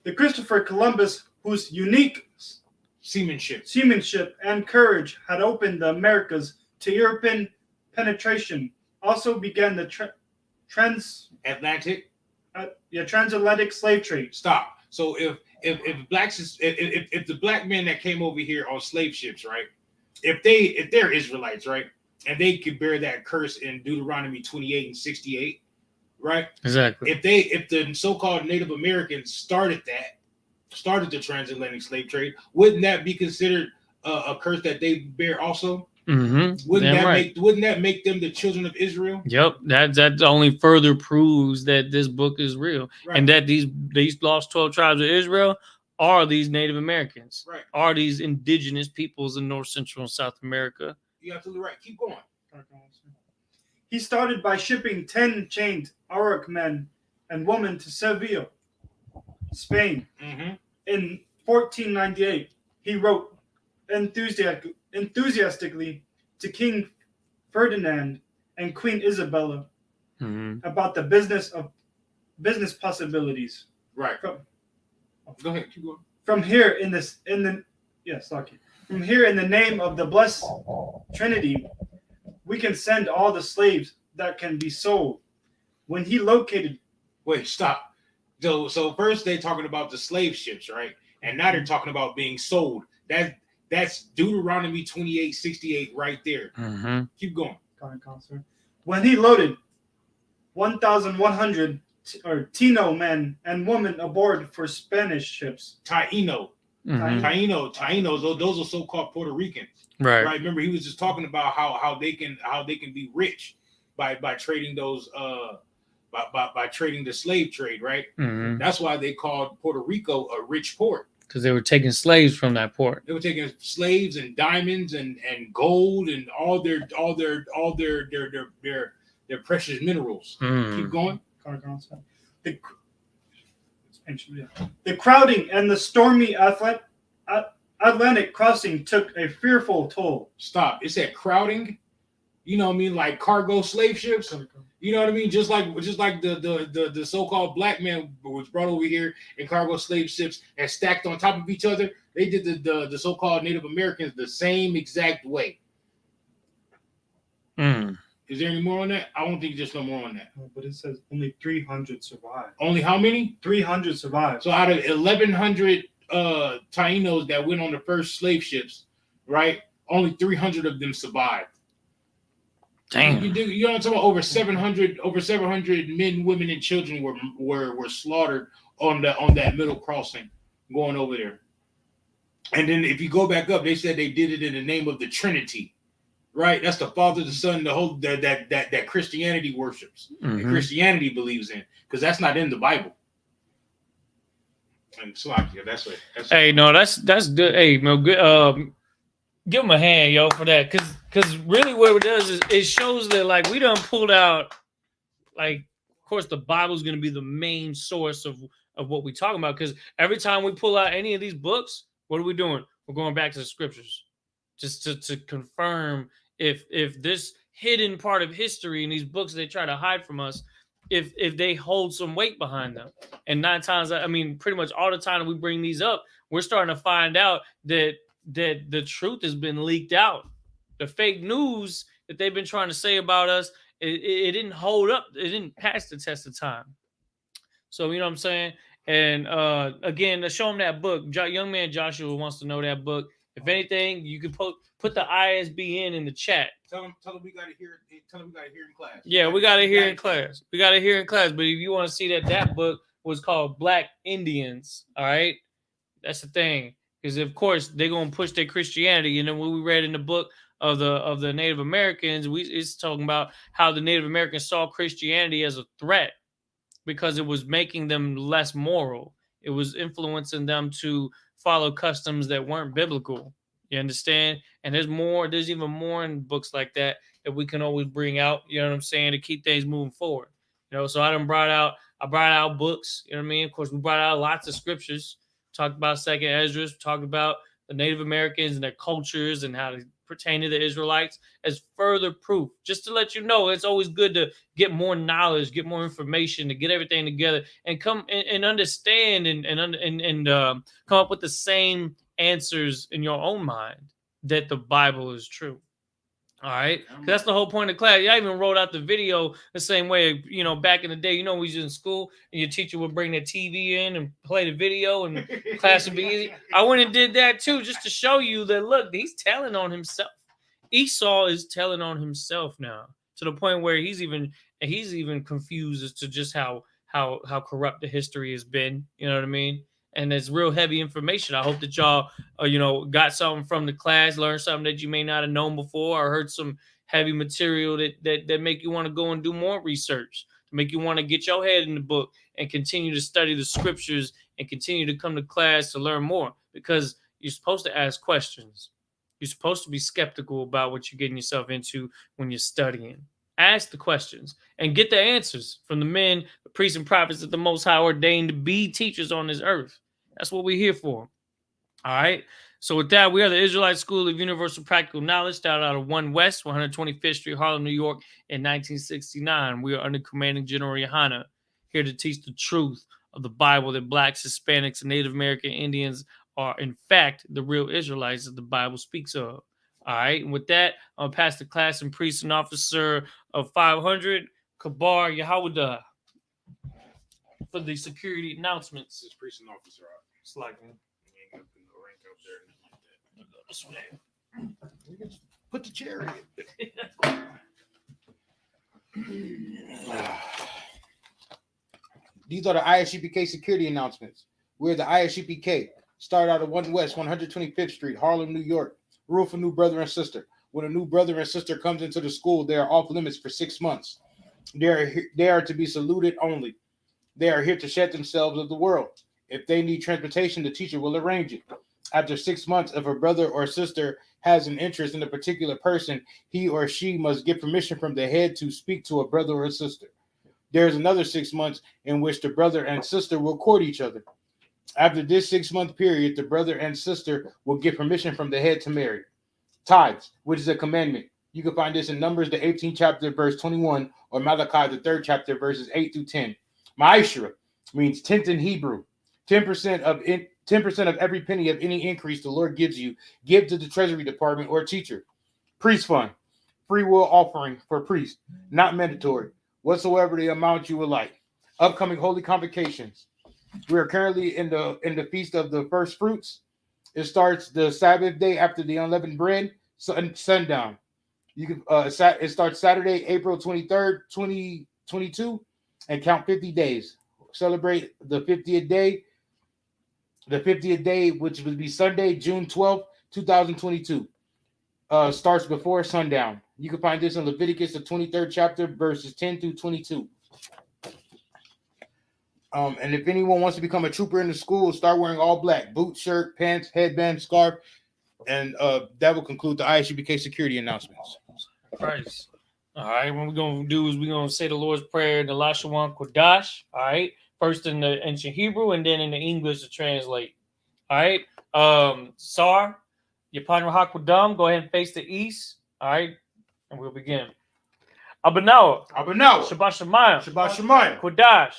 The Christopher Columbus, whose unique seamanship and courage had opened the Americas to European penetration, also began the transatlantic slave trade. Stop. So if the black men that came over here on slave ships, right? If they're Israelites, right, and they could bear that curse in Deuteronomy 28 and 68, right? Exactly. If the so-called Native Americans started the transatlantic slave trade, wouldn't that be considered a curse that they bear also? Mm-hmm. Wouldn't that make them the children of Israel? Yep, that only further proves that this book is real, Right. and that these lost 12 tribes of Israel are these Native Americans, right? Are these indigenous peoples in North, Central, and South America? You're absolutely right. Keep going. He started by shipping 10 chained Arak men and women to Seville, Spain. Mm-hmm. In 1498, he wrote enthusiastically to King Ferdinand and Queen Isabella about the business possibilities. Right. Go ahead. Keep going. From here in the name of the blessed Trinity, we can send all the slaves that can be sold. When he located. Wait, stop. So first they're talking about the slave ships, right? And now they're talking about being sold. That's Deuteronomy 28:68 right there. Mm-hmm. Keep going. When he loaded 1,100 Taino men and women aboard for Spanish ships. Taino. Those are so-called Puerto Ricans. Right. Remember, he was just talking about how they can be rich by trading those by trading the slave trade, right? Mm-hmm. That's why they called Puerto Rico a rich port. Because they were taking slaves from that port. They were taking slaves and diamonds and gold and all their precious minerals. Keep going. The crowding and the stormy Atlantic crossing took a fearful toll. Stop. It said crowding. You know what I mean? Like cargo slave ships. You know what I mean? Just like the so-called black man was brought over here in cargo slave ships and stacked on top of each other. They did the so-called Native Americans the same exact way. Is there any more on that? I don't think there's no more on that. But it says only 300 survived. Only how many? 300 survived. So out of 1,100 Tainos that went on the first slave ships, right? Only 300 of them survived. Damn. You know what I'm talking about? Over 700 men, women, and children were slaughtered on that middle crossing going over there. And then if you go back up, they said they did it in the name of the Trinity. Right, that's the Father, the Son, the whole that Christianity worships, and Christianity believes in, because that's not in the Bible. And so that's it. That's good. Hey, good. Give him a hand, yo, for that, because really what it does is it shows that like we done pulled out, like of course the Bible is going to be the main source of what we talking about, because every time we pull out any of these books, what are we doing? We're going back to the scriptures, just to confirm. If this hidden part of history in these books they try to hide from us, if they hold some weight behind them. And 9 times, I mean, pretty much all the time that we bring these up, we're starting to find out that the truth has been leaked out. The fake news that they've been trying to say about us, it didn't hold up. It didn't pass the test of time. So, you know what I'm saying? And again, to show them that book, young man Joshua wants to know that book. If anything, you can put the ISBN in the chat. Tell them we got to hear. Tell them we got to hear in class. Yeah, we got to hear in class. We got to hear in class. But if you want to see that book was called Black Indians, all right, that's the thing. Because of course they're gonna push their Christianity. And then what we read in the book of the Native Americans, it's talking about how the Native Americans saw Christianity as a threat because it was making them less moral. It was influencing them to follow customs that weren't biblical. You understand? And there's even more in books like that we can always bring out, you know what I'm saying, to keep things moving forward. You know, so I brought out books, you know what I mean? Of course, we brought out lots of scriptures, talked about Second Ezra, talked about the Native Americans and their cultures and how they pertain to the Israelites as further proof. Just to let you know, it's always good to get more knowledge, get more information, to get everything together and come and understand and come up with the same answers in your own mind that the Bible is true. All right, that's the whole point of class. I even wrote out the video the same way. You know, back in the day, you know, we was in school and your teacher would bring their TV in and play the video, and class would be easy. I went and did that too, just to show you that look, he's telling on himself. Esau is telling on himself now, to the point where he's even confused as to just how corrupt the history has been. You know what I mean? and it's real heavy information. I hope that y'all, got something from the class, learned something that you may not have known before, or heard some heavy material that make you want to go and do more research, to make you want to get your head in the book and continue to study the scriptures and continue to come to class to learn more, because you're supposed to ask questions. You're supposed to be skeptical about what you're getting yourself into when you're studying. Ask the questions and get the answers from the men, the priests, and prophets that the Most High ordained to be teachers on this earth. That's what we're here for. All right. So with that, we are the Israelite School of Universal Practical Knowledge, started out of 1 West, 125th Street, Harlem, New York, in 1969. We are under Commanding General Yohana, here to teach the truth of the Bible, that Blacks, Hispanics, and Native American Indians are, in fact, the real Israelites that the Bible speaks of. All right. And with that, I'll pass the class and priest and officer of 500, Kabar Yahawada, for the security announcements. This is priest and officer. It's like, put the chair in. These are the I.S.U.P.K security announcements. We're the I.S.U.P.K. Started out of 1 West, 125th Street, Harlem, New York. Rule for new brother and sister. When a new brother and sister comes into the school, they are off limits for 6 months. They are to be saluted only. They are here to shed themselves of the world. If they need transportation, the teacher will arrange it. After 6 months, if a brother or sister has an interest in a particular person, he or she must get permission from the head to speak to a brother or a sister. There is another 6 months in which the brother and sister will court each other. After this 6-month period, the brother and sister will get permission from the head to marry. Tithes, which is a commandment. You can find this in Numbers, the 18th chapter, verse 21, or Malachi, the 3rd chapter, verses 8 through 10. Ma'ashra means tenth in Hebrew. 10% of every penny of any increase the Lord gives you, give to the Treasury Department or teacher. Priest fund, free will offering for priest, not mandatory, whatsoever the amount you would like. Upcoming holy convocations. We are currently in the feast of the first fruits. It starts the Sabbath day after the unleavened bread, sundown. You can it starts Saturday, April 23rd, 2022, and count 50 days. Celebrate the 50th day. The 50th day, which would be Sunday, June 12th, 2022, starts before sundown. You can find this in Leviticus, the 23rd chapter, verses 10 through 22. And if anyone wants to become a trooper in the school, start wearing all black: boot, shirt, pants, headband, scarf. And that will conclude the I.S.U.P.K security announcements. Christ. All right, what we're going to do is we're going to say the Lord's Prayer in the Lashawan Kodash. All right, first in the ancient Hebrew and then in the English to translate. All right, Sar, Yapan Rahakwadam, go ahead and face the east. All right, and we'll begin. Abanawa, Shabbat Shemayim, Kodash,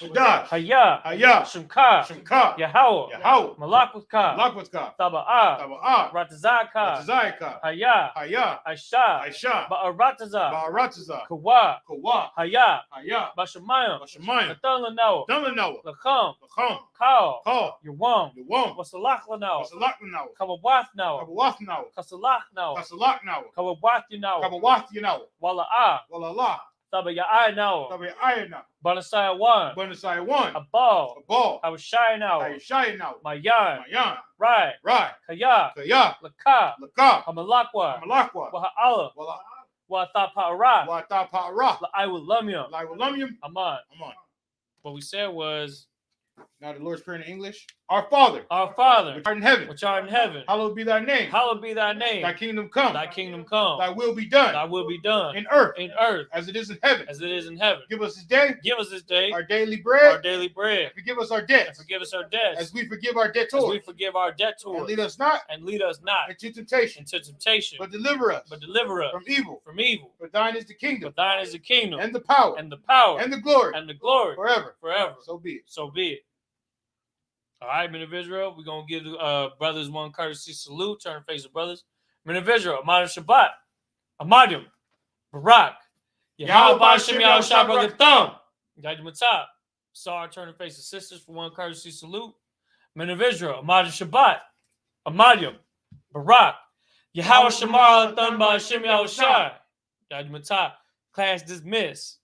Haya, Shemka, Yahweh, Malakutka, Taba'ah, Ratazaka, Haya, Aisha, Ba'arataza, Kawa, Haya, Bashamayim, Natalanawa, Lakam, Kao, Yawam, Wasalaklanau, Kawawathnawa, Kasalaknawa, Kawawathinawa, Wala'ah, Tabaya'ai now. Banasai one. Abal. Awashai now. Mayan. Right. Kaya. Laka. Hamalakwa. Waha'ala. Watapa'ara. I will love you. Aman. What we said was, now the Lord's Prayer in English. Our Father, which art in heaven, hallowed be thy name. Thy kingdom come. Thy will be done. In earth, as it is in heaven. Give us this day. Our daily bread. Forgive us our debts. As we forgive our debtors. And lead us not into temptation. But deliver us from evil. For thine is the kingdom. And the power. And the glory. Forever. So be it. All right, men of Israel, we're going to give brothers one courtesy salute. Turn and face the brothers. Men of Israel, Amadim Shabbat, Amadim, Barak, Yahweh Ba'ashem Yahushua Brother Thumb, Yadu Matap. Sar, turn and face the sisters for one courtesy salute. Men of Israel, Amadim Shabbat, Amadim, Barak, Yahweh Shamar Thumb Ba'ashem Yahushua, Yadu Matap. Class dismissed.